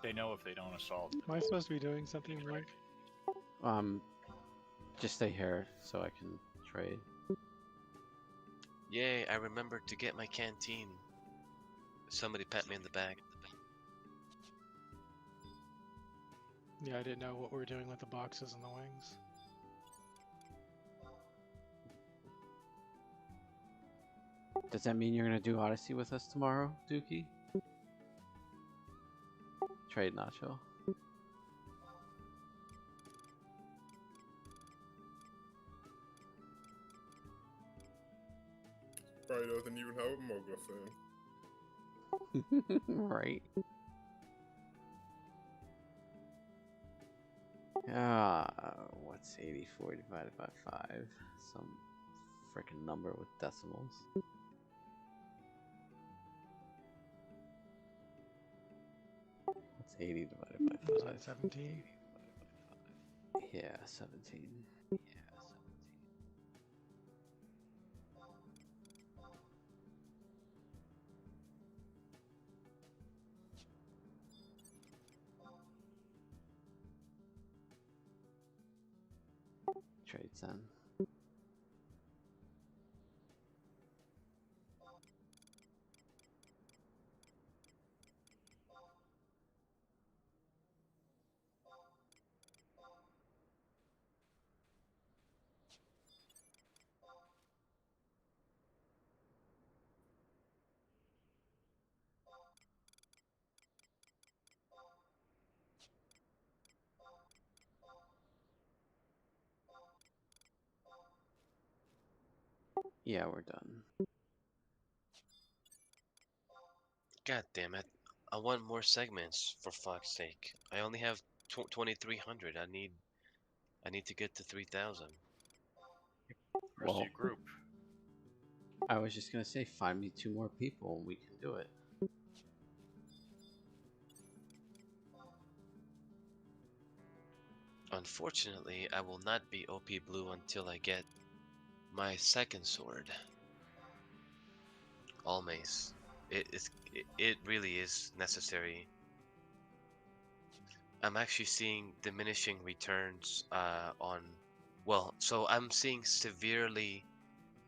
S10: They know if they don't assault.
S6: Am I supposed to be doing something, Mike?
S3: Just stay here so I can trade.
S2: Yay, I remembered to get my canteen. Somebody pat me in the back.
S6: Yeah, I didn't know what we were doing with the boxes and the wings.
S3: Does that mean you're gonna do Odyssey with us tomorrow, Dookie? Trade Nacho.
S7: Probably doesn't even have a Mogul fan.
S3: Right. What's 84 divided by 5? Some freaking number with decimals. What's 80 divided by 5?
S6: Was that 17?
S3: Yeah, 17. Trade send. Yeah, we're done.
S2: God damn it. I want more segments, for fuck's sake. I only have 2300. I need to get to 3000.
S10: Rest of
S3: Well,
S10: your group.
S3: I was just gonna say, find me 2 more people and we can do it.
S2: Unfortunately, I will not be OP blue until I get my second sword. All mace. It really is necessary. I'm actually seeing diminishing returns on, well, so I'm seeing severely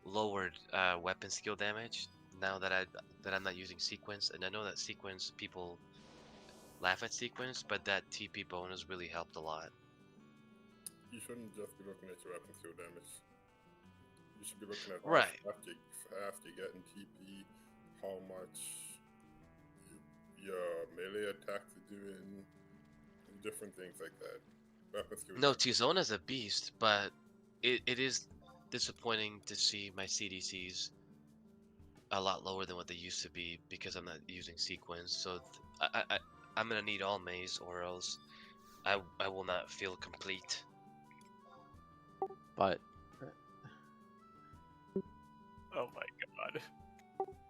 S2: lowered weapon skill damage now that I'm not using sequence, and I know that sequence people laugh at sequence, but that TP bonus really helped a lot.
S7: You shouldn't just be looking at your weapon skill damage. You should be looking at
S2: Right.
S7: how fast you get in TP, how much your melee attacks are doing, and different things like that. Weapon skill
S2: No,
S7: damage.
S2: Tizona's a beast, but it is disappointing to see my CDCs a lot lower than what they used to be because I'm not using sequence. So I'm gonna need all maze, or else I will not feel complete.
S3: But
S10: Oh my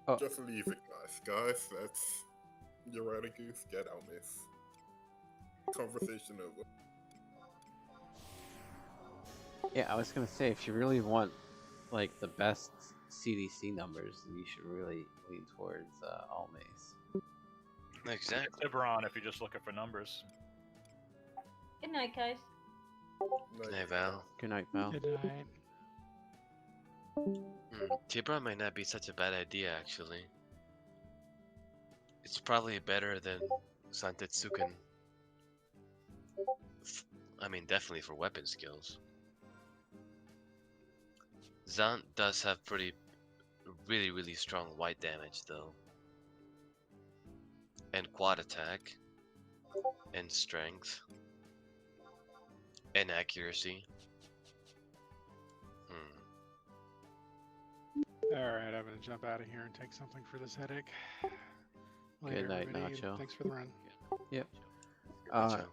S10: god.
S7: Just leave it, guys. That's you're right, goose. Get out, miss. Conversation over.
S3: yeah, I was gonna say, if you really want like the best CDC numbers, then you should really lean towards all mace.
S2: Exactly.
S10: Tiburon if you're just looking for numbers.
S4: Good night, guys.
S2: Hey Val.
S3: Good night, Val.
S6: Good night.
S2: Tiburon might not be such a bad idea, actually. It's probably better than Santetsuken. I mean, definitely for weapon skills. Zant does have really strong white damage, though. And quad attack. And strength. And accuracy.
S6: Alright, I'm gonna jump out of here and take something for this headache.
S3: Good night,
S6: everybody.
S3: Nacho.
S6: Thanks for the run.
S3: Yep.
S2: Gotcha.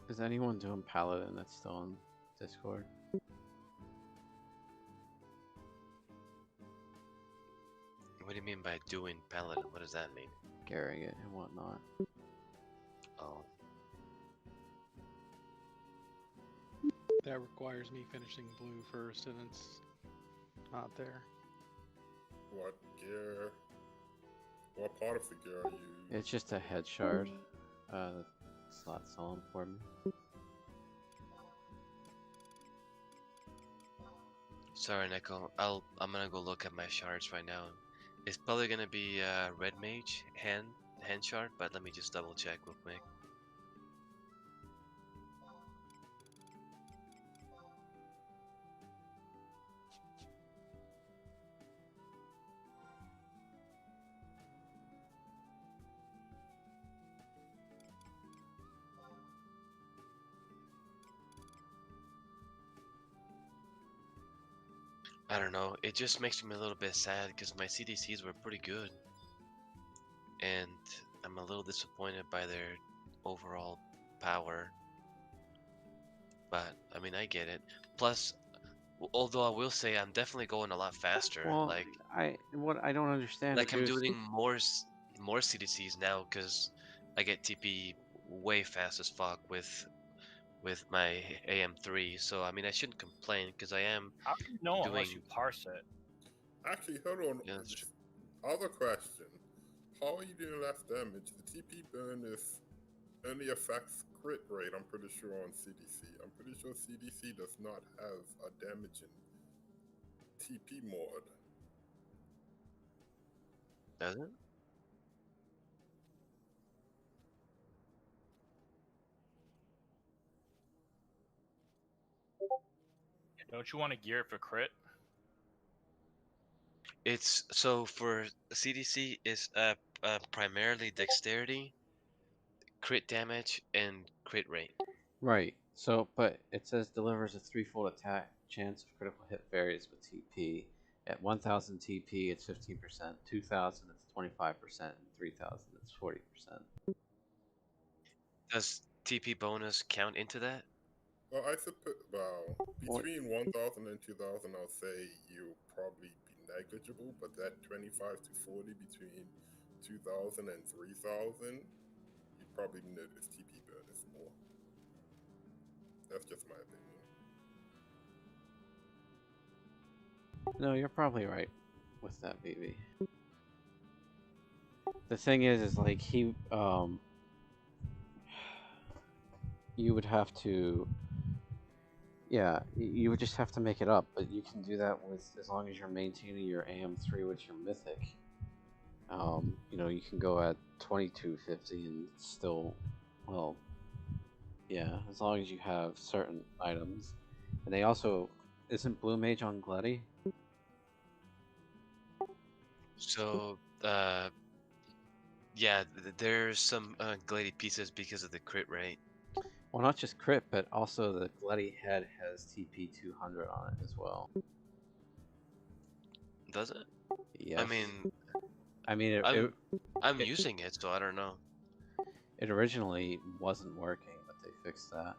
S3: Is anyone doing Paladin that's still on Discord?
S2: What do you mean by doing paladin? What does that mean?
S3: Gearing it and whatnot.
S2: Oh.
S6: That requires me finishing blue first, and it's not there.
S7: What gear? What part of the gear are you?
S3: It's just a head shard. It's not selling for me.
S2: Sorry, Nico. I'm gonna go look at my shards right now. It's probably gonna be red mage hand shard, but let me just double check real quick. I don't know, it just makes me a little bit sad because my CDCs were pretty good. And I'm a little disappointed by their overall power. But, I mean, I get it. Plus, although I will say I'm definitely going a lot faster.
S3: Well,
S2: like
S3: what I don't understand.
S2: I'm
S3: is
S2: doing more CDCs now because I get TP way fast as fuck with my AM3. So I mean I shouldn't complain because I am
S10: How do you know
S2: doing.
S10: unless you parse it?
S7: Actually, hold on.
S2: Yeah, that's true.
S7: Other question. How are you doing less damage? The TP burn is only affects crit rate, I'm pretty sure, on CDC. I'm pretty sure CDC does not have a damaging TP mod.
S2: Does it?
S10: Don't you want to gear it for crit?
S2: It's so for CDC is primarily dexterity, crit damage, and crit rate.
S3: Right. So, but it says delivers a threefold attack chance of critical hit varies with TP. At 1000 TP, it's 15%. 2000, it's 25%. And 3000, it's 40%.
S2: Does TP bonus count into that?
S7: Well, I suppose, between 1000 and 2000, I'll say you'll probably be negligible, but that 25 to 40 between 2000 and 3000, you'd probably notice TP bonus more. That's just my opinion.
S3: No, you're probably right with that, baby. The thing is like he, you would have to, yeah, you would just have to make it up, but you can do that with, as long as you're maintaining your AM3 with your mythic. You know, you can go at 2250 and still, well, yeah, as long as you have certain items. And they also, isn't Blue Mage on Gladdy?
S2: So yeah, there's some glady pieces because of the crit rate.
S3: Well, not just crit, but also the Gladdy head has TP 200 on it as well.
S2: Does it?
S3: Yes.
S2: I mean, I'm
S3: it,
S2: using it, so I don't know.
S3: It originally wasn't working, but they fixed that.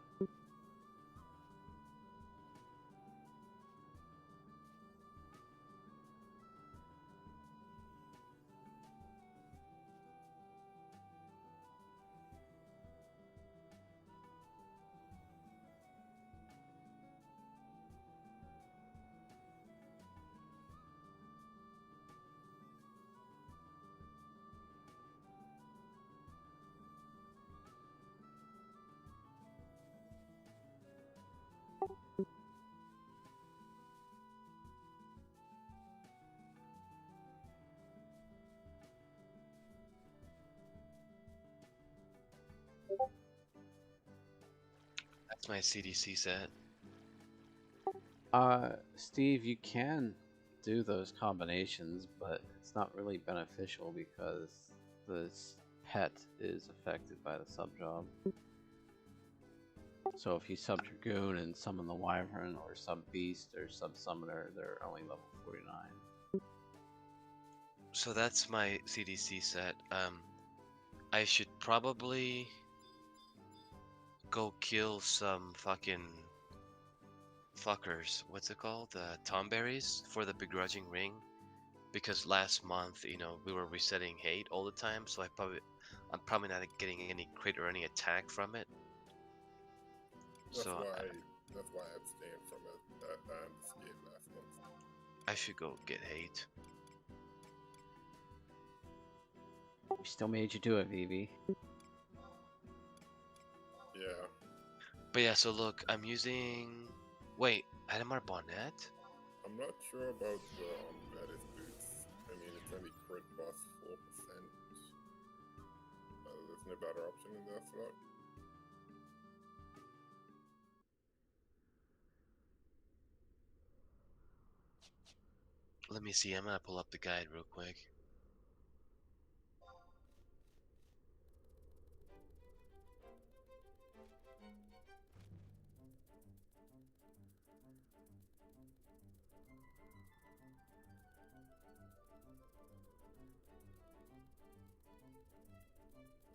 S2: That's my CDC set.
S3: Steve, you can do those combinations, but it's not really beneficial because this pet is affected by the sub-job. So if you sub-dragoon and summon the wyvern, or sub-beast, or sub-summoner, they're only level 49.
S2: So that's my CDC set. I should probably go kill some fucking fuckers. What's it called? Tomberries for the begrudging ring, because last month, you know, we were resetting hate all the time, so I'm probably not getting any crit or any attack from it.
S7: That's
S2: So
S7: why I abstained from it this game last month.
S2: I should go get hate.
S3: We still made you do it, Vivi.
S7: Yeah.
S2: But yeah, so look, I'm using. Wait, Adamar Bonnet?
S7: I'm not sure about the Gladys boots. I mean, it's only crit plus 4%. There's no better option in that slot.
S2: Let me see, I'm gonna pull up the guide real quick.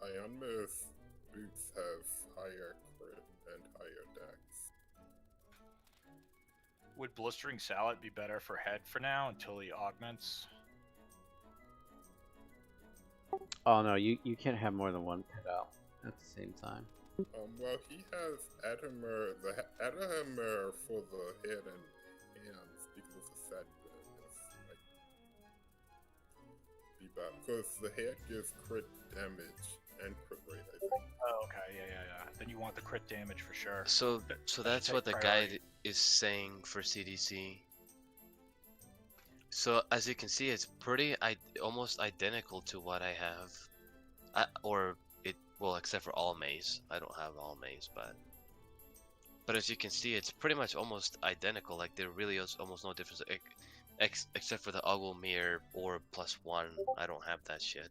S7: Ionma's boots have higher crit and higher dex.
S10: Would Blistering Salad be better for head for now until he augments?
S3: Oh no, you can't have more than one pet out at the same time.
S7: Well, he has Adhammer, the Adhammer for the head and hands because the set is like be bad because the head gives crit damage and crit rate, I think.
S10: Oh, okay, yeah. Then you want the crit damage for sure.
S2: So that's
S10: take
S2: what the
S10: priority.
S2: guide is saying for CDC. So as you can see, it's pretty almost identical to what I have, well, except for all maze. I don't have all maze, but as you can see, it's pretty much almost identical. Like there really is almost no difference, except for the Ogle Mirror or +1. I don't have that shit.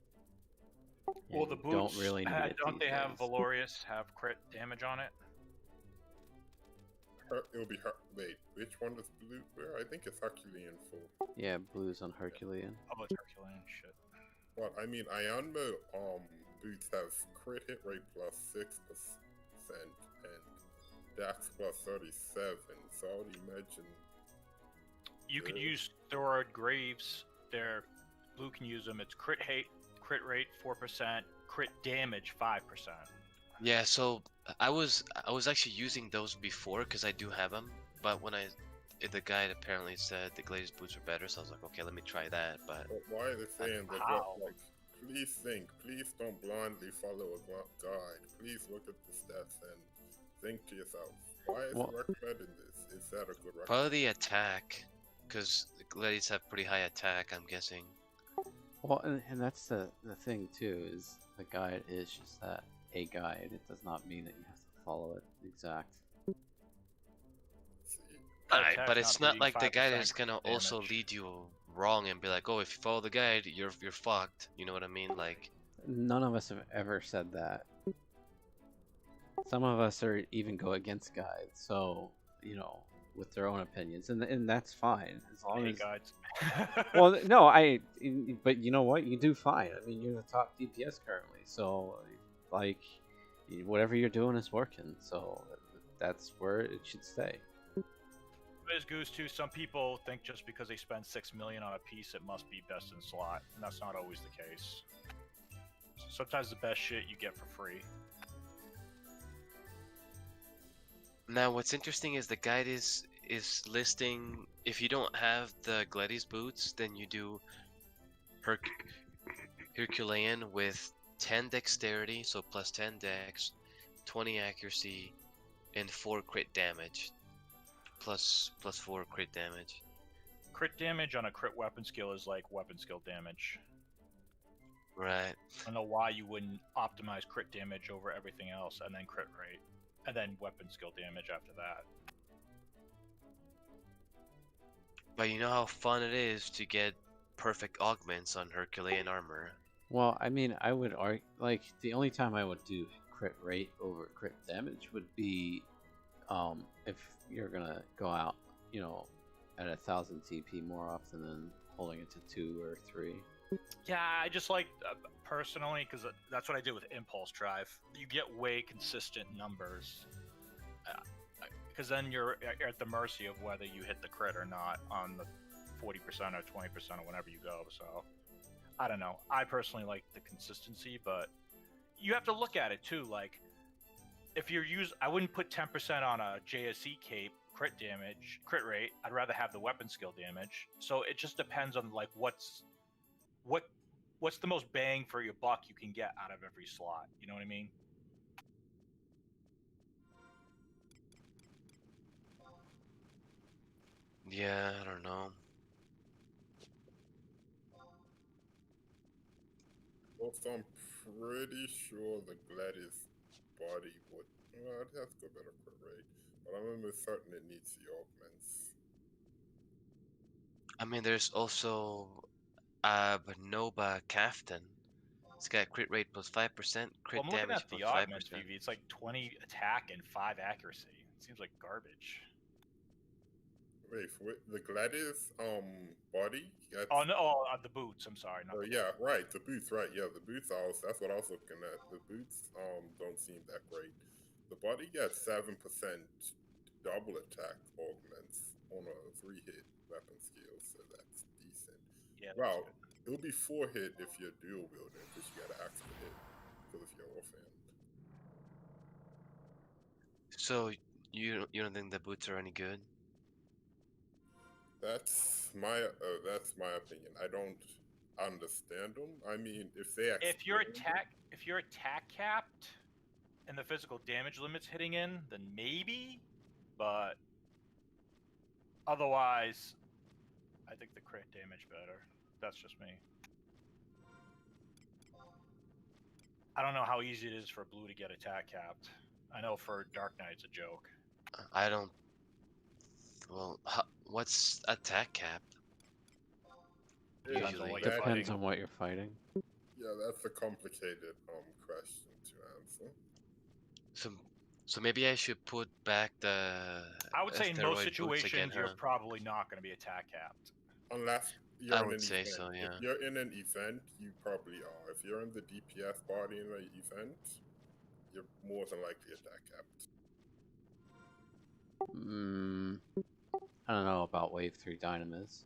S10: Well,
S3: Yeah,
S10: the
S3: you
S10: boots,
S3: don't really need it
S10: don't
S3: these
S10: they have
S3: days.
S10: Valorious have crit damage on it?
S7: It'll be wait, which one does blue wear? I think it's Herculean full.
S3: Yeah, blues on Herculean.
S10: Oh, it's Herculean shit.
S7: Well, I mean, Ionma boots have crit hit rate plus 6% and Dax plus 37. So I would imagine
S10: You could use Thoroid Graves. There, blue can use them. It's crit crit rate 4%, crit damage 5%.
S2: Yeah, so I was actually using those before because I do have them, but when the guide apparently said the glazed boots were better, so I was like, okay, let me try that. But
S7: why are they saying that?
S10: How?
S7: Like, please think. Please don't blindly follow a guide. Please look at the stats and think to yourself, why is it recommending this? Is that a good recommendation?
S2: probably the attack, because the gladies have pretty high attack, I'm guessing.
S3: Well, and that's the thing too, is the guide is just that, a guide. It does not mean that you have to follow it exact.
S2: Alright,
S10: attack's
S2: but it's
S10: not
S2: not like the guide
S10: 85%
S2: is gonna also
S10: damage.
S2: lead you wrong and be like, oh, if you follow the guide, you're fucked. You know what I mean? Like,
S3: None of us have ever said that. Some of us are even go against guides, so you know, with their own opinions, and that's fine as long as.
S10: Guides.
S3: Well, no, but you know what? You do fine. I mean, you're the top DPS currently, so like, whatever you're doing is working. So that's where it should stay.
S10: As Goose too, some people think just because they spend 6 million on a piece, it must be best in slot, and that's not always the case. Sometimes the best shit you get for free.
S2: now what's interesting is the guide is listing, if you don't have the Gladius boots, then you do Herculean with 10 dexterity, so plus 10 dex, 20 accuracy, and 4 crit damage. Plus 4 crit damage.
S10: Crit damage on a crit weapon skill is like weapon skill damage.
S2: Right.
S10: I don't know why you wouldn't optimize crit damage over everything else, and then crit rate, and then weapon skill damage after that.
S2: But you know how fun it is to get perfect augments on Herculean armor.
S3: Well, I mean, I would argue, like, the only time I would do crit rate over crit damage would be, if you're gonna go out, you know, at 1,000 TP more often than holding it to 2 or 3.
S10: Yeah, I just like, personally, because that's what I did with Impulse Drive. You get way consistent numbers. Because then you're at the mercy of whether you hit the crit or not on the 40% or 20% or whenever you go. So I don't know. I personally like the consistency, but you have to look at it too. Like if you're I wouldn't put 10% on a JSE cape crit rate. I'd rather have the weapon skill damage. So it just depends on like what's the most bang for your buck you can get out of every slot. You know what I mean?
S2: Yeah, I don't know.
S7: Also, I'm pretty sure the Gladius body would. Well, it has to go better crit rate, but I'm almost certain it needs the augments.
S2: I mean, there's also Nova Kaftan. It's got crit rate plus 5%, crit
S10: Well, I'm looking
S2: damage
S10: at
S2: plus
S10: the
S2: 5%.
S10: augments, Phoebe. It's like 20 attack and 5 accuracy. It seems like garbage.
S7: Wait, for the Gladius body? That's,
S10: Oh no, the boots. I'm sorry. Not the
S7: yeah, right. The boots, right? Yeah, the boots. That's what I was looking at. The boots don't seem that great. The body got 7% double attack augments on a 3-hit weapon skill, so that's decent.
S10: Yeah.
S7: Well, it would be 4-hit if you're dual wielding, because you got an extra hit because of your offhand.
S2: So you don't think the boots are any good?
S7: That's my opinion. I don't understand them. I mean, if they
S10: If you're
S7: explain
S10: attack capped and the physical damage limit's hitting in, then maybe. But otherwise, I think the crit damage better. That's just me. I don't know how easy it is for blue to get attack capped. I know for Dark Knight it's a joke.
S2: I don't. Well, what's attack cap?
S10: Depends on
S2: Usually.
S10: what you're
S3: Depends
S10: fighting.
S3: on what you're fighting.
S7: Yeah, that's a complicated question to answer.
S2: So maybe I should put back the.
S10: I would say in most
S2: asteroid boots again,
S10: situations you're
S2: huh?
S10: probably not going to be attack capped.
S7: Unless you're
S2: I
S7: in
S2: would
S7: an
S2: say
S7: event.
S2: so, yeah.
S7: If you're in an event, you probably are. If you're in the DPS body in an event, you're more than likely attack capped.
S3: I don't know about Wave 3 Dynamis.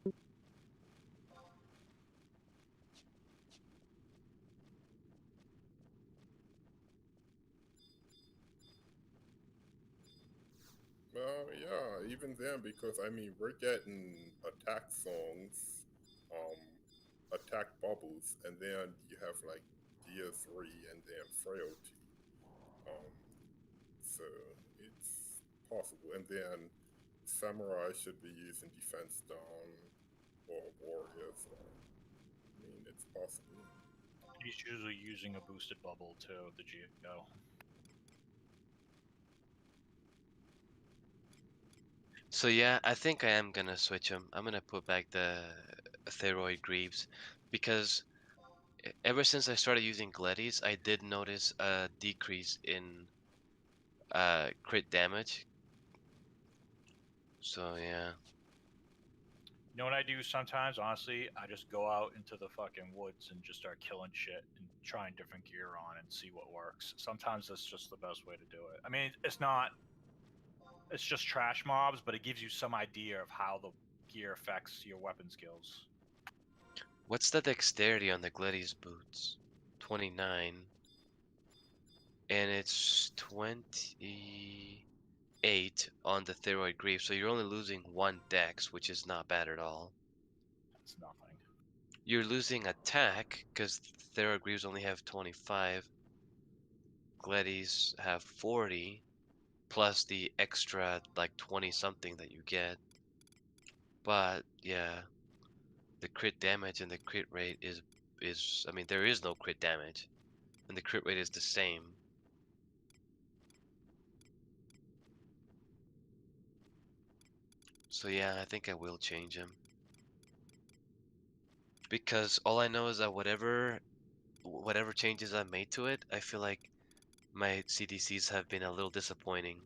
S7: Well, yeah, even then, because I mean, we're getting attack songs, attack bubbles, and then you have like Gear 3 and then Frailty. So it's possible. And then Samurai should be using Defense Down or Warriors. I mean, it's possible.
S10: He's usually using a boosted bubble to the Geo.
S2: So yeah, I think I am gonna switch them. I'm gonna put back the Asteroid Greaves because ever since I started using Gladys, I did notice a decrease in crit damage. So yeah.
S10: You know what I do sometimes? Honestly, I just go out into the fucking woods and just start killing shit and trying different gear on and see what works. Sometimes that's just the best way to do it. I mean, it's just trash mobs, but it gives you some idea of how the gear affects your weapon skills.
S2: What's the dexterity on the Gladys boots? 29. And it's 28 on the Asteroid Greaves, so you're only losing 1 dex, which is not bad at all.
S10: That's nothing.
S2: You're losing attack, because Asteroid Greaves only have 25. Gladys have 40. Plus the extra like 20 something that you get. But yeah, the crit damage and the crit rate is I mean, there is no crit damage and the crit rate is the same. So yeah, I think I will change him. Because all I know is that whatever changes I made to it, I feel like my CDCs have been a little disappointing.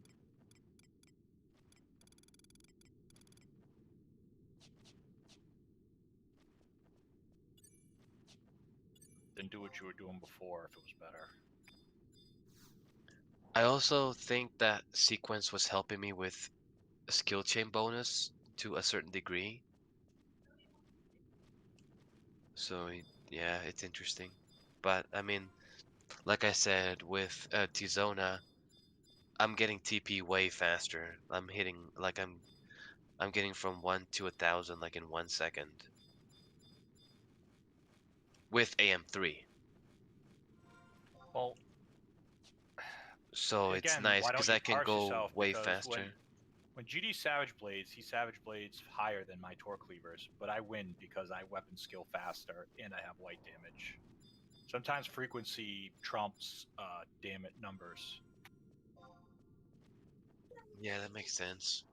S10: Then do what you were doing before if it was better.
S2: I also think that sequence was helping me with a skill chain bonus to a certain degree. So yeah, it's interesting. But I mean, like I said, with Tizona, I'm getting TP way faster. I'm hitting like I'm getting from 1 to 1,000 like in 1 second with AM3.
S10: Well,
S2: So it's
S10: again,
S2: nice
S10: why don't
S2: because
S10: you
S2: I can
S10: parse
S2: go
S10: yourself?
S2: way
S10: Because
S2: faster.
S10: when GD Savage Blades, he Savage Blades higher than my Torque Cleavers, but I win because I weapon skill faster and I have white damage. Sometimes frequency trumps damage numbers.
S2: Yeah, that makes sense.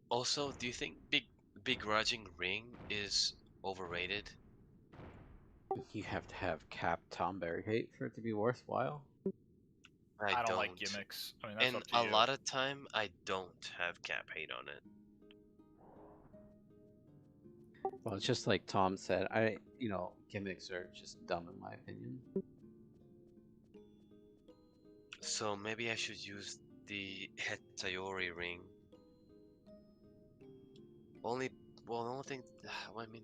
S2: Also, do you think begrudging ring is overrated?
S3: You have to have capped Tomberry hate for it to be worthwhile.
S10: I don't like
S2: don't.
S10: gimmicks. I mean, that's
S2: And
S10: up to
S2: a
S10: you.
S2: lot of time, I don't have cap hate on it.
S3: Well, it's just like Tom said. Gimmicks are just dumb in my opinion.
S2: So maybe I should use the Hetayori ring. Only, well, the only thing, well, I mean,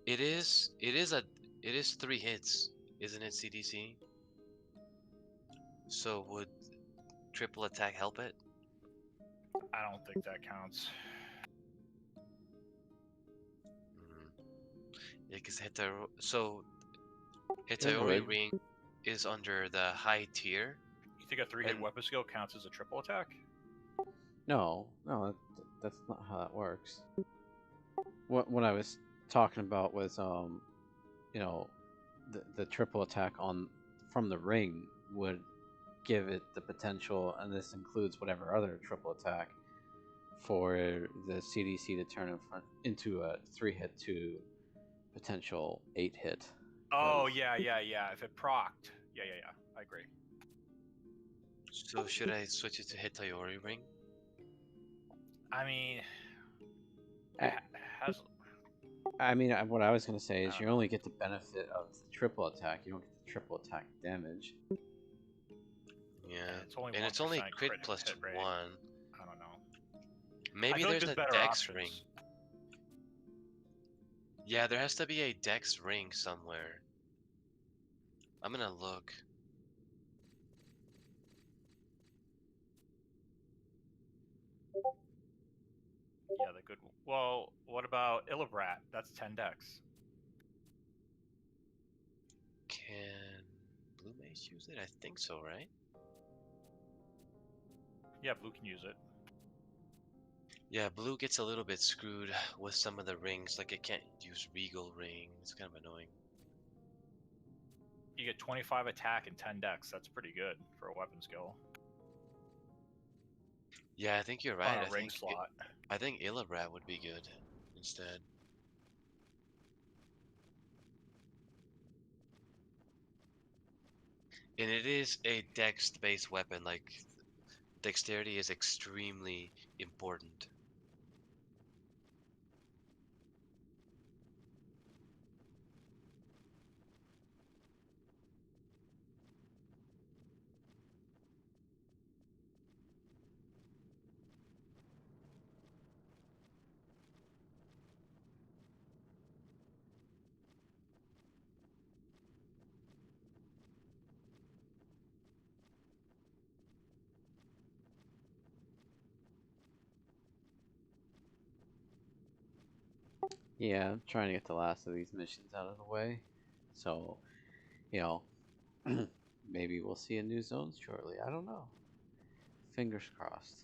S2: it is 3 hits, isn't it, CDC? So would triple attack help it?
S10: I don't think that counts.
S2: Yeah, because so
S3: It
S2: Hetayori
S3: would.
S2: ring is under the high tier.
S10: You think a 3-hit
S2: And-
S10: weapon skill counts as a triple attack?
S3: No, that's not how that works. What I was talking about was the triple attack from the ring would give it the potential, and this includes whatever other triple attack, for the CDC to turn into a 3-hit to potential 8-hit.
S10: Oh, yeah. If it procced. Yeah. I agree.
S2: So should I switch it to Hetayori ring?
S10: I mean,
S3: I-
S10: has
S3: what I was going to say
S10: I
S3: is
S10: don't
S3: you
S10: know.
S3: only get the benefit of the triple attack. You don't get the triple attack damage.
S2: Yeah,
S10: it's only
S2: and it's only
S10: 1%
S2: crit
S10: crit
S2: plus
S10: hit rate.
S2: 1.
S10: I don't know.
S2: Maybe
S10: I feel like
S2: there's a
S10: better
S2: dex
S10: options.
S2: ring. Yeah, there has to be a dex ring somewhere. I'm gonna look.
S10: Yeah, the good. Well, what about Illibrat? That's 10 dex.
S2: Can Blue Mage use it? I think so, right?
S10: Yeah, blue can use it.
S2: Yeah, Blue gets a little bit screwed with some of the rings, like it can't use Regal ring. It's kind of annoying.
S10: You get 25 attack and 10 dex. That's pretty good for a weapon skill.
S2: Yeah, I think you're right.
S10: On a ring slot.
S2: I think Illibrat would be good instead. And it is a dex-based weapon, like dexterity is extremely important.
S3: Yeah, I'm trying to get the last of these missions out of the way. So, Maybe we'll see a new zone shortly. I don't know. Fingers crossed.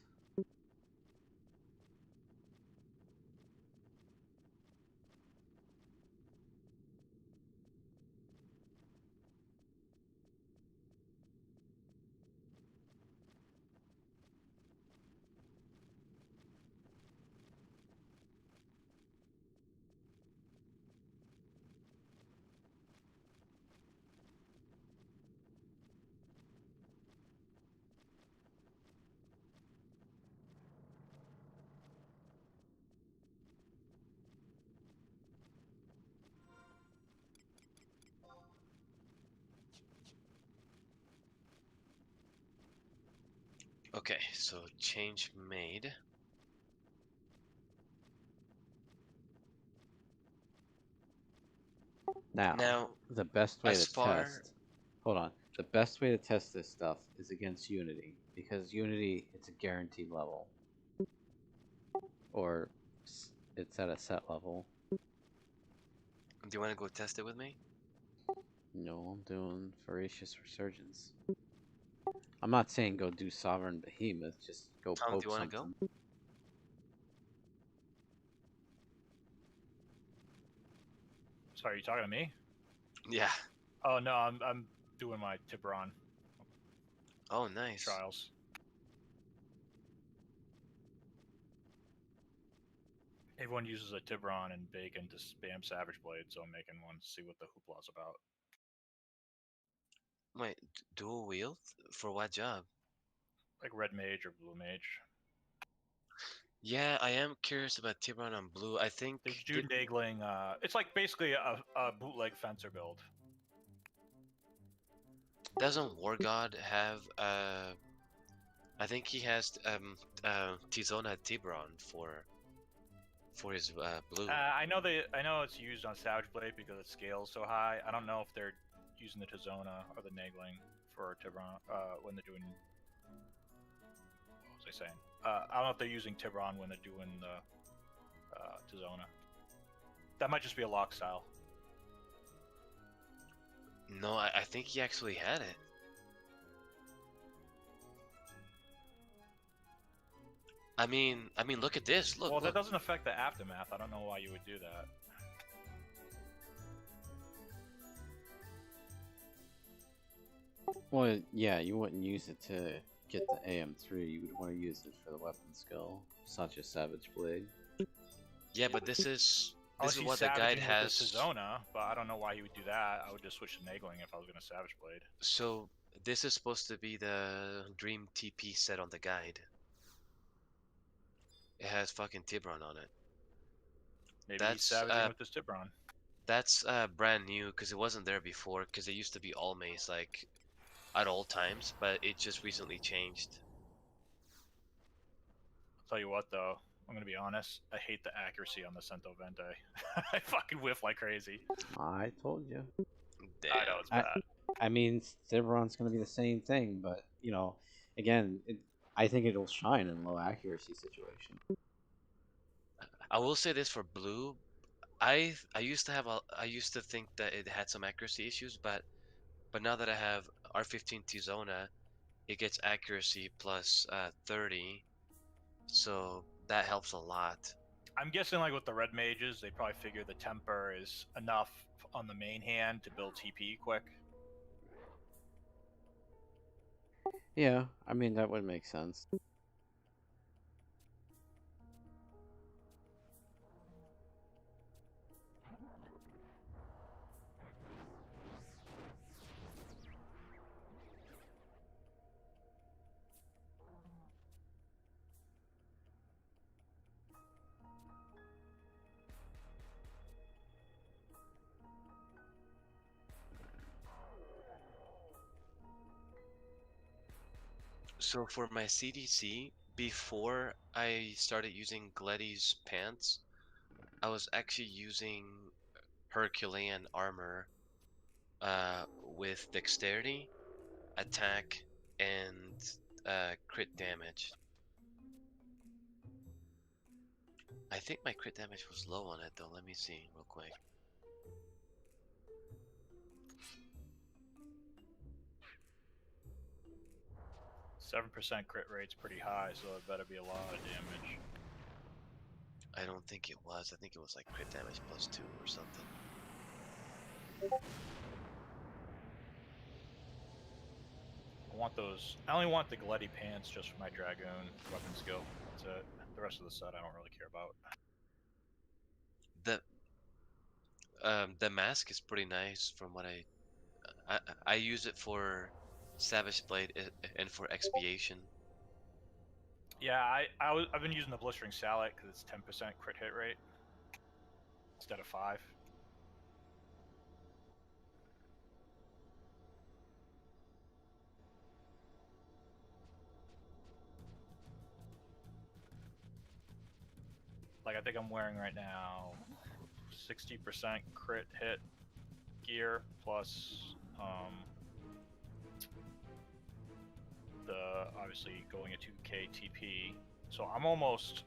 S2: Okay, so change made.
S3: Now, the best way
S2: as
S3: to
S2: far
S3: test. Hold on. The best way to test this stuff is against Unity, because Unity, it's a guaranteed level. Or it's at a set level.
S2: do you want to go test it with me?
S3: No, I'm doing Voracious Resurgence. I'm not saying go do Sovereign Behemoth, just go
S2: Tom,
S3: poke
S2: do you want to
S3: something.
S2: go?
S10: Sorry, you talking to me?
S2: Yeah.
S10: Oh no, I'm doing my Tiburon
S2: Oh, nice.
S10: trials. Everyone uses a Tiburon and Bacon to spam Savage Blade, so I'm making one to see what the hoopla's about.
S2: Wait, dual wield? For what job?
S10: Like Red Mage or Blue Mage.
S2: Yeah, I am curious about Tiburon on blue. I think
S10: They do nagling. It's like basically a bootleg fencer build.
S2: doesn't War God have I think he has Tizona Tiburon for his blue.
S10: I know it's used on Savage Blade because it scales so high. I don't know if they're using the Tizona or the nagling for Tiburon when they're doing. What was I saying? I don't know if they're using Tiburon when they're doing the Tizona. That might just be a lock style.
S2: No, I think he actually had it. I mean, look at this. Look.
S10: Well, that
S2: look.
S10: doesn't affect the aftermath. I don't know why you would do that.
S3: Well, yeah, you wouldn't use it to get the AM3. You would want to use it for the weapon skill, such as Savage Blade.
S2: Yeah, but this is
S10: Unless
S2: what the guide has.
S10: With the Tizona, but I don't know why you would do that. I would just switch to nagling if I was going to Savage Blade.
S2: So this is supposed to be the Dream TP set on the guide. It has fucking Tiburon on it.
S10: Maybe he's savaging with this Tiburon.
S2: That's brand new because it wasn't there before. Because it used to be all mace like at all times, but it just recently changed.
S10: I'll tell you what, though. I'm gonna be honest. I hate the accuracy on the Cento Vente. I fucking whiff like crazy.
S3: I told you.
S2: Damn.
S10: I know it's bad.
S3: I mean, Tiburon's going to be the same thing, but, you know, again, I think it'll shine in low accuracy situation.
S2: I will say this for blue. I used to think that it had some accuracy issues, but now that I have R15 Tizona, it gets accuracy plus 30, so that helps a lot.
S10: I'm guessing like with the red mages, they probably figure the temper is enough on the main hand to build TP quick.
S3: Yeah, I mean, that would make sense.
S2: So for my CDC, before I started using Gletty's pants, I was actually using Herculean armor with dexterity, attack, and crit damage. I think my crit damage was low on it though. Let me see real quick.
S10: 7% crit rate's pretty high, so it better be a lot of damage.
S2: I don't think it was. I think it was like crit damage +2 or something.
S10: I want those. I only want the Gledy pants just for my Dragoon weapon skill. That's it. The rest of the set I don't really care about.
S2: The mask is pretty nice from what I use it for Savage Blade and for expiation.
S10: Yeah, I've been using the Blistering Sallet because it's 10% crit hit rate instead of 5. Like I think I'm wearing right now 60% crit hit gear plus the obviously going a 2k TP. So I'm almost,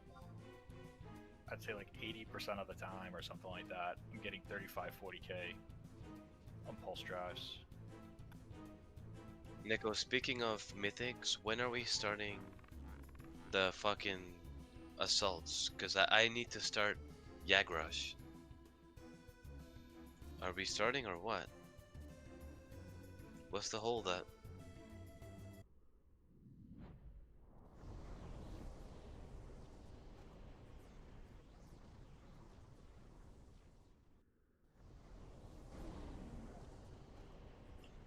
S10: I'd say like 80% of the time or something like that, I'm getting 35-40k on pulse drives.
S2: Nico, speaking of mythics, when are we starting the fucking assaults? Because I need to start Yagrush. Are we starting or what? What's the hold up?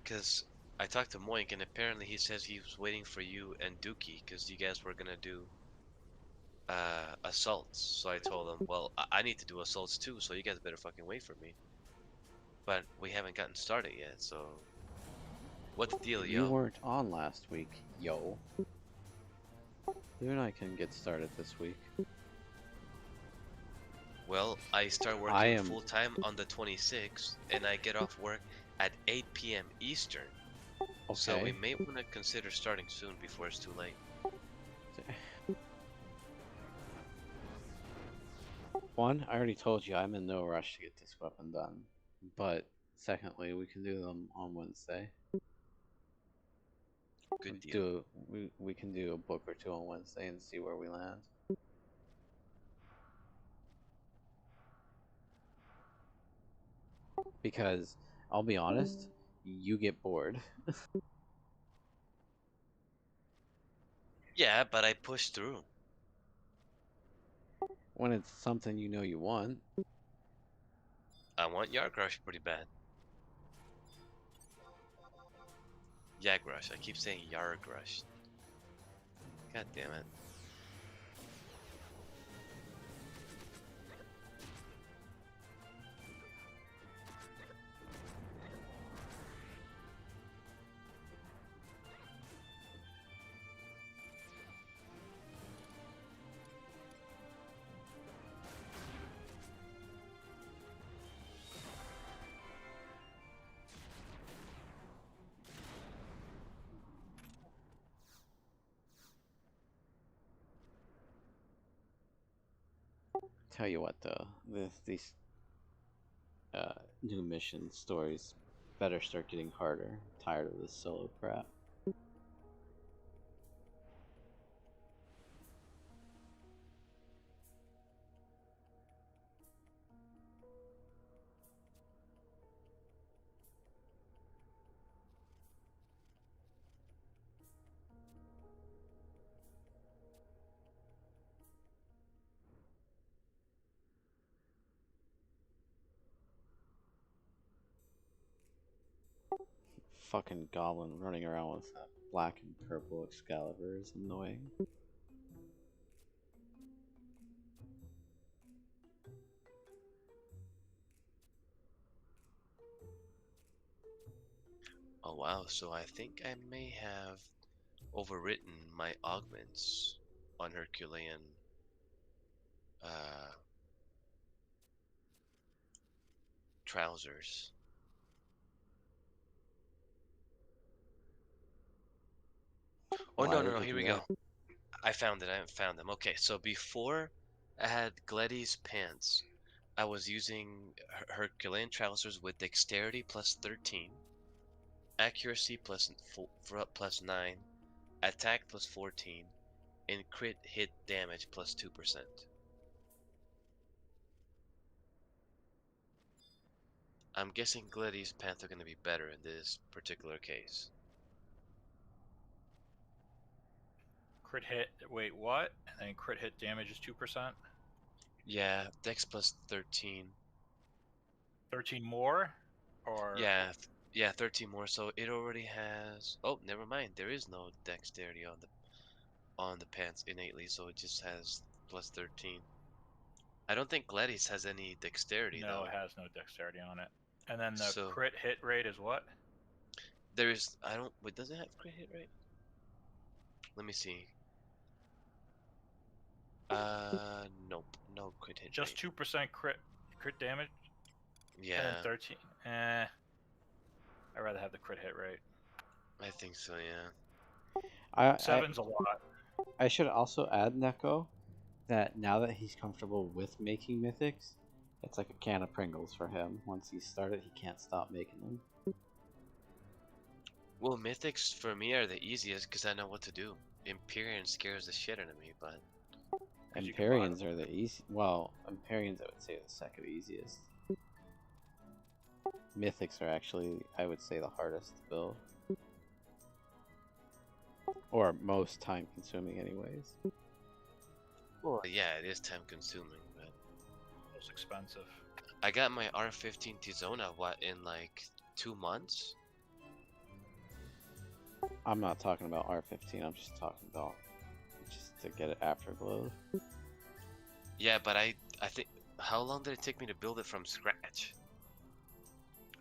S2: Because I talked to Moink and apparently he says he was waiting for you and Dookie because you guys were gonna do assaults. So I told him, well, I need to do assaults too, so you guys better fucking wait for me. But we haven't gotten started yet, so what's the deal, yo?
S3: You weren't on last week, yo. You and I can get started this week.
S2: Well, I start working full time on the 26th, and I get off work at 8 p.m. Eastern.
S3: Okay.
S2: So we may want to consider starting soon before it's too late.
S3: One, I already told you I'm in no rush to get this weapon done. But secondly, we can do them on Wednesday.
S2: Good deal.
S3: We can do a book or two on Wednesday and see where we land. Because I'll be honest, you get bored.
S2: Yeah, but I push through.
S3: When it's something you know you want.
S2: I want Yagrush pretty bad. Yagrush. I keep saying Yargrush. God damn it.
S3: Tell you what though, these new mission stories better start getting harder. I'm tired of this solo crap. Fucking goblin running around with that black and purple Excalibur is annoying.
S2: Oh wow, so I think I may have overwritten my augments on Herculean trousers. Oh
S3: Why
S2: no,
S3: would you
S2: here
S3: do
S2: we
S3: that?
S2: go. I found it, I found them. Okay, so before I had Gledy's pants, I was using Herculean trousers with dexterity +13, accuracy +9, attack plus 14, and crit hit damage plus 2%. I'm guessing Gladius Panther are going to be better in this particular case.
S10: Crit hit. Wait, what? And then crit hit damage is 2%.
S2: Yeah, Dex plus 13.
S10: 13 more, or
S2: Yeah, yeah, 13 more. So it already has. Oh, never mind. There is no dexterity on the pants innately, so it just has plus 13. I don't think Gladius has any dexterity
S10: no,
S2: though.
S10: it has no dexterity on it. And then the
S2: So
S10: crit hit rate is what?
S2: there is. I don't. Wait, does it have crit hit rate? Let me see. Nope, no crit hit
S10: Just
S2: rate.
S10: 2% crit damage, and
S2: Yeah,
S10: then 13. I'd rather have the crit hit rate.
S2: I think so. Yeah.
S10: Seven's a lot.
S3: I should also add, Neko, that now that he's comfortable with making mythics, it's like a can of Pringles for him. Once he's started, he can't stop making them.
S2: Well, mythics for me are the easiest because I know what to do. Empyrean scares the shit out of me, but
S3: Empyreans are the easy. Well, Empyreans I would say are the second easiest. Mythics are actually, I would say, the hardest to build. Or most time consuming, anyways.
S2: well, yeah, it is time consuming, but
S10: Most expensive.
S2: I got my R15 Tizona in like 2 months.
S3: I'm not talking about R15. I'm just talking about just to get it afterglow.
S2: Yeah, but I think how long did it take me to build it from scratch?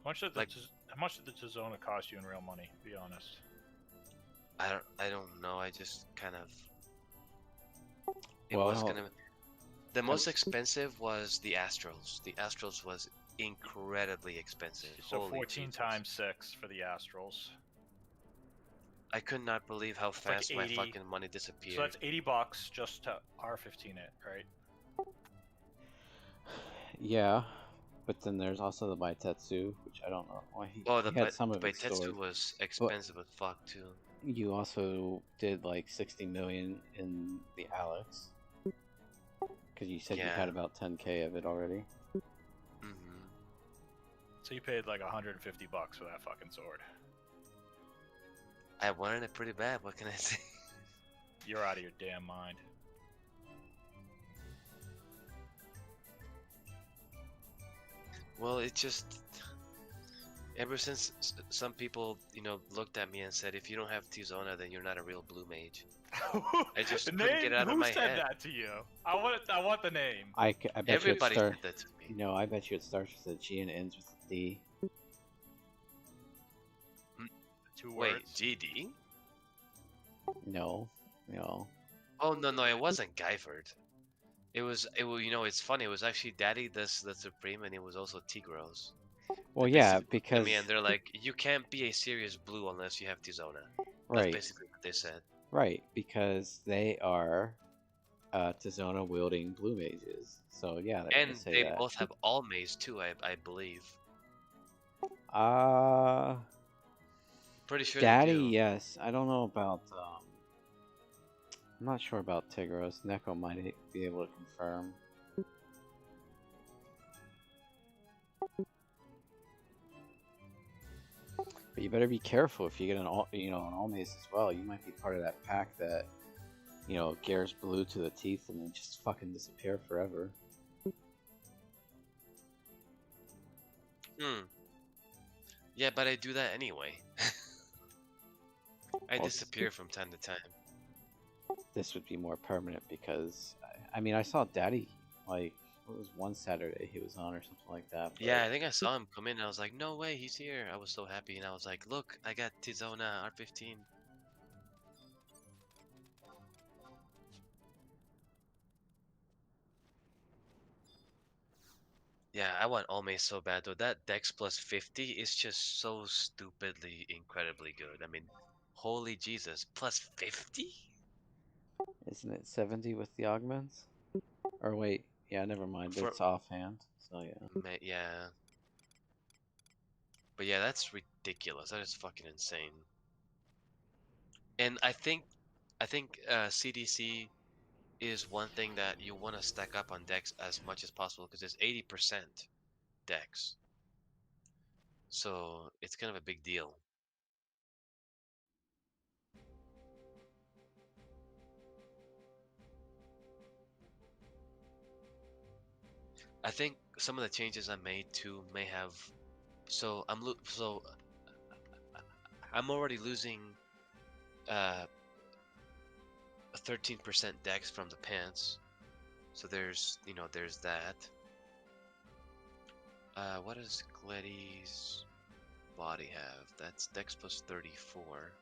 S10: How much did the Tizona cost you in real money? Be honest.
S2: I don't know. I just kind of. It
S3: Well,
S2: was gonna. The most expensive was the Astrals. The Astrals was incredibly expensive.
S10: So
S2: Holy
S10: 14
S2: Jesus.
S10: times 6 for the Astrals.
S2: I could not believe how
S10: like
S2: fast my
S10: 80.
S2: fucking money disappeared.
S10: So that's $80 just to R15 it, right?
S3: Yeah, but then there's also the Baitetsu, which I don't know why he,
S2: Oh, the
S3: he had some of it
S2: Baitetsu
S3: stored.
S2: was expensive as fuck too.
S3: You also did like 60 million in the Alex. Because you said you
S2: Yeah.
S3: had about 10k of it already.
S2: Mm-hmm.
S10: So you paid like $150 for that fucking sword.
S2: I wanted it pretty bad. What can I say?
S10: You're out of your damn mind.
S2: Well, it just ever since some people, looked at me and said, if you don't have Tizona, then you're not a real blue mage. I just
S10: The
S2: couldn't
S10: name?
S2: get it out
S10: Who
S2: of my
S10: said
S2: head.
S10: that to you? I want the name.
S3: I bet
S2: Everybody
S3: you it
S2: said
S3: starts.
S2: that to me.
S3: No, I bet you it starts with a G and ends with a D.
S10: 2
S2: Wait,
S10: words.
S2: GD?
S3: No.
S2: Oh no, it wasn't Guyford. It was, it's funny. It was actually Daddy the Supreme, and it was also Tigros.
S3: Well,
S2: They
S3: yeah,
S2: basically looked at
S3: because
S2: me and they're like, you can't be a serious blue unless you have Tizona.
S3: right,
S2: That's basically what they said.
S3: right, because they are Tizona wielding blue mages. So yeah, they're
S2: And
S3: gonna say
S2: they
S3: that.
S2: both have all maze too, I believe. Pretty sure
S3: Daddy,
S2: they do.
S3: yes. I don't know about. I'm not sure about Tigros. Neko might be able to confirm. But you better be careful if you get an all mace as well. You might be part of that pack that, gears blue to the teeth and then just fucking disappear forever.
S2: Yeah, but I do that anyway. I
S3: Well,
S2: disappear from time to time.
S3: This would be more permanent because, I mean, I saw Daddy, like, it was one Saturday he was on or something like that. But...
S2: Yeah, I think I saw him come in and I was like, no way, he's here. I was so happy and I was like, look, I got Tizona R15. Yeah, I want Almace so bad though. That Dex plus 50 is just so stupidly incredibly good. I mean, holy Jesus, plus 50?
S3: Isn't it 70 with the augments? Or wait, yeah, never mind.
S2: For-
S3: It's offhand, so yeah.
S2: Yeah. But yeah, that's ridiculous. That is fucking insane. And I think CDC is one thing that you want to stack up on decks as much as possible because it's 80% decks. So it's kind of a big deal. I think some of the changes I made too may have. So I'm already losing 13% dex from the pants. So there's there's that. What does Gletty's body have? That's dex plus 34.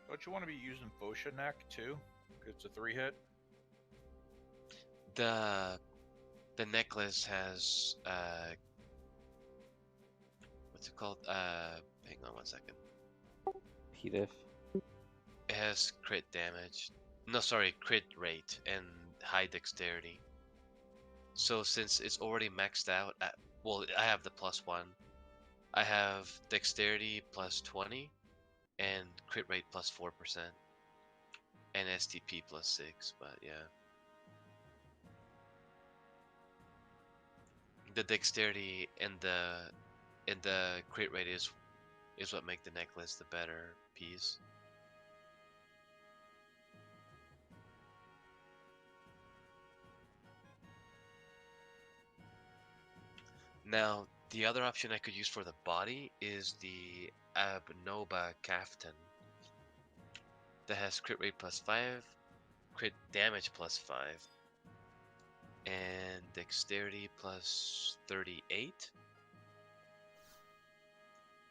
S5: Don't you want to be using Fosha neck too? 'Cause it's a 3-hit.
S2: The necklace has what's it called? Hang on one second.
S3: Petif.
S2: It has crit damage. No, sorry, crit rate and high dexterity. So since it's already maxed out at, well, I have the +1. I have dexterity plus 20 and crit rate plus 4% and STP plus 6, but yeah. The dexterity and the crit rate is what make the necklace the better piece. Now, the other option I could use for the body is the Abnoba Kaftan that has crit rate plus 5, crit damage plus 5, and dexterity plus 38,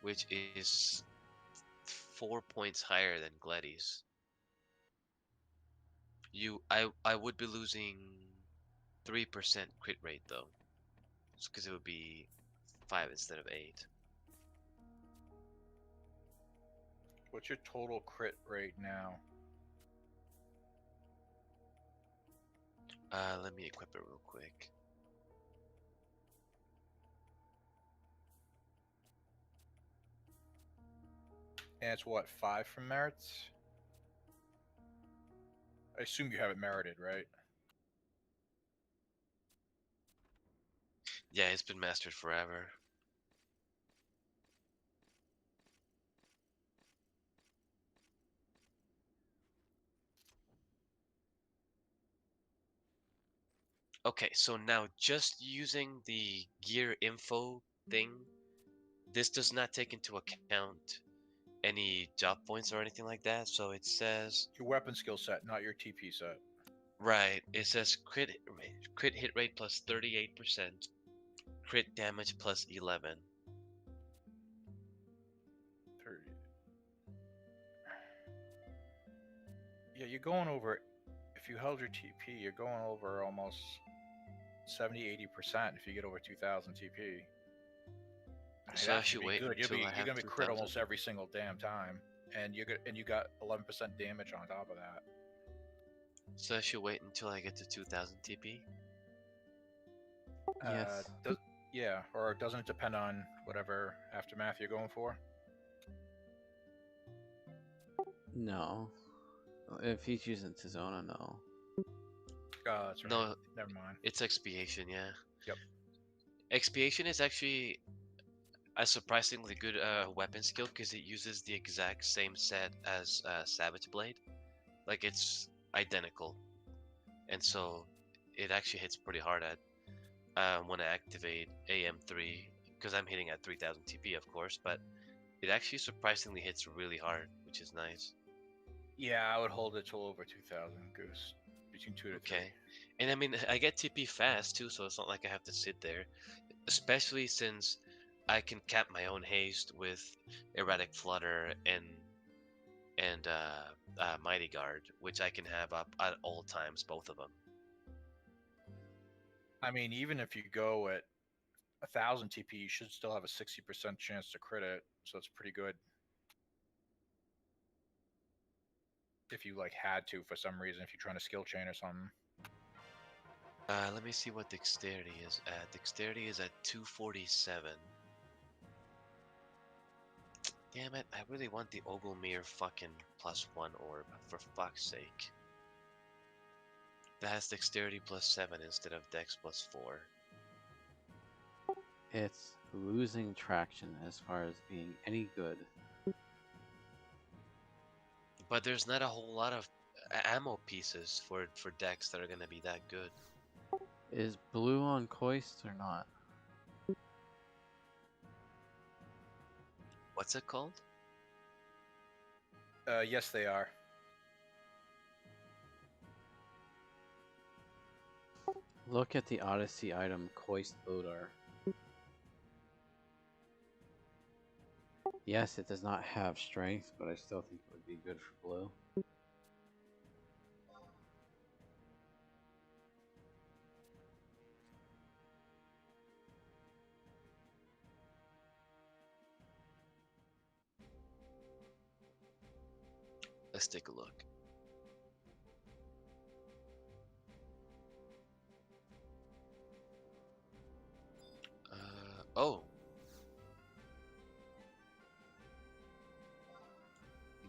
S2: which is 4 points higher than Gletty's. I would be losing 3% crit rate though, because it would be 5 instead of 8.
S5: What's your total crit rate now?
S2: Let me equip it real quick.
S5: And it's what, 5 from merits? I assume you have it merited, right?
S2: Yeah, it's been mastered forever. Okay, so now just using the gear info thing, this does not take into account any job points or anything like that. So it says,
S5: Your weapon skill set, not your TP set.
S2: right, it says crit hit rate plus 38%, crit damage plus 11.
S5: 30. Yeah, you're going over. If you held your TP, you're going over almost 70-80% if you get over 2,000 TP.
S2: So I
S5: That should
S2: should
S5: be
S2: wait
S5: good.
S2: until I
S5: You're
S2: have
S5: gonna be crit
S2: 2,000.
S5: almost every single damn time, and you got 11% damage on top of that.
S2: So I should wait until I get to 2,000 TP.
S3: Yes.
S5: Yeah, or doesn't it depend on whatever aftermath you're going for?
S3: No. If he's using Tizona, no.
S5: Oh, that's right.
S2: No,
S5: Never mind.
S2: it's expiation, yeah.
S5: Yep.
S2: Expiation is actually a surprisingly good weapon skill because it uses the exact same set as Savage Blade. Like it's identical, and so it actually hits pretty hard at when I activate AM3 because I'm hitting at 3,000 TP, of course, but it actually surprisingly hits really hard, which is nice.
S5: Yeah, I would hold it till over 2,000, Goose. Between 2 to 3.
S2: Okay, and I mean I get TP fast too, so it's not like I have to sit there, especially since I can cap my own haste with Erratic Flutter and Mighty Guard, which I can have up at all times, both of them.
S5: I mean, even if you go at 1,000 TP, you should still have a 60% chance to crit it, so it's pretty good. If you like had to for some reason, if you're trying to skill chain or something.
S2: Let me see what dexterity is at. Dexterity is at 247. Damn it, I really want the Oglemere fucking +1 orb, for fuck's sake. That has dexterity +7 instead of dex +4.
S3: It's losing traction as far as being any good.
S2: But there's not a whole lot of ammo pieces for decks that are gonna be that good.
S3: Is blue on Coist or not?
S2: What's it called?
S5: Yes, they are.
S3: Look at the Odyssey item Coist Odar. Yes, it does not have strength, but I still think it would be good for blue.
S2: Let's take a look. Oh.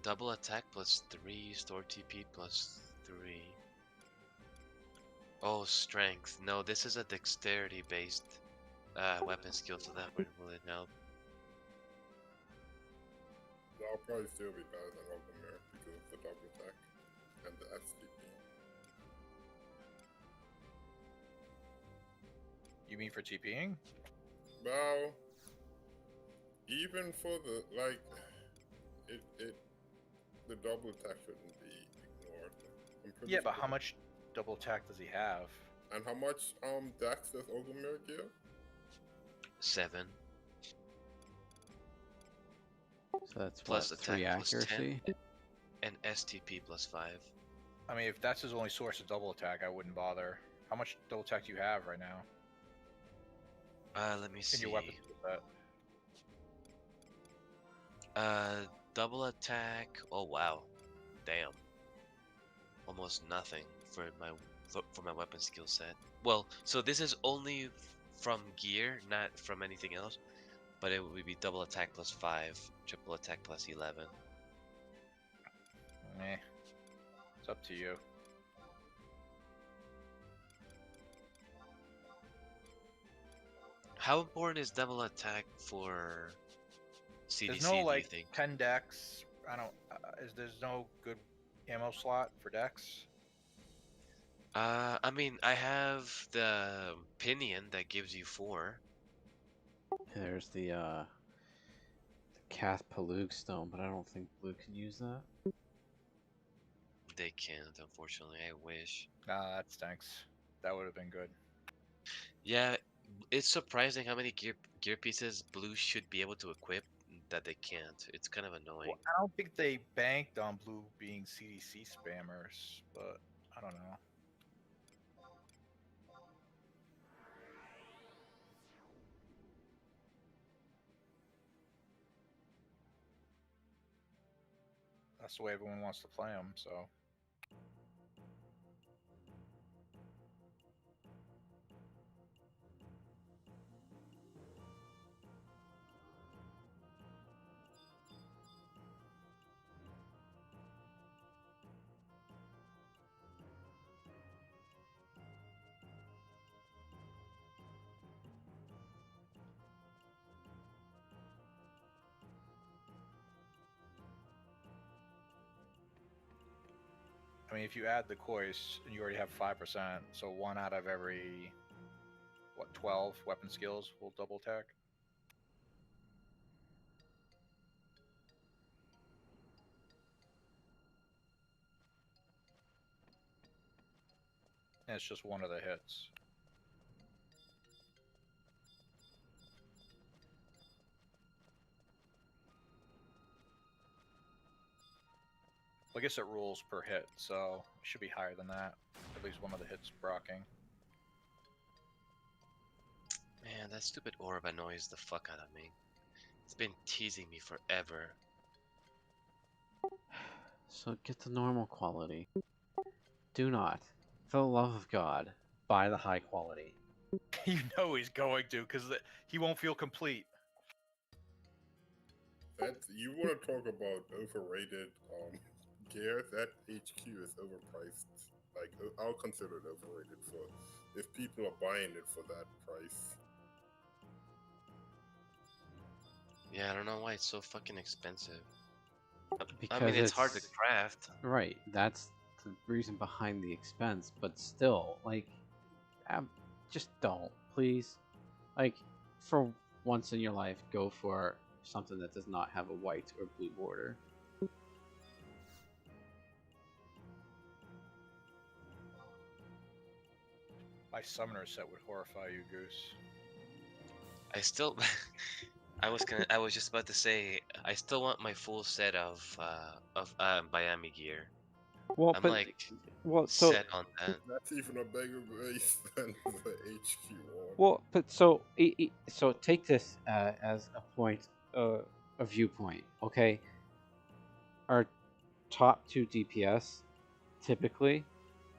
S2: Double attack +3, store TP +3. Oh, strength. No, this is a dexterity based weapon skill, so that wouldn't help.
S7: That'll probably still be better than Oglemere because of the double attack and the STP.
S5: You mean for TPing?
S7: Well, even for the the double attack shouldn't be ignored. I'm pretty
S5: Yeah, but
S7: sure.
S5: how much double attack does he have?
S7: And how much dex does Oglemere give?
S2: 7.
S3: So that's
S2: Plus
S3: what,
S2: attack
S3: 3
S2: +10.
S3: accuracy?
S2: And STP +5.
S5: I mean, if that's his only source of double attack, I wouldn't bother. How much double attack do you have right now
S2: Let me
S5: in
S2: see.
S5: your weapon skill set?
S2: Double attack. Oh wow, damn. Almost nothing for my weapon skill set. Well, so this is only from gear, not from anything else. But it would be double attack +5, triple attack +11.
S5: Meh. It's up to you.
S2: How important is double attack for CDC?
S5: There's no
S2: do you
S5: like
S2: think?
S5: 10 dex. I don't. There's no good ammo slot for dex?
S2: I mean, I have the pinion that gives you 4.
S3: There's the Cath Palug stone, but I don't think blue can use that.
S2: They can't, unfortunately. I wish.
S5: Nah, that stinks. That would have been good.
S2: Yeah, it's surprising how many gear pieces blue should be able to equip that they can't. It's kind of annoying.
S5: Well, I don't think they banked on blue being CDC spammers, but I don't know. That's the way everyone wants to play them, so. I mean, if you add the Kois, and you already have 5%, so 1 out of every, what, 12 weapon skills will double attack? And it's just one of the hits. Well, I guess it rules per hit, so it should be higher than that. At least one of the hits brocking.
S2: Man, that stupid orb annoys the fuck out of me. It's been teasing me forever.
S3: So get the normal quality. Do not, for the love of God, buy the high quality.
S5: You know he's going to, because he won't feel complete.
S7: You want to talk about overrated gear? That HQ is overpriced. Like, I'll consider it overrated for if people are buying it for that price.
S2: Yeah, I don't know why it's so fucking expensive. I
S3: Because
S2: mean, it's hard to craft.
S3: Right, that's the reason behind the expense, but still, like, just don't, please. Like, for once in your life, go for something that does not have a white or blue border.
S5: My summoner set would horrify you, Goose.
S2: I still, I was just about to say, I still want my full set of Miami gear.
S3: Well,
S2: I'm
S3: but
S2: like
S3: so
S2: set on that.
S7: That's even a bigger base than the HQ one.
S3: well, but so so take this as a point, a viewpoint. Okay, our top 2 DPS typically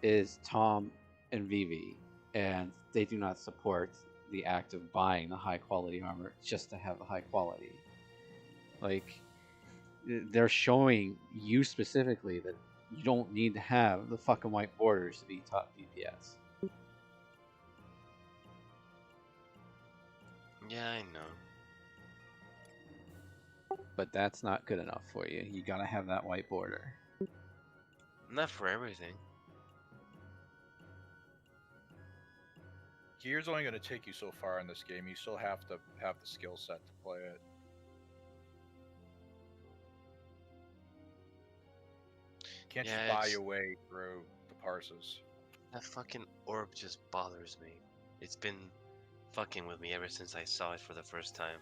S3: is Tom and Vivi, and they do not support the act of buying the high quality armor just to have the high quality. Like, they're showing you specifically that you don't need to have the fucking white borders to be top DPS.
S2: Yeah, I know.
S3: But that's not good enough for you. You gotta have that white border.
S2: Not for everything.
S5: Gear's only going to take you so far in this game. You still have to have the skill set to play it. Can't
S2: Yeah,
S5: just buy
S2: it's-
S5: your way through the parses.
S2: That fucking orb just bothers me. It's been fucking with me ever since I saw it for the first time.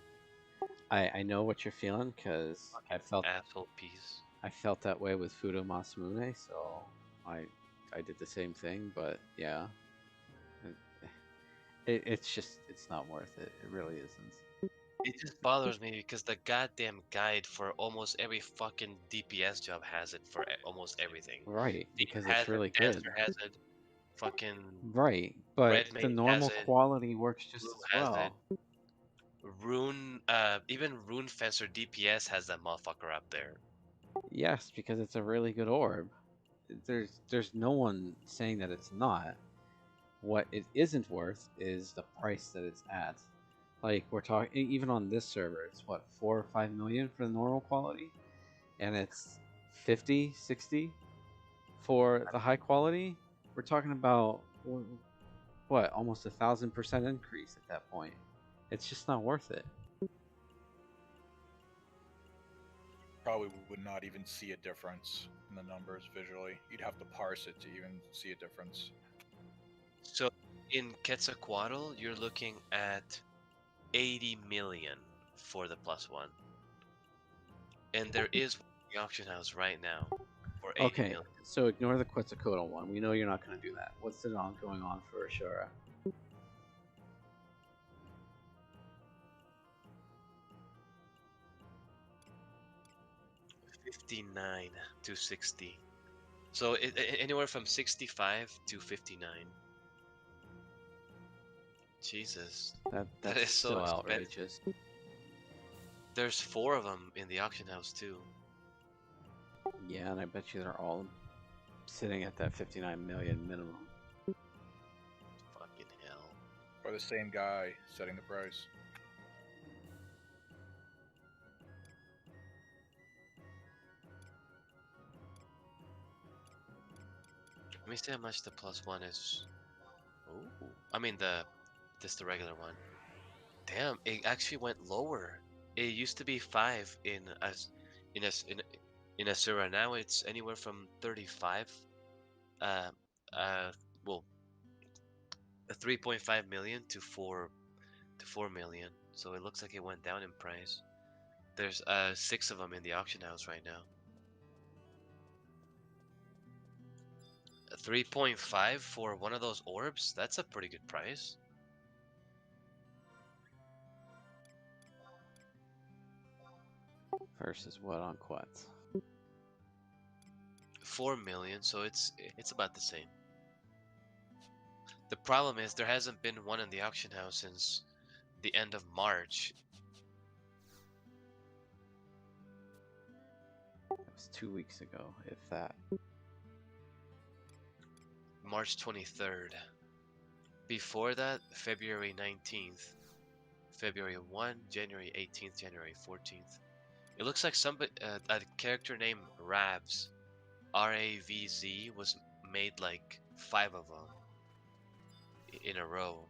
S3: I know what you're feeling, because I felt
S2: Asshole piece.
S3: that way with Fudo Masamune, so I did the same thing. But yeah, it's not worth it. It really isn't.
S2: It just bothers me because the goddamn guide for almost every fucking DPS job has it for almost everything.
S3: Right,
S2: Thief
S3: because
S2: has
S3: it's really
S2: it,
S3: good.
S2: Dancer has it, fucking
S3: Right, but
S2: Red
S3: the
S2: Mage has
S3: normal
S2: it,
S3: quality works just
S2: Blue
S3: as
S2: has
S3: well.
S2: it. Rune, even Rune Fencer DPS has that motherfucker up there.
S3: Yes, because it's a really good orb. There's no one saying that it's not. What it isn't worth is the price that it's at. Like, we're talking, even on this server, it's what, 4 or 5 million for the normal quality, and it's 50, 60 for the high quality. We're talking about what, almost 1,000% increase at that point. It's just not worth it.
S5: Probably would not even see a difference in the numbers visually. You'd have to parse it to even see a difference.
S2: So in Quetzalcoatl, you're looking at 80 million for the +1. And there is one in the auction house right now for 80
S3: Okay,
S2: million.
S3: so ignore the Quetzalcoatl one. We know you're not going to do that. What's it on going on for Ashura?
S2: $59 to 60. So anywhere from 65 to 59. Jesus.
S3: That
S2: That
S3: is
S2: is so
S3: still
S2: expensive.
S3: outrageous.
S2: There's 4 of them in the auction house too.
S3: Yeah, and I bet you they're all sitting at that 59 million minimum.
S2: Fucking hell.
S5: Or the same guy setting the price.
S2: Let me see how much the +1 is. Ooh. I mean the regular one. Damn, it actually went lower. It used to be 5 in Asura. Now it's anywhere from 35. Well, 3.5 million to 4 million. So it looks like it went down in price. There's 6 of them in the auction house right now. 3.5 for one of those orbs? That's a pretty good price.
S3: Versus what on Quetz?
S2: 4 million, so it's about the same. The problem is there hasn't been one in the auction house since the end of March.
S3: It was 2 weeks ago, if that.
S2: March 23rd. Before that, February 19th, February 1, January 18th, January 14th. It looks like somebody, a character named Ravz, R-A-V-Z, was made like 5 of them in a row.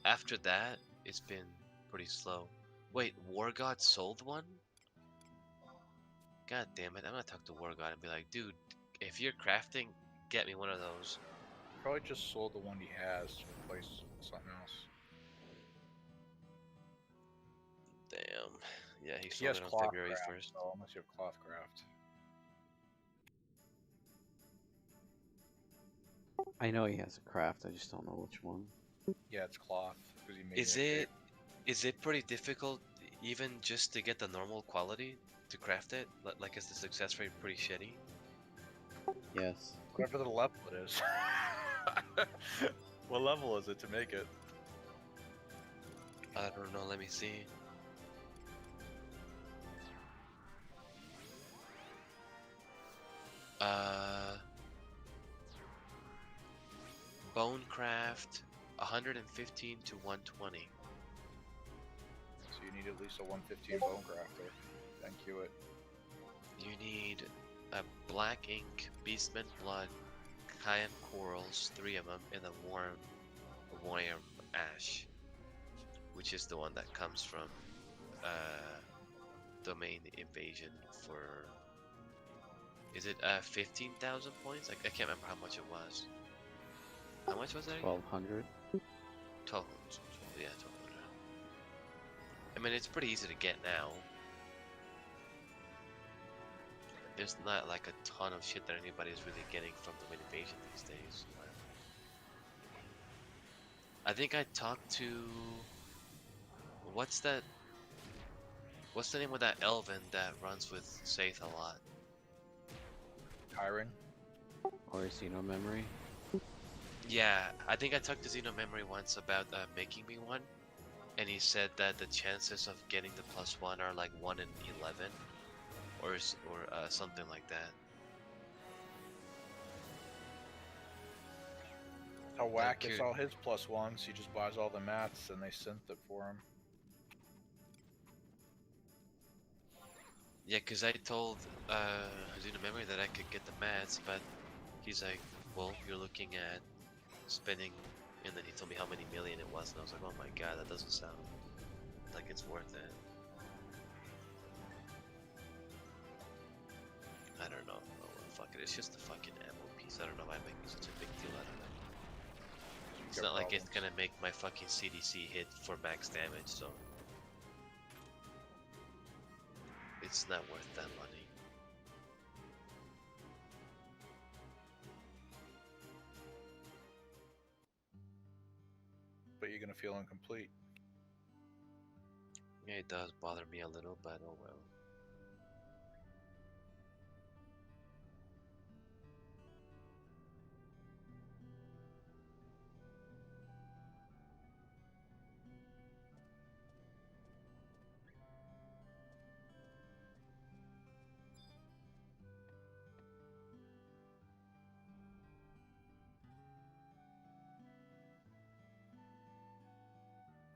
S2: After that, it's been pretty slow. Wait, War God sold one? God damn it, I'm gonna talk to War God and be like, dude, if you're crafting, get me one of those.
S5: Probably just sold the one he has to replace something else.
S2: Damn. Yeah, he
S5: He
S2: sold
S5: has
S2: it on
S5: cloth
S2: February
S5: craft,
S2: 1st.
S5: so unless you have cloth craft.
S3: I know he has a craft, I just don't know which one.
S5: Yeah, it's cloth. 'Cause he made
S2: Is it pretty difficult even just to get the normal quality to craft it? Like, is the success rate pretty shitty?
S3: Yes.
S5: Whatever the level it is. What level is it to make it?
S2: I don't know, let me see. Bonecraft, 115 to 120.
S5: So you need at least a 115 bone crafter. Thank you. It.
S2: You need a black ink, beastman blood, cayenne corals, 3 of them, and a warm ash, which is the one that comes from domain invasion for. Is it 15,000 points? I can't remember how much it was. How much was that?
S3: 1200.
S2: 1200. Yeah, 1200. I mean, it's pretty easy to get now. There's not like a ton of shit that anybody's really getting from the invasion these days. I think I talked to. What's that? What's the name of that elven that runs with Saith a lot?
S5: Kyron?
S3: Or Xeno Memory.
S2: Yeah, I think I talked to Xeno Memory once about making me one, and he said that the chances of getting the +1 are like 1 in 11, or something like that.
S5: How whack gets all his +1s, he just buys all the mats and they synth it for him.
S2: Yeah, because I told Xeno Memory that I could get the mats, but he's like, well, you're looking at spending, and then he told me how many million it was, and I was like, oh my god, that doesn't sound like it's worth it. I don't know. Oh, well, fuck it. It's just a fucking ammo piece. I don't know why I'm making such a big deal out of it. It's not like it's gonna make my fucking CDC hit for max damage, so it's not worth that money.
S5: But you're gonna feel incomplete.
S2: Yeah, it does bother me a little, but oh well.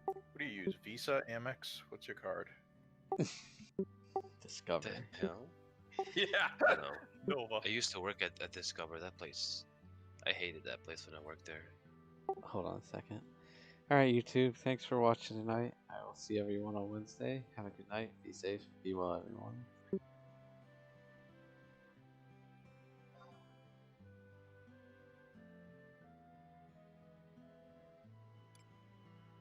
S5: What do you use? Visa, Amex? What's your card?
S3: Discover.
S2: The hell?
S5: Yeah.
S2: I know.
S5: Nova.
S2: I used to work at Discover. That place, I hated that place when I worked there.
S3: Hold on a second. Alright, YouTube, thanks for watching tonight. I will see everyone on Wednesday. Have a good night. Be safe. Be well, everyone.